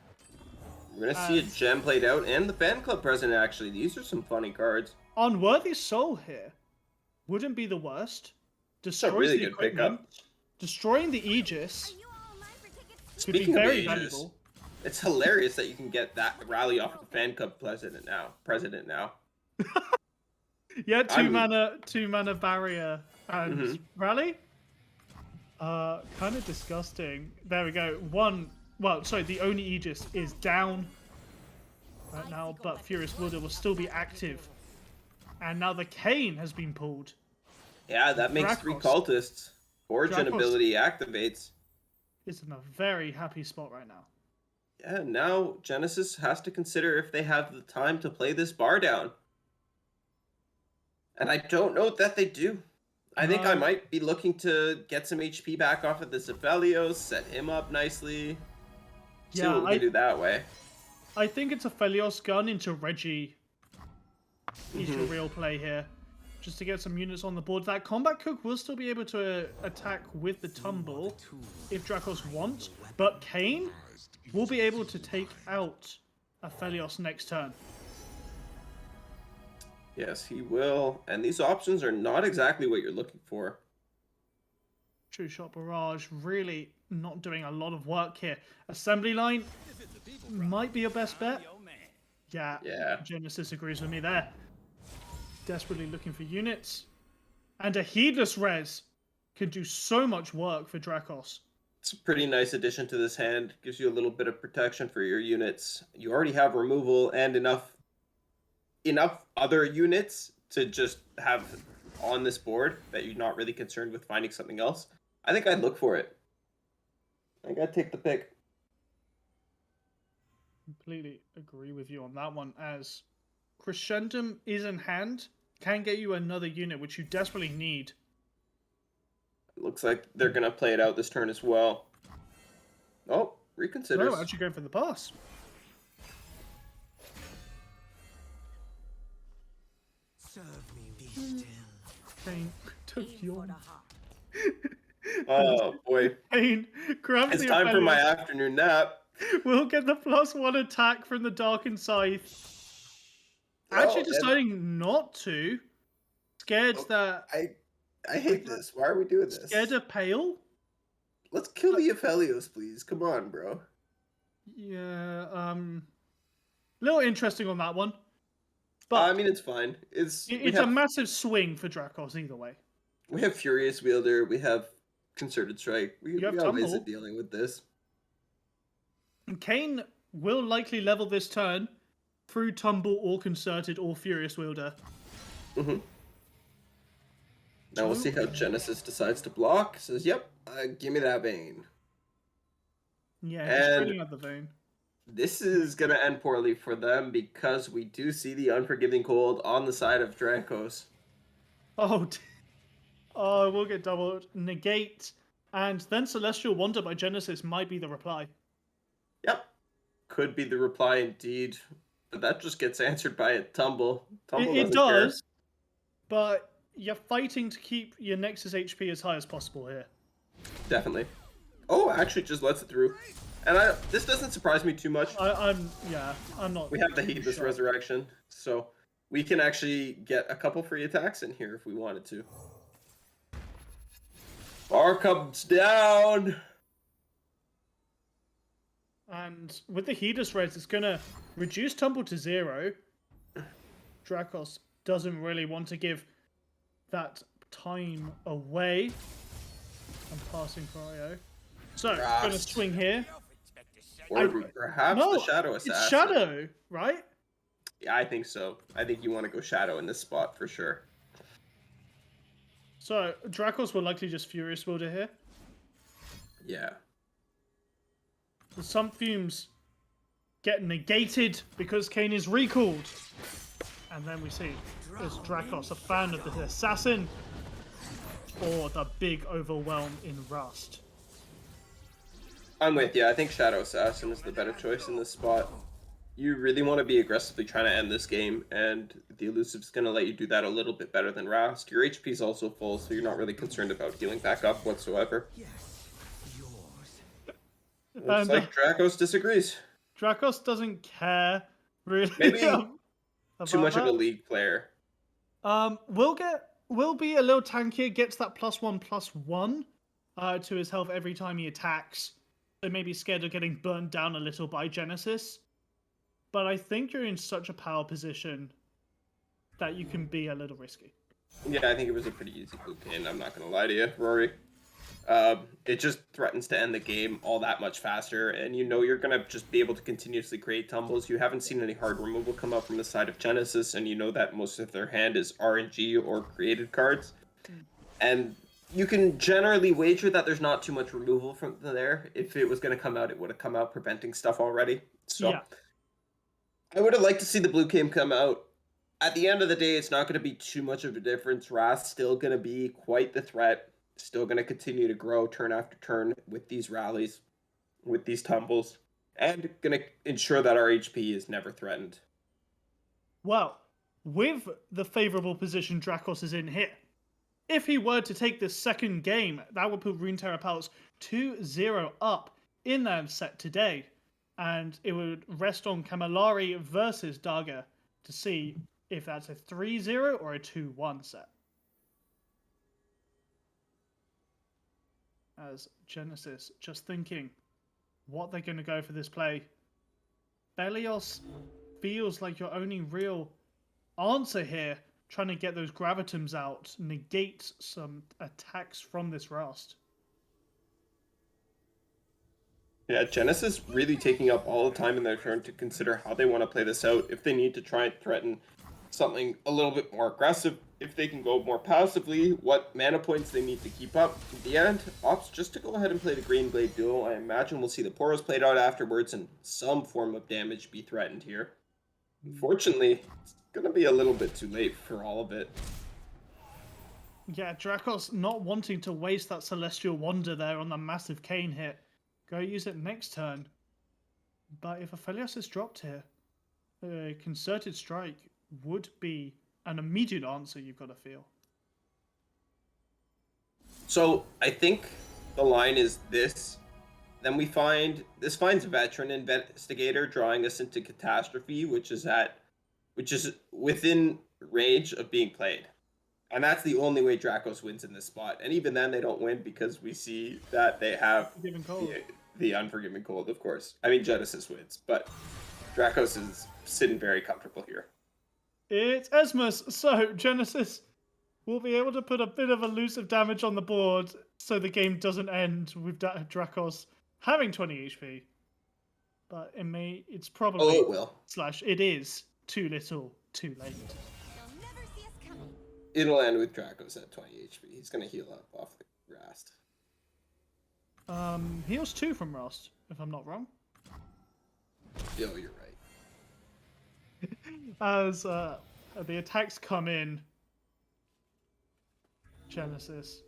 We're gonna see a gem played out, and the fan club president actually. These are some funny cards. Unworthy Soul here wouldn't be the worst. Destroys really the good equipment. pickup. Destroying the Aegis could be Speaking of very Aegis, valuable. it's hilarious that you can get that rally off the fan club president now. Yeah, I mean- two mana barrier and Mhm. rally. Kind of disgusting. There we go. The only Aegis is down right now, but Furious Wilder will still be active. And now the Cane has been pulled. Yeah, that makes 3 Dracos. cultists. Origin Dracos. ability activates. Is in a very happy spot right now. Yeah, now Genesis has to consider if they have the time to play this bar down. And I don't know that they do. I think I No. might be looking to get some HP back off of this Aphelios, set him up nicely. See Yeah, what we can do that way. I think it's a Felios gun into Reggie. He's your real play here. Just to get some units on the board. That combat cook will still be able to attack with the tumble if Dracos wants, but Kane will be able to take out a Felios next turn. Yes, he will. And these options are not exactly what you're looking for. True Shot Barrage really not doing a lot of work here. Assembly line might be your best bet. Yeah. Genesis agrees with me there. Desperately looking for units. And a Heedless Res can do so much work for Dracos. It's a pretty nice addition to this hand. Gives you a little bit of protection for your units. You already have removal and enough other units to just have on this board that you're not really concerned with finding something else. I think I'd look for it. I think I'd take the pick. Completely agree with you on that one, as Crescendum is in hand, can get you another unit, which you desperately need. It looks like they're going to play it out this turn as well. Oh, reconsiders. No, actually going for the pass. Serve me, be still. Kane took your... Oh, boy. Kane grabs It's the time for my Aphelios. afternoon nap. We'll get the +1 attack from the Darkened Scythe. Actually deciding not to. Scared that... I hate this. Why are we doing this? Scared of Pale let's kill the Aphelios, please. Come on, bro. Yeah, little interesting on that one. I But mean, it's fine. it's a massive swing for Dracos either way. We have Furious Wielder. We have Concerted Strike. We You have got ways Tumble. of dealing with this. And Kane will likely level this turn through Tumble or Concerted or Furious Wielder. Mm-hmm. Now we'll see how Genesis decides to block. Says, "Yep, give me that vein." Yeah, just And trading out the vein. this is gonna end poorly for them because we do see the Unforgiving Cold on the side of Dracos. Oh, oh, we'll get doubled. Negate. And then Celestial Wonder by Genesis might be the reply. Yep, could be the reply indeed, but that just gets answered by a Tumble. Tumble It doesn't care. does, but you're fighting to keep your Nexus HP as high as possible here. Definitely. Oh, actually, just lets it through. And this doesn't surprise me too much. I'm not. We have the Heedless sure. Resurrection, so we can actually get a couple free attacks in here if we wanted to. Bar comes down. And with the Heedless Res, it's going to reduce Tumble to 0. Dracos doesn't really want to give that time away. I'm passing Cryo. So, going to swing here. Or perhaps No, the Shadow Assassin. it's Shadow, right? Yeah, I think so. I think you want to go Shadow in this spot for sure. So, Dracos will likely just Furious Wielder here. Yeah. Some fumes get negated because Kane is recalled. And then we see, is Dracos a fan of the Assassin or the big overwhelm in Rust? I'm with you. I think Shadow Assassin is the better choice in this spot. You really want to be aggressively trying to end this game, and the Elusive's going to let you do that a little bit better than Rast. Your HP is also full, so you're not really concerned about healing back up whatsoever. Looks like Dracos disagrees. Dracos doesn't care, really. Maybe too much that. of a league player. Will be a little tankier, gets that +1/+1 to his health every time he attacks. So maybe scared of getting burned down a little by Genesis. But I think you're in such a power position that you can be a little risky. Yeah, I think it was a pretty easy blue pin. I'm not going to lie to you, Rory. It just threatens to end the game all that much faster, and you know you're going to just be able to continuously create tumbles. You haven't seen any hard removal come up from the side of Genesis, and you know that most of their hand is RNG or created cards. And you can generally wager that there's not too much removal from there. If it was going to come out, it would have come out preventing stuff already. So yeah. I would have liked to see the blue game come out. At the end of the day, it's not going to be too much of a difference. Wrath's still going to be quite the threat. Still going to continue to grow turn after turn with these rallies, with these tumbles, and going to ensure that our HP is never threatened. Well, with the favorable position Dracos is in here, if he were to take this second game, that would put Runeterra Palace 2-0 up in that set today. And it would rest on Camillari versus Daga to see if that's a 3-0 or a 2-1 set. As Genesis just thinking what they're going to go for this play. Belios feels like your only real answer here, trying to get those Gravitums out, negate some attacks from this Rust. Yeah, Genesis really taking up all the time in their turn to consider how they want to play this out. If they need to try and threaten something a little bit more aggressive, if they can go more passively, what mana points they need to keep up. In the end, opts just to go ahead and play the Green Blade duel. I imagine we'll see the Poros played out afterwards and some form of damage be threatened here. Unfortunately, it's going to be a little bit too late for all of it. Yeah, Dracos not wanting to waste that Celestial Wonder there on the massive Kane hit. Go use it next turn. But if Aphelios is dropped here, a Concerted Strike would be an immediate answer, you've got to feel. So I think the line is this. Then we find this finds Veteran Investigator, drawing us into Catastrophe, which is within range of being played. And that's the only way Dracos wins in this spot. And even then, they don't win because we see that they have Given cold. the Unforgiving Cold, of course. I mean, Genesis wins, but Dracos is sitting very comfortable here. It's Esmus. So Genesis will be able to put a bit of elusive damage on the board so the game doesn't end with Dracos having 20 HP. But it's probably... Oh, it will. / it is too little, too late. You'll never see us coming. It'll end with Dracos at 20 HP. He's going to heal up off the Rast. Heals 2 from Rust, if I'm not wrong. Yo, you're right. As the attacks come in, Genesis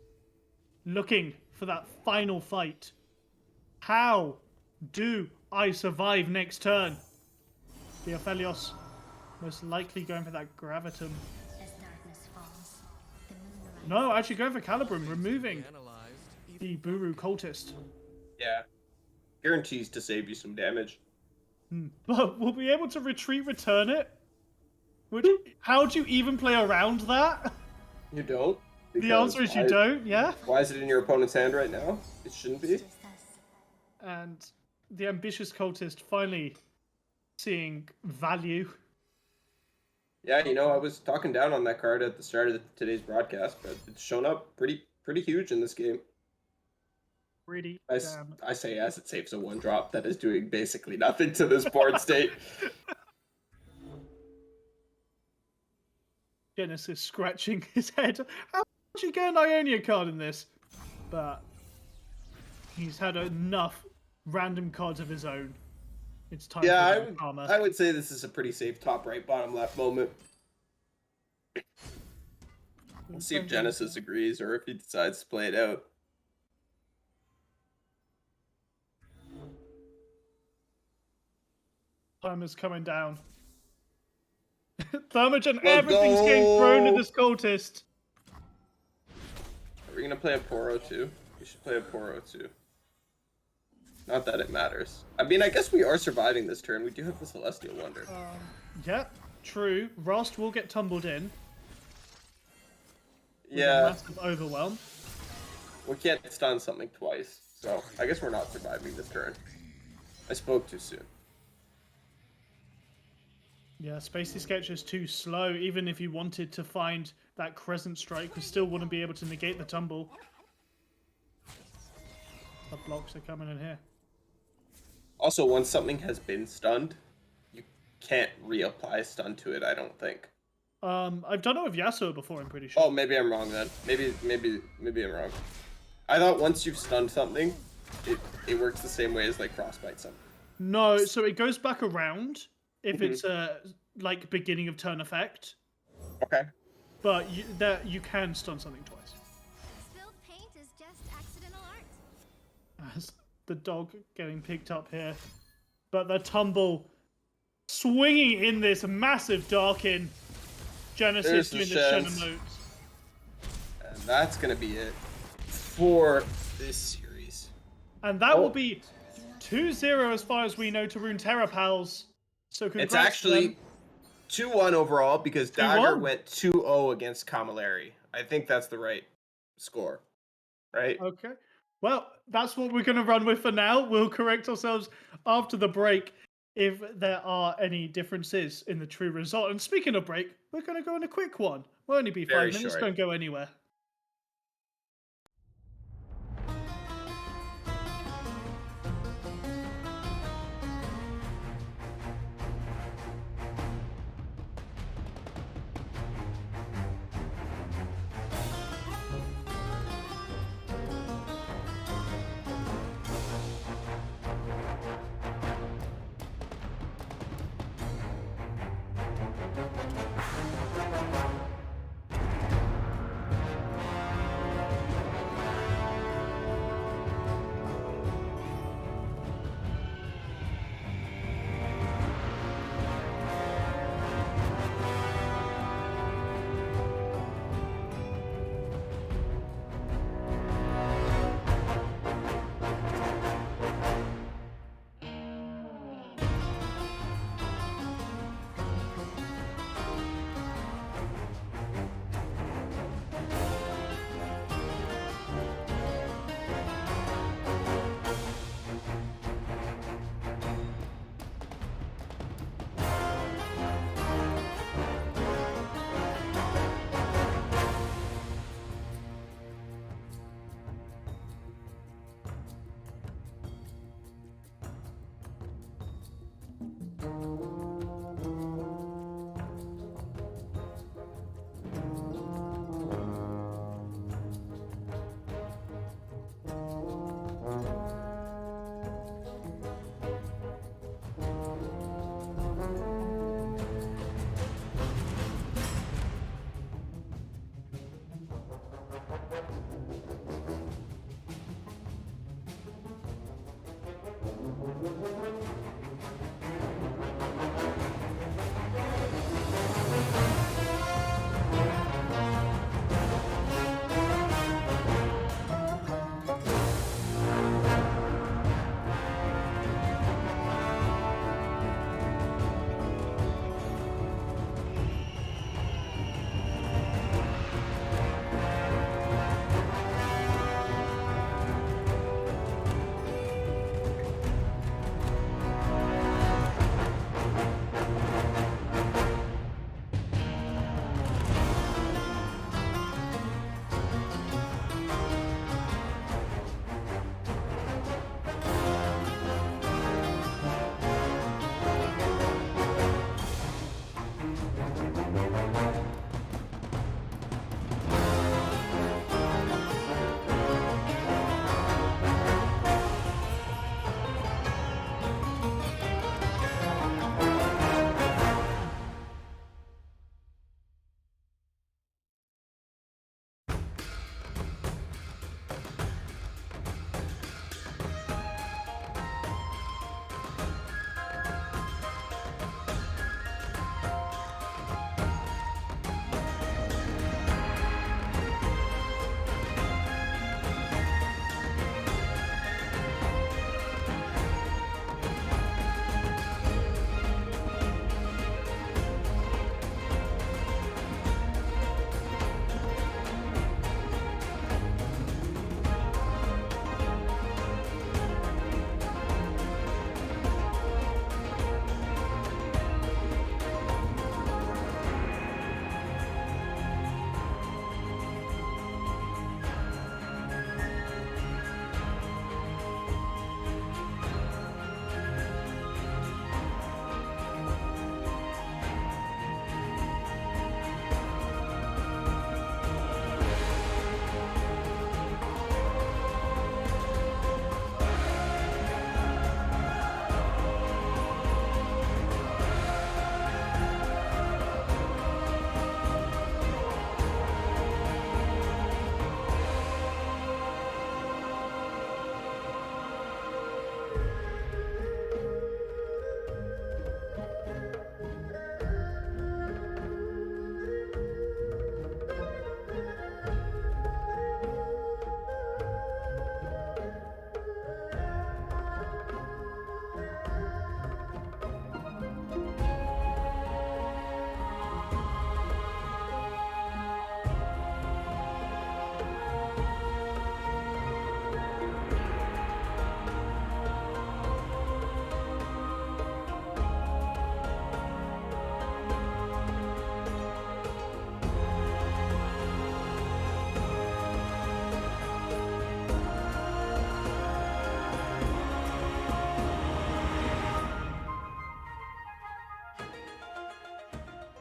looking for that final fight. How do I survive next turn? The Aphelios most likely going for that Gravitum. As darkness falls, the moon No, actually going for Calibrum, removing Analyzed. the Buru Cultist. Yeah. Guarantees to save you some damage. But we'll be able to return it? Which, how do you even play around that? You don't? The Because answer is you why- don't, yeah? Why is it in your opponent's hand right now? It shouldn't be. just us. And the Ambitious Cultist finally seeing value. Yeah, you know, I was talking down on that card at the start of today's broadcast, but it's shown up pretty huge in this game. Really I damn. say as it saves a 1-drop that is doing basically nothing to this board state. Genesis scratching his head. How did you get an Ionia card in this? But he's had enough random cards of his own. It's time Yeah, for the karma. I would say this is a pretty safe top right, bottom left moment. We'll see if Genesis agrees or if he decides to play it out. Time is coming down. Thermogen, Let's everything's getting thrown go. at this cultist. Are we gonna play a Poro too? We should play a Poro too. Not that it matters. I mean, I guess we are surviving this turn. We do have the Celestial Wonder. Yeah, true. Rust will get tumbled in. With a Yeah, massive overwhelm. we can't stun something twice, so I guess we're not surviving this turn. I spoke too soon. Yeah, Spacey Sketch is too slow. Even if you wanted to find that Crescent Strike, we still wouldn't be able to negate the tumble. The blocks are coming in here. Also, once something has been stunned, you can't reapply stun to it, I don't think. I've done it with Yasuo before, I'm pretty sure. Oh, maybe I'm wrong then. Maybe I'm wrong. I thought once you've stunned something, it works the same way as like Frostbite something. No, so it goes back around if it's a like beginning of turn effect, Okay. but you can stun something twice. Spilled paint is just accidental art. As the dog getting picked up here, but the tumble swinging in this massive Darkin. Genesis There's doing the the chance. Shen emotes. And that's gonna be it for this series. And that will Oh. be 2-0 as far as we know to Runeterra pals. So congrats It's to actually them. 2-1 overall because 2-1. Dagger went 2-0 against Camilleri. I think that's the right score, right? Okay. Well, that's what we're going to run with for now. We'll correct ourselves after the break if there are any differences in the true result. And speaking of break, we're going to go on a quick one. We'll only be 5 Very minutes. short. Don't go anywhere.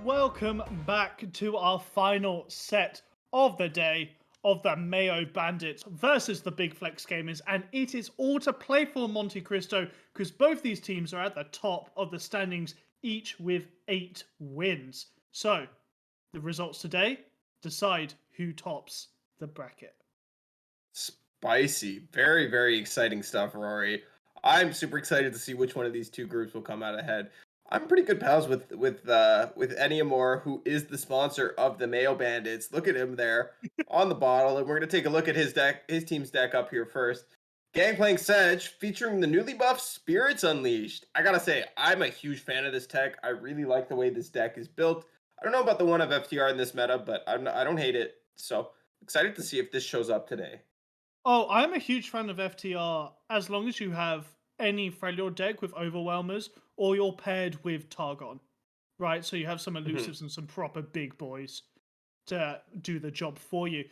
Welcome back to our final set of the day of the Mayo Bandits versus the Big Flex Gamers, and it is all to play for, Monte Cristo, because both these teams are at the top of the standings, each with 8 wins. So, the results today decide who tops the bracket. Spicy. Very, very exciting stuff, Rory. I'm super excited to see which one of these two groups will come out ahead. I'm pretty good pals with EMEA, who is the sponsor of the Mayo Bandits. Look at him there on the bottle, and we're gonna take a look at his team's deck up here first. Gangplank Sedge featuring the newly buffed Spirits Unleashed. I gotta say, I'm a huge fan of this tech. I really like the way this deck is built. I don't know about the one of FTR in this meta, but I don't hate it. So excited to see if this shows up today. Oh, I'm a huge fan of FTR as long as you have any Freljord deck with Overwhelmers or you're paired with Targon, right? So you have some elusives and some proper big boys to do the job for you.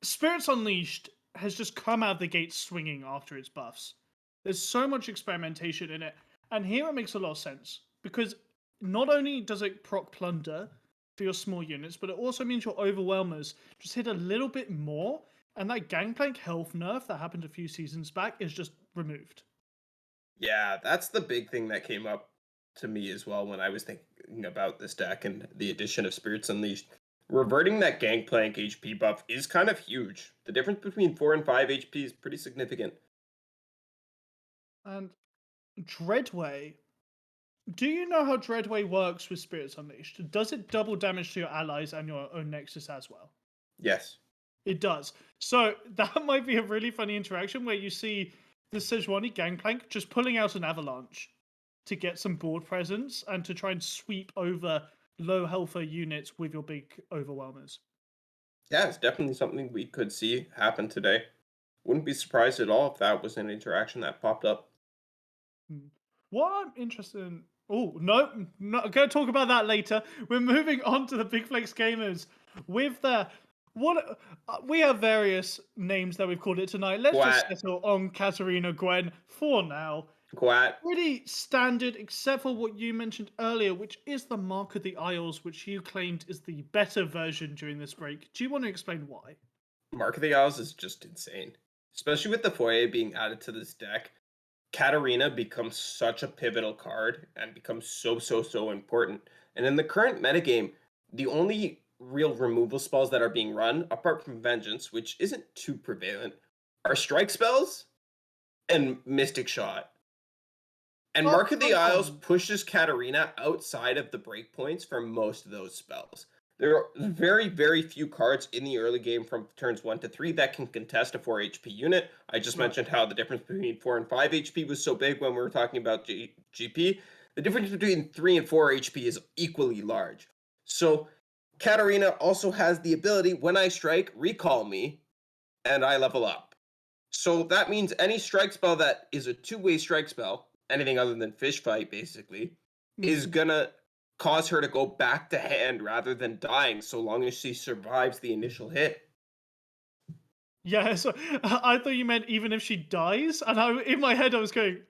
Spirits Unleashed has just come out of the gate swinging after its buffs. There's so much experimentation in it, and here it makes a lot of sense because not only does it proc plunder for your small units, but it also means your Overwhelmers just hit a little bit more, and that Gangplank health nerf that happened a few seasons back is just removed. Yeah, that's the big thing that came up to me as well when I was thinking about this deck and the addition of Spirits Unleashed. Reverting that Gangplank HP buff is kind of huge. The difference between 4 and 5 HP is pretty significant. And Dreadway, do you know how Dreadway works with Spirits Unleashed? Does it double damage to your allies and your own Nexus as well? Yes. It does. So that might be a really funny interaction where you see the Sejuani Gangplank just pulling out an avalanche to get some board presence and to try and sweep over low healther units with your big overwhelmers. Yeah, it's definitely something we could see happen today. Wouldn't be surprised at all if that was an interaction that popped up. What I'm interested in. Oh, no, I'm going to talk about that later. We're moving on to the Big Flex Gamers with the. What we have various names that we've called it tonight. Let's just Gwat. settle on Katarina Gwen for now. Gwat. Pretty standard, except for what you mentioned earlier, which is the Mark of the Isles, which you claimed is the better version during this break. Do you want to explain why? Mark of the Isles is just insane. Especially with the foyer being added to this deck. Katarina becomes such a pivotal card and becomes so important. And in the current metagame, the only real removal spells that are being run, apart from Vengeance, which isn't too prevalent, are strike spells and Mystic Shot. And Mark of the Isles pushes Katarina outside of the breakpoints for most of those spells. There are very few cards in the early game from turns 1 to 3 that can contest a 4 HP unit. I just mentioned how the difference between 4 and 5 HP was so big when we were talking about GP. The difference between 3 and 4 HP is equally large. So Katarina also has the ability, when I strike, recall me, and I level up. So that means any strike spell that is a two-way strike spell, anything other than Fish Fight, basically, is gonna cause her to go back to hand rather than dying, so long as she survives the initial hit. Yeah, so I thought you meant even if she dies, and in my head I was going,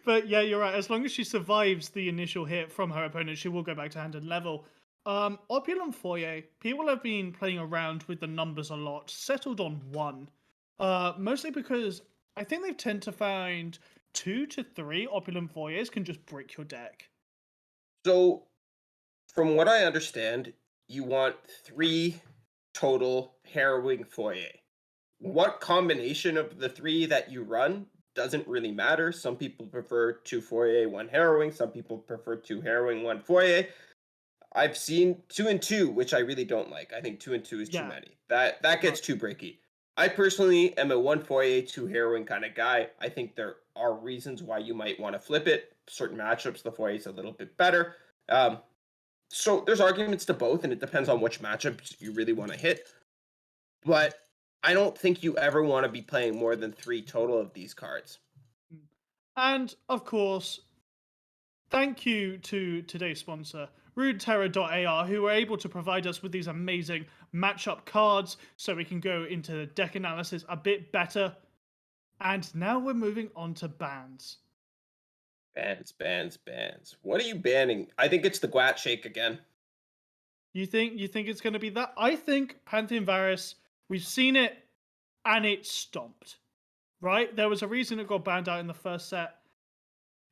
But yeah, you're right. As long as she survives the initial hit from her opponent, she will go back to hand and level. Opulent Foyer, people have been playing around with the numbers a lot, settled on 1. Mostly because I think they tend to find 2 to 3 Opulent Foyers can just brick your deck. So, from what I understand, you want 3 total Harrowing Foyer. What combination of the 3 that you run doesn't really matter. Some people prefer 2 Foyer, 1 Harrowing. Some people prefer 2 Harrowing, 1 Foyer. I've seen 2 and 2, which I really don't like. I think 2 and 2 is too many. That gets too breaky. I personally am a 1 Foyer, 2 Harrowing kind of guy. I think there are reasons why you might want to flip it. Certain matchups, the Foyer is a little bit better. So there's arguments to both, and it depends on which matchups you really want to hit. But I don't think you ever want to be playing more than 3 total of these cards. And of course, thank you to today's sponsor, RuneTerra.ar, who were able to provide us with these amazing matchup cards so we can go into the deck analysis a bit better. And now we're moving on to bans. Bans. What are you banning? I think it's the Gwat Shake again. You think it's going to be that? I think Pantheon Varus, we've seen it and it's stomped. Right? There was a reason it got banned out in the first set.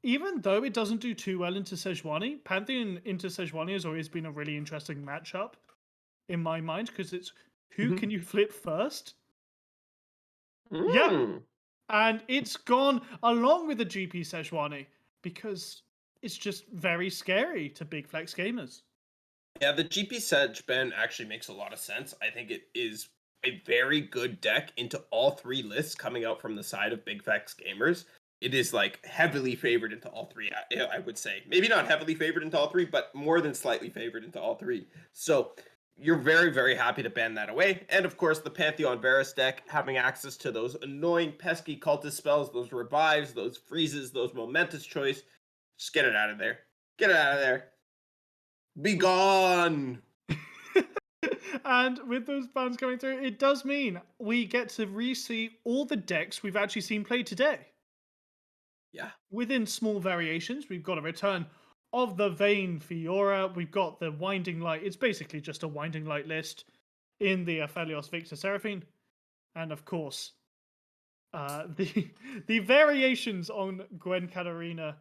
Even though it doesn't do too well into Sejuani, Pantheon into Sejuani has always been a really interesting matchup in my mind because it's who Mhm. can you flip first? Yeah, Mm. and it's gone along with the GP Sejuani because it's just very scary to big flex gamers. Yeah, the GP Sedge ban actually makes a lot of sense. I think it is a very good deck into all three lists coming out from the side of Big Facts gamers. It is like heavily favored into all three, I would say. Maybe not heavily favored into all three, but more than slightly favored into all three. So you're very, very happy to ban that away. And of course, the Pantheon Varus deck having access to those annoying, pesky cultist spells, those revives, those freezes, those momentous choice. Just get it out of there. Get it out of there. Be gone. And with those bans coming through, it does mean we get to re-see all the decks we've actually seen played today. Yeah. Within small variations, we've got a return of the Vayne Fiora. We've got the Winding Light. It's basically just a Winding Light list in the Aphelios Victor Seraphine. And of course, the variations on Gwen Katarina,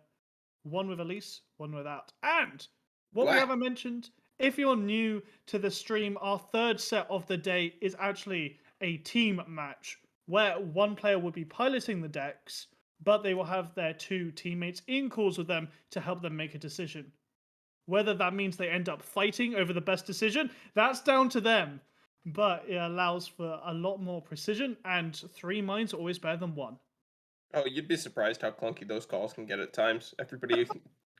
one with Elise, one without. And what we What? haven't mentioned, if you're new to the stream, our third set of the day is actually a team match where one player will be piloting the decks, but they will have their two teammates in calls with them to help them make a decision. Whether that means they end up fighting over the best decision, that's down to them. But it allows for a lot more precision, and 3 minds are always better than 1. Oh, you'd be surprised how clunky those calls can get at times. Everybody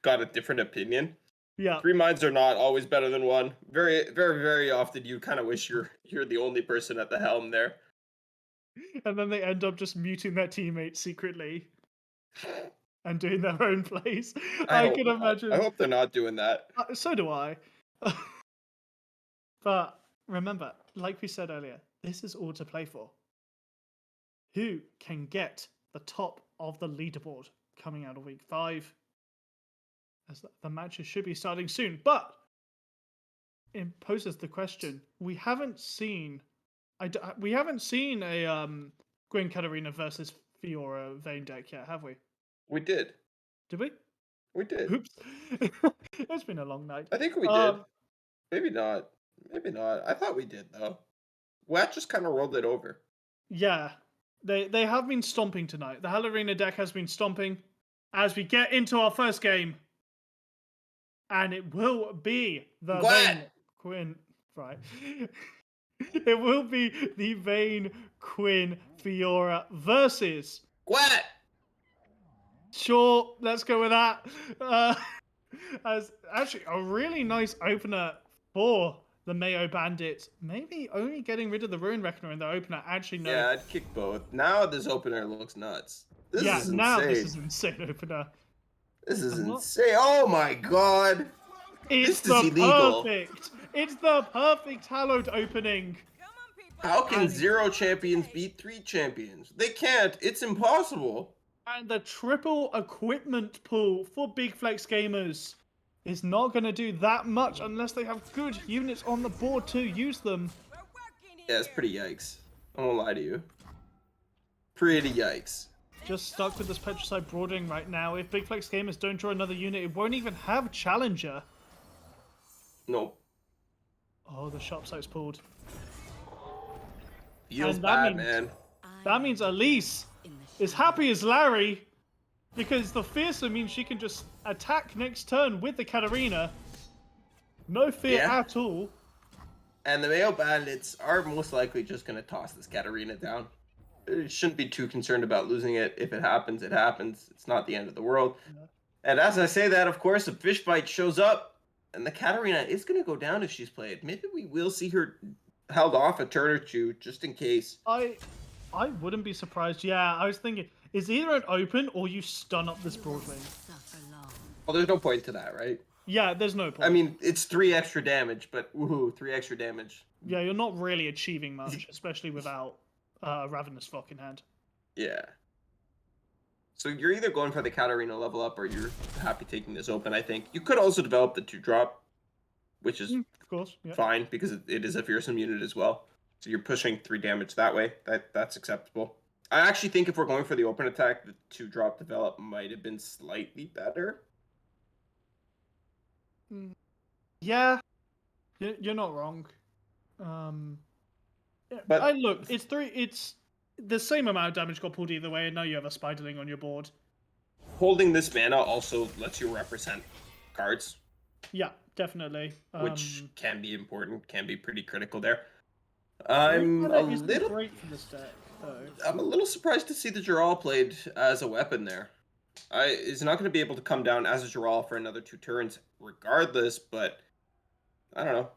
got a different opinion. Yeah. Three minds are not always better than one. Very, very, very often you kind of wish you're the only person at the helm there. And then they end up just muting their teammates secretly and doing their own plays. I I hope can not. I imagine. hope they're not doing that. So do I. But remember, like we said earlier, this is all to play for. Who can get the top of the leaderboard coming out of week 5? As the matches should be starting soon. But it poses the question: we haven't seen, we haven't seen a Gwen Katarina versus Fiora Vayne deck yet, have we? We did. Did we? We did. Oops. It's been a long night. I think we did. Maybe not. Maybe not. I thought we did though. Watt just kind of rolled it over. Yeah. They have been stomping tonight. The Hallarina deck has been stomping as we get into our first game. And it will be the What? Vayne Quinn. Right. It will be the Vayne Quinn Fiora versus. What? Sure, let's go with that. As actually a really nice opener for the Mayo Bandits. Maybe only getting rid of the Ruin Reckoner in the opener. Actually, no. Yeah, I'd kick both. Now this opener looks nuts. This Yeah, is now insane. this is insane opener. This is I'm not- insane. Oh my god. It's This is the illegal. perfect. It's the perfect hallowed opening. How can 0 champions beat 3 champions? They can't. It's impossible. And the triple equipment pool for Big Flex gamers is not going to do that much unless they have good units on the board to use them. Yeah, it's pretty yikes. I won't lie to you. Pretty yikes. Just stuck with this Petricide Broadening right now. If Big Flex gamers don't draw another unit, it won't even have Challenger. Nope. Oh, the shop site's pulled. Feels And that bad, means- man. That means Elise is happy as Larry because the Fearsome means she can just attack next turn with the Katarina. No fear Yeah. at all. And the Mayo Bandits are most likely just going to toss this Katarina down. They shouldn't be too concerned about losing it. If it happens, it happens. It's not the end of the world. Yeah. And as I say that, of course, a fish bite shows up, and the Katarina is going to go down if she's played. Maybe we will see her held off a turn or two, just in case. I wouldn't be surprised. Yeah, I was thinking, is either an open or you stun up this Broadwing. Well, there's no point to that, right? Yeah, there's no point. I mean, it's 3 extra damage, but woohoo, 3 extra damage. Yeah, you're not really achieving much, especially without Ravenous Flock in hand. Yeah. So you're either going for the Katarina level up or you're happy taking this open, I think. You could also develop the 2-drop, which is Of course, yeah. fine because it is a fearsome unit as well. So you're pushing 3 damage that way. That's acceptable. I actually think if we're going for the open attack, the 2-drop develop might have been slightly better. Yeah, you're not wrong. Yeah, But look, it's the same amount of damage got pulled either way, and now you have a Spiderling on your board. holding this mana also lets you represent cards, Yeah, definitely. which can be important, can be pretty critical there. Mana I'm isn't great for this deck, though. a little surprised to see the Jural played as a weapon there. Is not going to be able to come down as a Jural for another 2 turns regardless, but I don't know.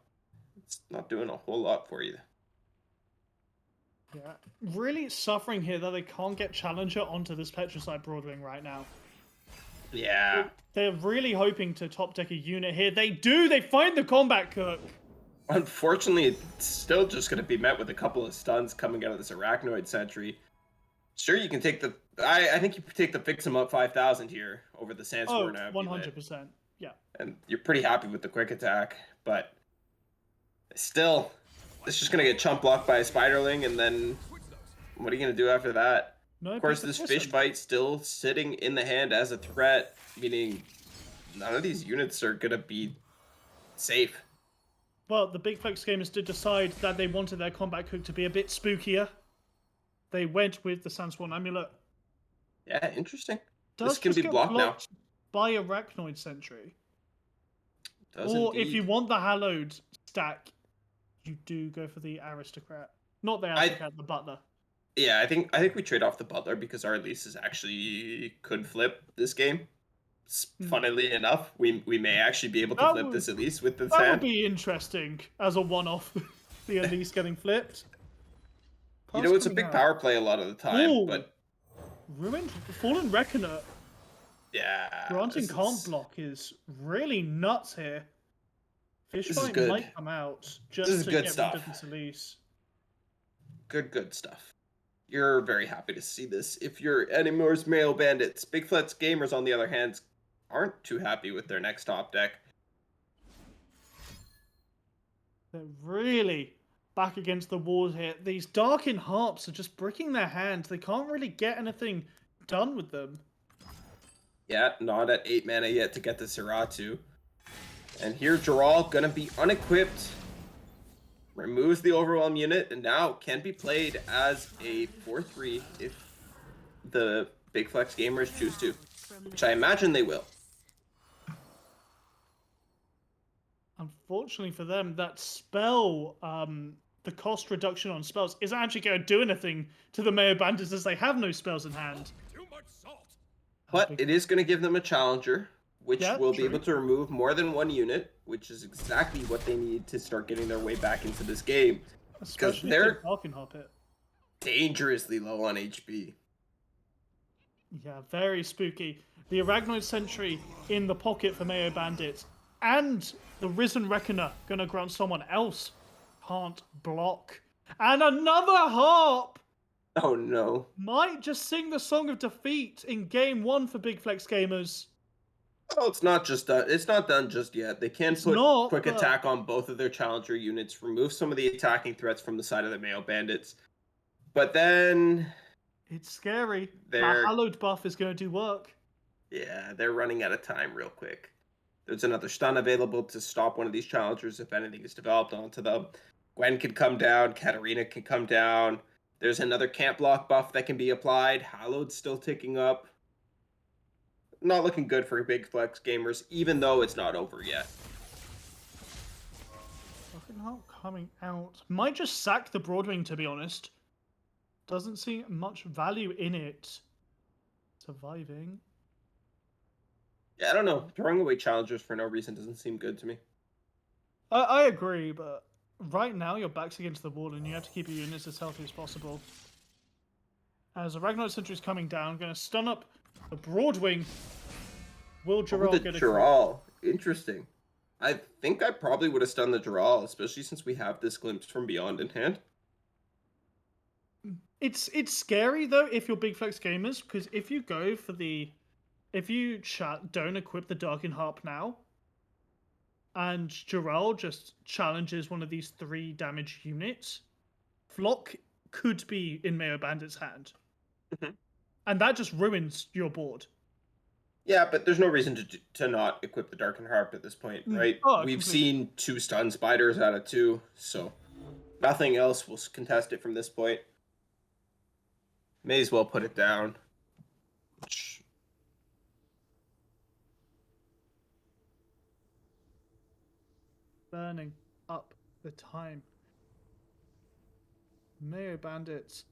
It's not doing a whole lot for you. Yeah, really suffering here that they can't get Challenger onto this Petricite Broadwing right now. Yeah. They're really hoping to top deck a unit here. They do! They find the Combat Cook! Unfortunately, it's still just going to be met with a couple of stuns coming out of this Arachnoid Sentry. Sure, you can take the... I think you take the Fix 'em Up 5000 here over the Sandstorm. Oh, 100%. Yeah. And you're pretty happy with the quick attack, but still, it's just going to get chump blocked by a Spiderling, and then what are you going to do after that? No, Of course, this fish bite still sitting in the hand as a threat, meaning none of these units are going to be safe. Well, the Big Flex gamers did decide that they wanted their Combat Cook to be a bit spookier. They went with the Sandsworn Amulet. Yeah, interesting. Does This can just be get blocked now. by Arachnoid Sentry. Does Or if indeed. you want the Hallowed stack, you do go for the Aristocrat. Not the Aristocrat, the Butler. Yeah, I think we trade off the Butler because our leases actually could flip this game. Funnily enough, we may actually be able to flip this Elise with the That would sand. be interesting as a one-off. The Elise getting flipped. You know, it's a big power play a lot of the time, Ooh. but Ruined Fallen Reckoner. yeah, Granting this can't is- block is really nuts here. is Fishbite good. might come out This just is to good get stuff. rid of this Elise. good stuff. You're very happy to see this. If you're Enemur's Male Bandits, Big Flex gamers, on the other hand, aren't too happy with their next top deck. They're really back against the walls here. These Darkin Harps are just bricking their hands. They can't really get anything done with them. Yeah, not at 8 mana yet to get the Siratu. And here, Jural gonna be unequipped. Removes the Overwhelm unit, and now can be played as a 4-3 if the Big Flex gamers choose to. Which I imagine they will. Unfortunately for them, that spell, the cost reduction on spells, isn't actually going to do anything to the Mayor Bandits as they have no spells in hand. But it is going to give them a challenger, which Yeah, will be true. able to remove more than one unit, which is exactly what they need to start getting their way back into this game. Especially if they're- they Darkin Harp it. Dangerously low on HP. Yeah, very spooky. The Arachnoid Sentry in the pocket for Mayo Bandits, and the Risen Reckoner gonna grant someone else can't block. And another harp Oh no. might just sing the song of defeat in game one for Big Flex gamers. Oh, it's not just done. It's not done just yet. They can put not, quick but- attack on both of their challenger units, remove some of the attacking threats from the side of the male bandits. But then, It's scary. That They're- hallowed buff is gonna do work. yeah, they're running out of time real quick. There's another stun available to stop one of these challengers if anything is developed onto them. Gwen can come down. Katarina can come down. There's another camp block buff that can be applied. Hallowed's still ticking up. Not looking good for Big Flex gamers, even though it's not over yet. Darkin Harp coming out. Might just sack the Broadwing, to be honest. Doesn't see much value in it. Surviving. Yeah, I don't know. Throwing away challengers for no reason doesn't seem good to me. I agree, but right now your back's against the wall and you have to keep your units as healthy as possible. As the Ragnar Sentry is coming down, going to stun up the Broadwing. Will Jarrell the get a Jural. Interesting. I think I probably would have stunned the Jural, especially since we have this Glimpse from Beyond in hand. It's scary though if you're big flex gamers, because if you go for the if you don't equip the Darkin Harp now, and Jarrell just challenges one of these 3 damage units, Flock could be in Mayo Bandit's hand. Mhm. And that just ruins your board. Yeah, but there's no reason to not equip the Darkened Harp at this point, right? Oh, We've completely. seen 2 stun spiders out of 2, so nothing else will contest it from this point. May as well put it down. Burning up the time. Mayo Bandits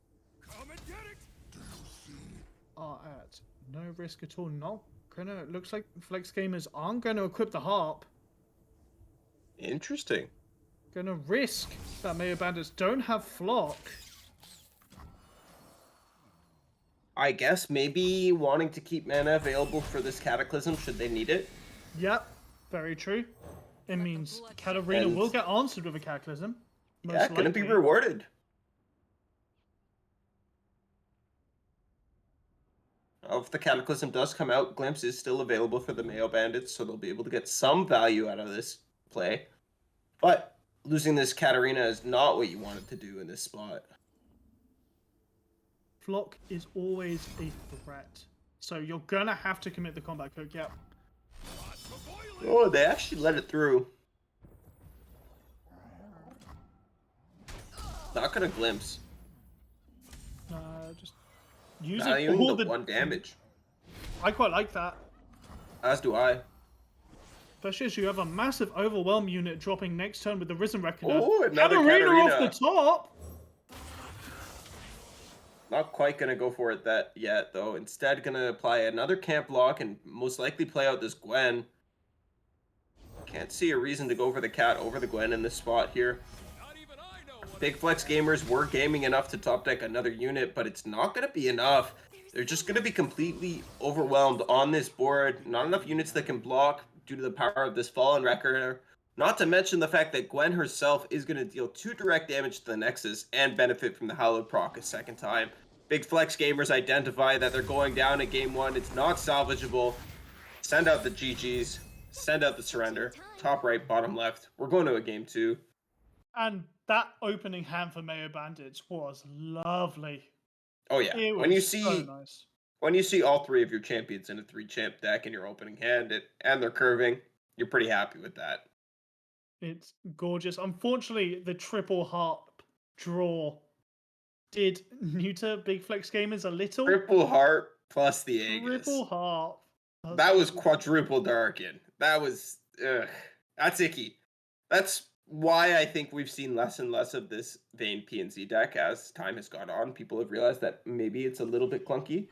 are at no risk at all. Not gonna. Looks like flex gamers aren't going to equip the harp. Interesting. Gonna risk that Mayo Bandits don't have Flock. I guess maybe wanting to keep mana available for this Cataclysm should they need it. Yep, very true. It means Katarina And- will get answered with a Cataclysm. Yeah, gonna be rewarded. If the Cataclysm does come out, Glimpse is still available for the Mayo Bandits, so they'll be able to get some value out of this play. But losing this Katarina is not what you wanted to do in this spot. Flock is always a threat. So you're gonna have to commit the combat cook, yep. Oh, they actually let it through. Not gonna Glimpse. Just using Valuing all the the 1 damage. I quite like that. As do I. Especially as you have a massive overwhelm unit dropping next turn with the Risen Reckoner. Oh, another Katarina off Katarina. the top! Not quite gonna go for it that yet, though. Instead, gonna apply another camp lock and most likely play out this Gwen. Can't see a reason to go for the cat over the Gwen in this spot here. Big flex gamers were gaming enough to top deck another unit, but it's not gonna be enough. They're just gonna be completely overwhelmed on this board. Not enough units that can block due to the power of this Fallen Reckoner. Not to mention the fact that Gwen herself is going to deal 2 direct damage to the Nexus and benefit from the Hallowed proc a second time. Big flex gamers identify that they're going down in game 1. It's not salvageable. Send out the GGs. Send out the surrender. Top right, bottom left. We're going to a game 2. And that opening hand for Mayo Bandits was lovely. Oh yeah. It When you was see so nice. when you see all 3 of your champions in a 3-champ deck in your opening hand and they're curving, you're pretty happy with that. It's gorgeous. Unfortunately, the triple harp draw did neuter big flex gamers a little. Triple heart plus the Aegis. Triple harp. That was quadruple Darkin. That was that's icky. That's why I think we've seen less and less of this Vayne PNC deck as time has gone on. People have realized that maybe it's a little bit clunky.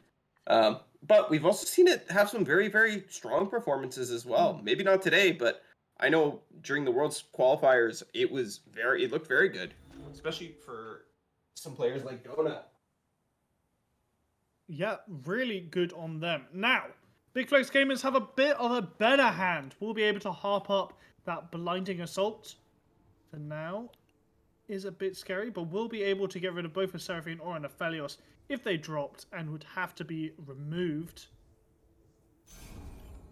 But we've also seen it have some very, very strong performances as well. Maybe not today, but I know during the World's qualifiers, it looked very good, especially for some players like Donut. Yeah, really good on them. Now, big flex gamers have a bit of a better hand. We'll be able to harp up that blinding assault. For now, is a bit scary, but we'll be able to get rid of both a Seraphine or an Aphelios if they dropped and would have to be removed.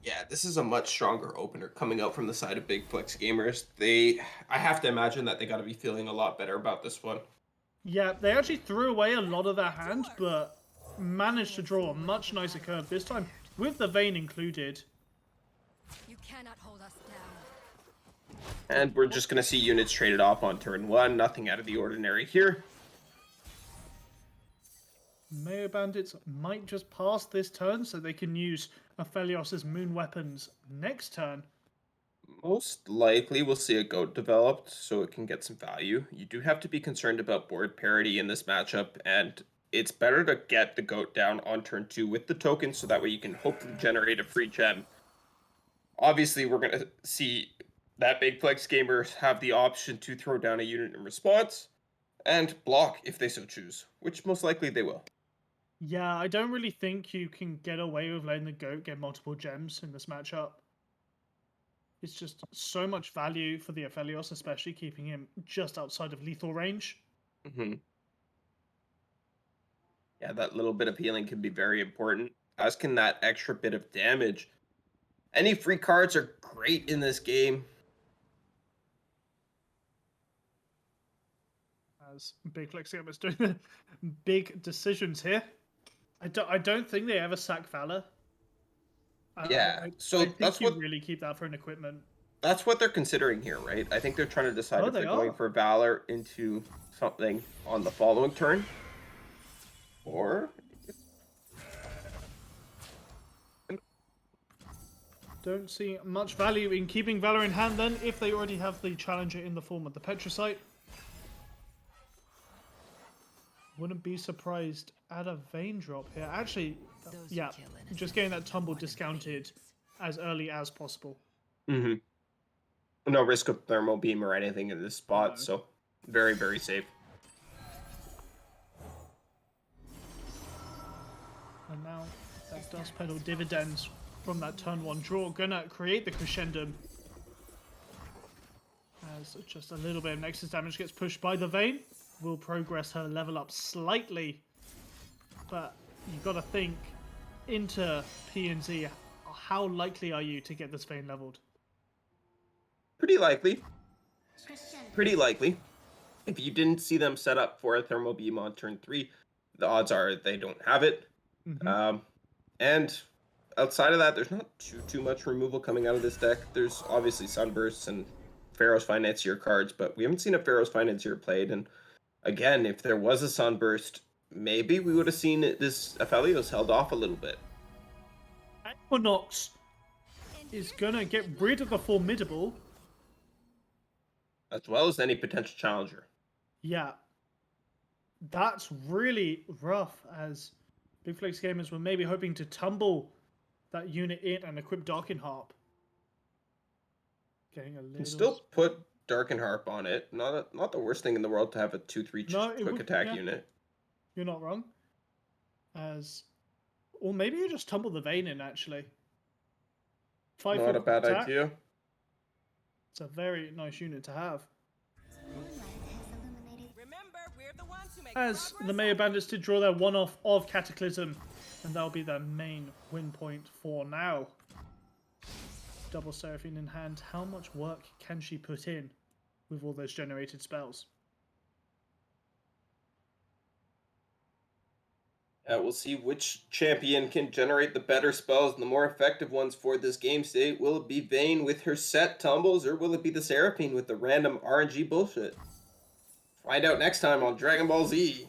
Yeah, this is a much stronger opener coming out from the side of big flex gamers. I have to imagine that they got to be feeling a lot better about this one. Yeah, they actually threw away a lot of their hand, but managed to draw a much nicer curve this time, with the Vayne included. You cannot hold us down. And we're just going to see units traded off on turn 1. Nothing out of the ordinary here. Mayo Bandits might just pass this turn so they can use Aphelios' moon weapons next turn. Most likely we'll see a goat developed so it can get some value. You do have to be concerned about board parity in this matchup, and it's better to get the goat down on turn 2 with the token so that way you can hopefully generate a free gem. Obviously, we're going to see that big flex gamers have the option to throw down a unit in response and block if they so choose, which most likely they will. Yeah, I don't really think you can get away with letting the goat get multiple gems in this matchup. It's just so much value for the Aphelios, especially keeping him just outside of lethal range. Mm-hmm. Yeah, that little bit of healing can be very important, as can that extra bit of damage. Any free cards are great in this game. As Big Flex Gamers doing the big decisions here. I don't think they ever sack Valor. Yeah, I so think you really keep that for an equipment. that's what they're considering here, right? I think they're trying to decide Oh, if they they're going are. for Valor into something on the following turn, or Don't see much value in keeping Valor in hand then, if they already have the challenger in the form of the Petrosite. Wouldn't be surprised at a Vayne drop here. Actually, Those who yeah, kill innocent just getting that tumble more than discounted fiends. as early as possible. no risk of thermal beam or anything in this spot, No. so very, very safe. And now that dust pedal dividends from that turn 1 draw. Gonna create the crescendo. As just a little bit of Nexus damage gets pushed by the Vayne. Will progress her level up slightly. But you gotta think into P&Z, how likely are you to get this Vayne leveled? Pretty likely. Crescendo. Pretty likely. If you didn't see them set up for a thermal beam on turn 3, the odds are they don't have it. And outside of that, there's not too much removal coming out of this deck. There's obviously Sunbursts and Pharaoh's Financier cards, but we haven't seen a Pharaoh's Financier played. And again, if there was a Sunburst, maybe we would have seen this Aphelios held off a little bit. Equinox is gonna get rid of the formidable. As well as any potential challenger. Yeah. That's really rough, as Big Flex Gamers were maybe hoping to tumble that unit in and equip Darkin Harp. Getting a You can little... still put Darken Harp on it. Not the worst thing in the world to have a 2/3 No, it quick would- attack yeah. unit. You're not wrong. Or maybe you just tumble the Vayne in, actually. 5 Not a quick bad attack. idea. It's a very nice unit to have. Moonlight has illuminated. Remember, we're the ones who make As the progress. Mayor Bandits did draw their one-off of Cataclysm, and that'll be their main win point for now. Double Seraphine in hand. How much work can she put in with all those generated spells? We'll see which champion can generate the better spells and the more effective ones for this game state. Will it be Vayne with her set tumbles, or will it be the Seraphine with the random RNG bullshit? Find out next time on Dragon Ball Z.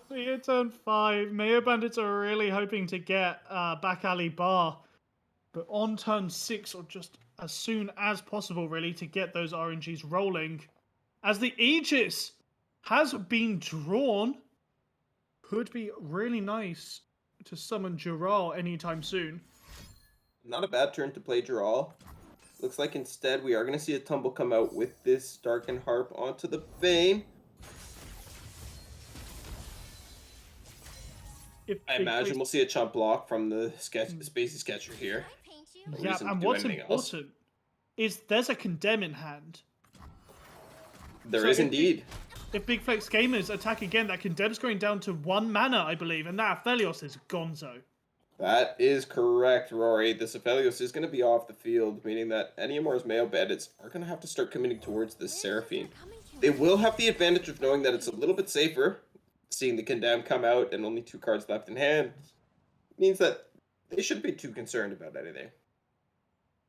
So here, turn 5. Mayor Bandits are really hoping to get back alley bar. But on turn 6, or just as soon as possible, really, to get those RNGs rolling. As the Aegis has been drawn, could be really nice to summon Jural anytime soon. Not a bad turn to play Jural. Looks like instead we are going to see a tumble come out with this Darken Harp onto the Vayne. I imagine we'll see a chump block from the Spacey Sketcher here. Can I paint you? No Yeah, reason to and do what's anything else. important is there's a Condemn in hand. There So is if indeed. If Big Flex Gamers attack again, that Condemn's going down to 1 mana, I believe, and that Aphelios is gonzo. That is correct, Rory. This Aphelios is going to be off the field, meaning that Eniamor's male bandits are going to have to start committing towards this Seraphine. They will have the advantage of knowing that it's a little bit safer. Seeing the Condemn come out and only 2 cards left in hand means that they shouldn't be too concerned about anything.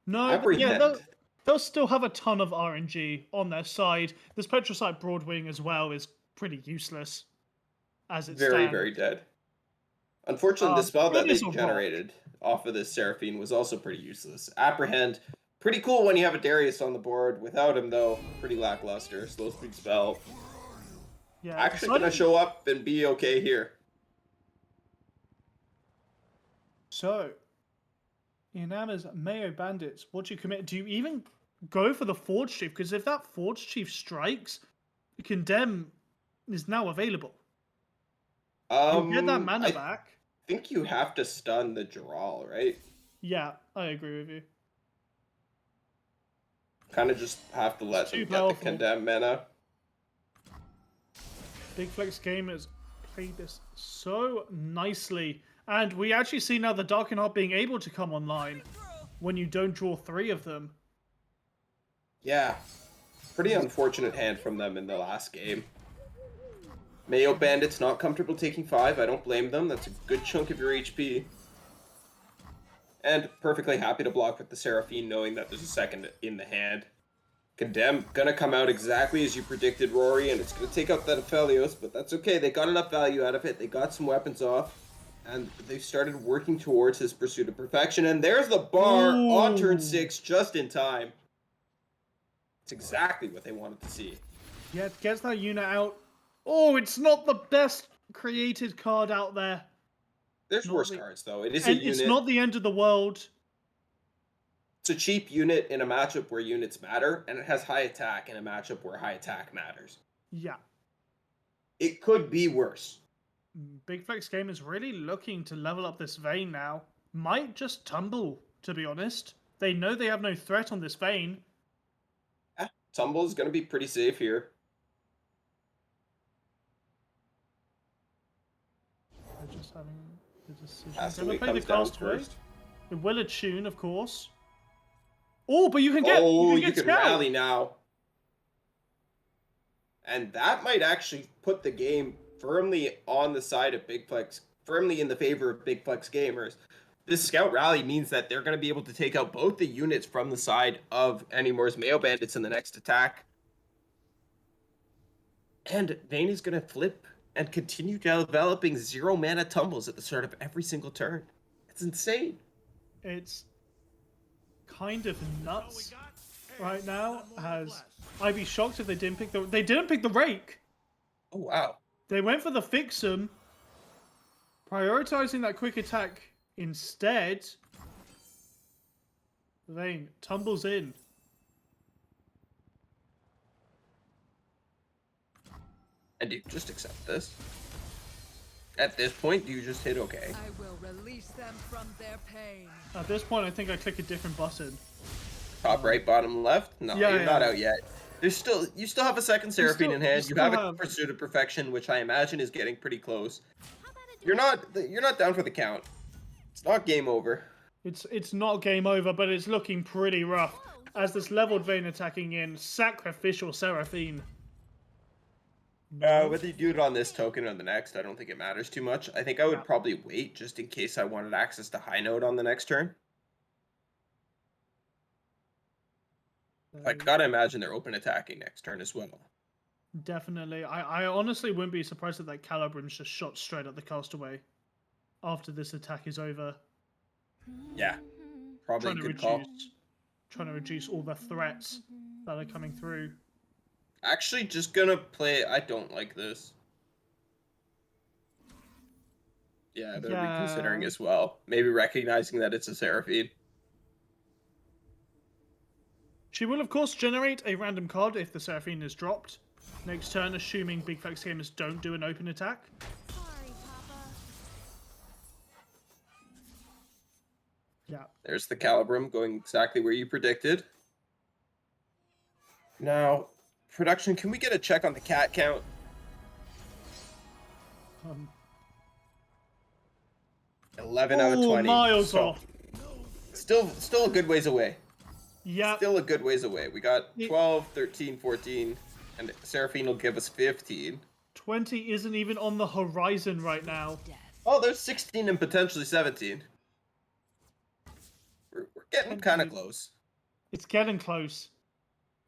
No, Apprehend. they'll still have a ton of RNG on their side. This Petrosite Broadwing as well is pretty useless as it Very, stands. very dead. Unfortunately, the spell that it they is a rock. generated off of this Seraphine was also pretty useless. Apprehend, pretty cool when you have a Darius on the board. Without him, though, pretty lackluster. Slow speed spell. Yeah, Actually gonna show up and be okay here. So, Inama's Mayo Bandits, what do you commit? Do you even go for the Forge Chief? Because if that Forge Chief strikes, Condemn is now available. You get that mana I back. think you have to stun the Jural, right? Yeah, I agree with you. Kind of just have to let too them get the powerful. Condemn mana. Big Flex Gamers played this so nicely. And we actually see now the Darkenheart being able to come online when you don't draw 3 of them. Yeah. Pretty unfortunate hand from them in the last game. Mayo Bandits not comfortable taking 5. I don't blame them. That's a good chunk of your HP. And perfectly happy to block with the Seraphine, knowing that there's a second in the hand. Condemn gonna come out exactly as you predicted, Rory, and it's gonna take out that Aphelios, but that's okay. They got enough value out of it. They got some weapons off, and they started working towards his pursuit of perfection. And there's the bar on turn 6, just in time. It's exactly what they wanted to see. Yeah, it gets that unit out. Oh, it's not the best created card out there. There's Not worse the- cards, though. It is And a unit. it's not the end of the world. It's a cheap unit in a matchup where units matter, and it has high attack in a matchup where high attack matters. Yeah. It could be worse. Big Flex Game is really looking to level up this vein now. Might just tumble, to be honest. They know they have no threat on this vein. Yeah, Tumble is going to be pretty safe here. They're just having the decision. Castaway Gonna play comes the down Castaway. first. It will attune, of course. Oh, but you can get Oh, you you can get can Scout. rally now. And that might actually put the game firmly on the side of Big Flex, firmly in the favor of Big Flex gamers. This Scout rally means that they're going to be able to take out both the units from the side of Anymore's Mayo Bandits in the next attack. And Vayne is going to flip and continue developing 0 mana tumbles at the start of every single turn. It's insane. It's kind of nuts right now. As I'd be shocked if they didn't pick the rake. Oh, wow. They went for the fixum, prioritizing that quick attack instead. Vayne tumbles in. And you just accept this. At this point, you just hit okay. I will release them from their pain. At this point, I think I click a different button. Top right, bottom left? No, Yeah, you're yeah. not out yet. You still have a second Seraphine in hand. You still have a have- Pursuit of Perfection, which I imagine is getting pretty close. How about a You're not down for the count. It's not game over. It's not game over, but it's looking pretty rough. As this leveled vein attacking in, sacrificial Seraphine. Whether you do it on this token or the next, I don't think it matters too much. I think I would probably wait just in case I wanted access to High Note on the next turn. I gotta imagine they're open attacking next turn as well. Definitely. I honestly wouldn't be surprised if that Calibran's just shot straight at the Castaway after this attack is over. Yeah, probably a Trying to good call. reduce all the threats that are coming through. Actually, just gonna play. I don't like this. Yeah, they're reconsidering as well. Maybe recognizing that it's a Seraphine. She will, of course, generate a random card if the Seraphine is dropped. Next turn, assuming Big Flex Gamers don't do an open attack. Sorry, Papa. Yeah. There's the Calibrum going exactly where you predicted. Now, production, can we get a check on the cat count? Um, 11 out of 20. Miles So, off. Still a good ways away. Yeah. Still a good ways away. We got Yeah. 12, 13, 14, and Seraphine will give us 15. 20 isn't even on the horizon right now. Oh, there's 16 and potentially 17. We're getting kind of close. It's getting close.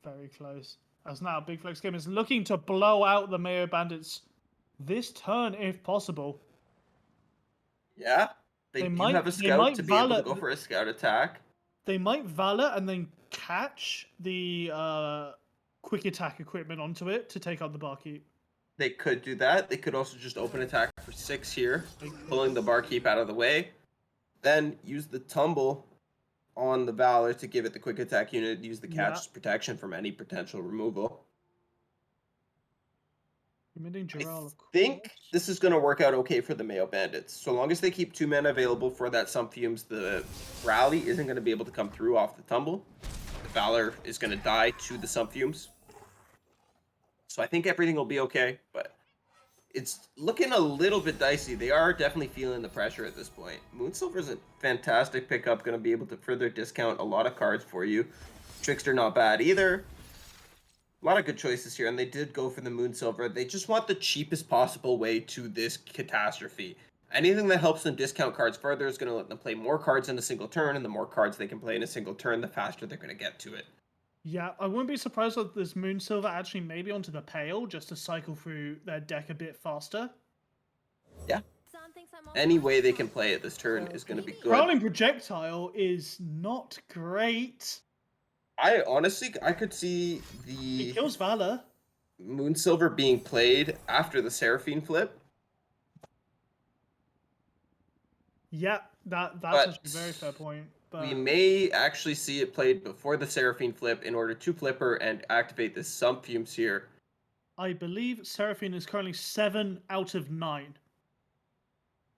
Very close. As now, Big Flex Gamers looking to blow out the Mayo Bandits this turn if possible. Yeah, they do might- have a they scout might to be able to Valor- go for a scout attack. They might Valor and then catch the quick attack equipment onto it to take out the Barkeep. They could do that. They could also just open attack for 6 here, pulling the Barkeep out of the way. Then use the Tumble on the Valor to give it the quick attack unit, use the catch's protection from any potential removal. Committing I Giral, of course. think this is going to work out okay for the Mayo Bandits. So long as they keep 2 men available for that Sumphiums, the Rally isn't going to be able to come through off the Tumble. The Valor is going to die to the Sumphiums. So I think everything will be okay, but it's looking a little bit dicey. They are definitely feeling the pressure at this point. Moonsilver's a fantastic pickup, going to be able to further discount a lot of cards for you. Trickster not bad either. A lot of good choices here, and they did go for the Moonsilver. They just want the cheapest possible way to this catastrophe. Anything that helps them discount cards further is going to let them play more cards in a single turn, and the more cards they can play in a single turn, the faster they're going to get to it. Yeah, I wouldn't be surprised if this Moonsilver actually maybe onto the Pale just to cycle through their deck a bit faster. Yeah. Some things I'm Any almost way they can play it this turn is going to be good. Prowling Projectile is not great. I could see It the kills Valor. Moonsilver being played after the Seraphine flip. Yeah, that's But actually a very fair point. But we may actually see it played before the Seraphine flip in order to flip her and activate the Sump Fumes here. I believe Seraphine is currently 7 out of 9.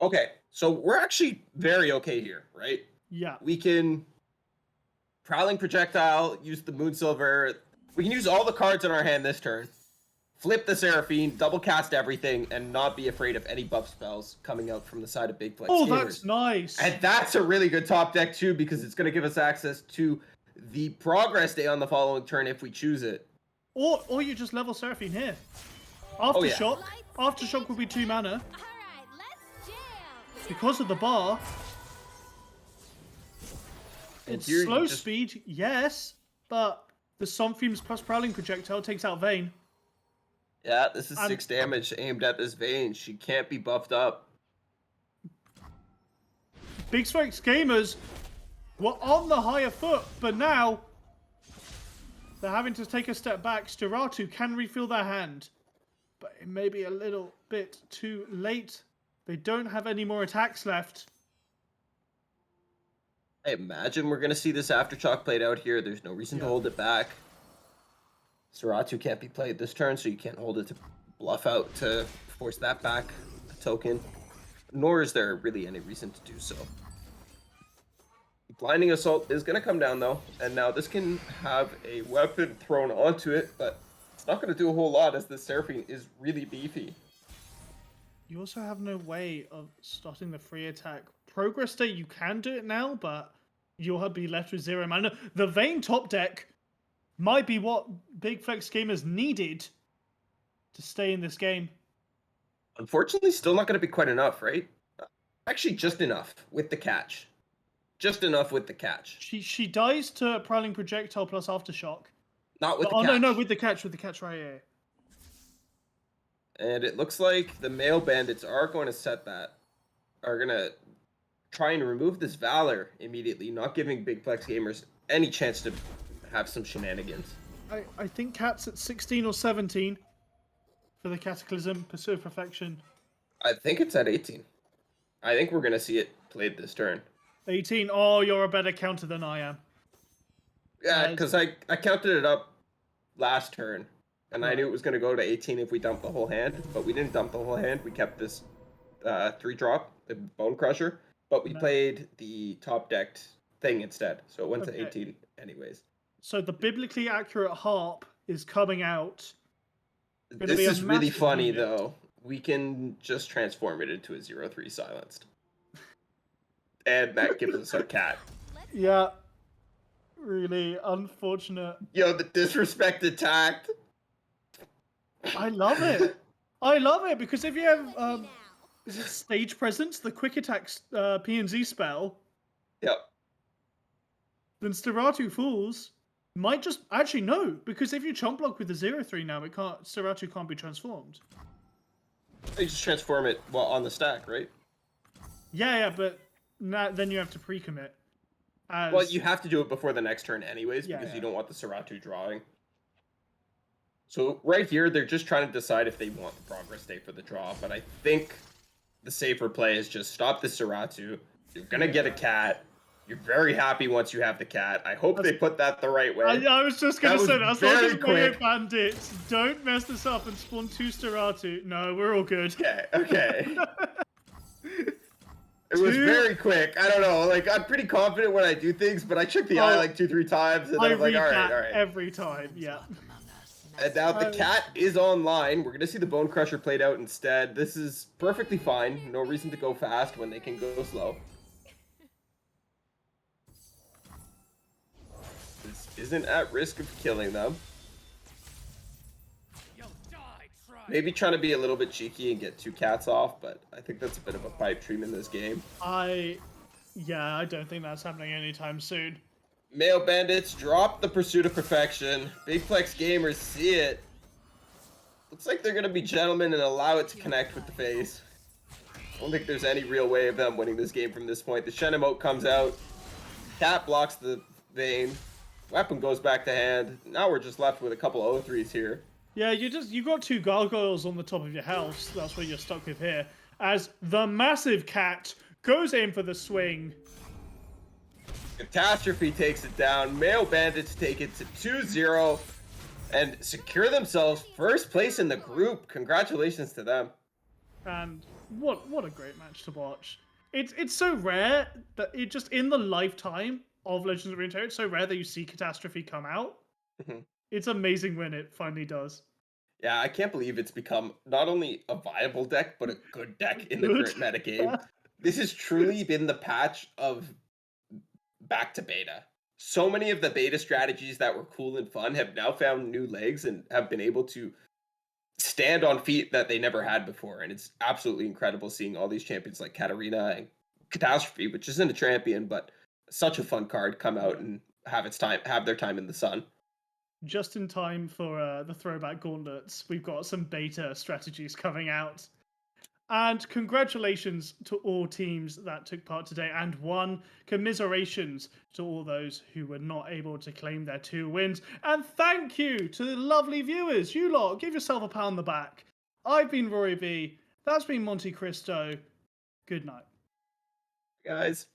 Okay, so we're actually very okay here, right? Yeah. We can Prowling Projectile, use the Moonsilver. We can use all the cards in our hand this turn. Flip the Seraphine, double cast everything, and not be afraid of any buff spells coming out from the side of Big Flex Oh, Gamers. that's nice. And that's a really good top deck too, because it's going to give us access to the Progress Day on the following turn if we choose it. Or you just level Seraphine here. Oh, yeah. Aftershock. Aftershock will be 2 mana. All right, let's jam. Because of the bar. And It's here you slow just- speed, yes, but the Sump Fumes plus Prowling Projectile takes out Vayne. Yeah, this is And- 6 damage aimed at this Vayne. She can't be buffed up. Big Flex Gamers were on the higher foot, but now they're having to take a step back. Steratu can refill their hand, but it may be a little bit too late. They don't have any more attacks left. I imagine we're going to see this Aftershock played out here. There's no reason to hold it back. Seratu can't be played this turn, so you can't hold it to bluff out to force that back a token. Nor is there really any reason to do so. Blinding Assault is going to come down, though. And now this can have a weapon thrown onto it, but it's not going to do a whole lot as the Seraphine is really beefy. You also have no way of starting the free attack. Progress Day, you can do it now, but you'll be left with 0 mana. The Vayne top deck might be what Big Flex Gamers needed to stay in this game. Unfortunately, still not going to be quite enough, right? Actually, just enough with the catch. Just enough with the catch. She dies to Prowling Projectile plus Aftershock. Not with the Oh, catch. no, with the catch right here. And it looks like the male bandits are going to set that. Are going to try and remove this Valor immediately, not giving Big Flex Gamers any chance to have some shenanigans. I think Cat's at 16 or 17 for the Cataclysm, Pursuit of Perfection. I think it's at 18. I think we're going to see it played this turn. 18. Oh, you're a better counter than I am. Yeah, because I counted it up last turn, and I knew it was going to go to 18 if we dumped the whole hand, but we didn't dump the whole hand. We kept this 3-drop, the Bone Crusher, but we played the top decked thing instead, so it went to 18 anyways. So the biblically accurate harp is coming out. This is really massive funny, unit. though. We can just transform it into a 0-3 silenced. And that gives us our cat. Yeah. Really unfortunate. Yo, the disrespect attacked. I love it. I love it because if you have is it Stage Presence, the quick attack P&Z spell, Yep. then Steratu Fools might just actually no, because if you chump block with the 0-3 now, Steratu can't be transformed. You just transform it on the stack, right? Yeah, but then you have to pre-commit. Well, you have to do it before the next turn anyways, because Yeah. you don't want the Seratu drawing. So right here, they're just trying to decide if they want the Progress Day for the draw, but I think the safer play is just stop the Seratu. You're going to get a cat. You're very happy once you have the cat. I hope they put that the right way. I was just going to say, that's not very just Mayo quick. Bandits. Don't mess this up and spawn 2 Steratu. No, we're all good. Okay. It was very quick. I don't know. Like, I'm pretty confident when I do things, but I check the eye like 2-3 times, and then I I'm like, read all that right. every time, yeah. And now the cat is online. We're going to see the Bone Crusher played out instead. This is perfectly fine. No reason to go fast when they can go slow. This isn't at risk of killing them. Maybe trying to be a little bit cheeky and get 2 cats off, but I think that's a bit of a pipe dream in this game. Yeah, I don't think that's happening anytime soon. Male Bandits drop the Pursuit of Perfection. Big Flex Gamers see it. Looks like they're going to be gentlemen and allow it to connect with the face. I don't think there's any real way of them winning this game from this point. The Shen emote comes out. Cat blocks the Vayne. Weapon goes back to hand. Now we're just left with a couple O3s here. Yeah, you got 2 gargoyles on the top of your house. That's what you're stuck with here. As the massive cat goes in for the swing. Catastrophe takes it down. Male Bandits take it to 2-0 and secure themselves first place in the group. Congratulations to them. And what a great match to watch. It's so rare that it just in the lifetime of Legends of Runeterra, it's so rare that you see Catastrophe come out. It's amazing when it finally does. Yeah, I can't believe it's become not only a viable deck, but a good deck in the current metagame. This has truly been the patch of back to beta. So many of the beta strategies that were cool and fun have now found new legs and have been able to stand on feet that they never had before. And it's absolutely incredible seeing all these champions like Katarina and Catastrophe, which isn't a champion, but such a fun card, come out and have their time in the sun. Just in time for the throwback gauntlets, we've got some beta strategies coming out. And congratulations to all teams that took part today and won. Commiserations to all those who were not able to claim their 2 wins. And thank you to the lovely viewers. You lot, give yourself a pat on the back. I've been Rory B. That's been Monte Cristo. Good night. Guys.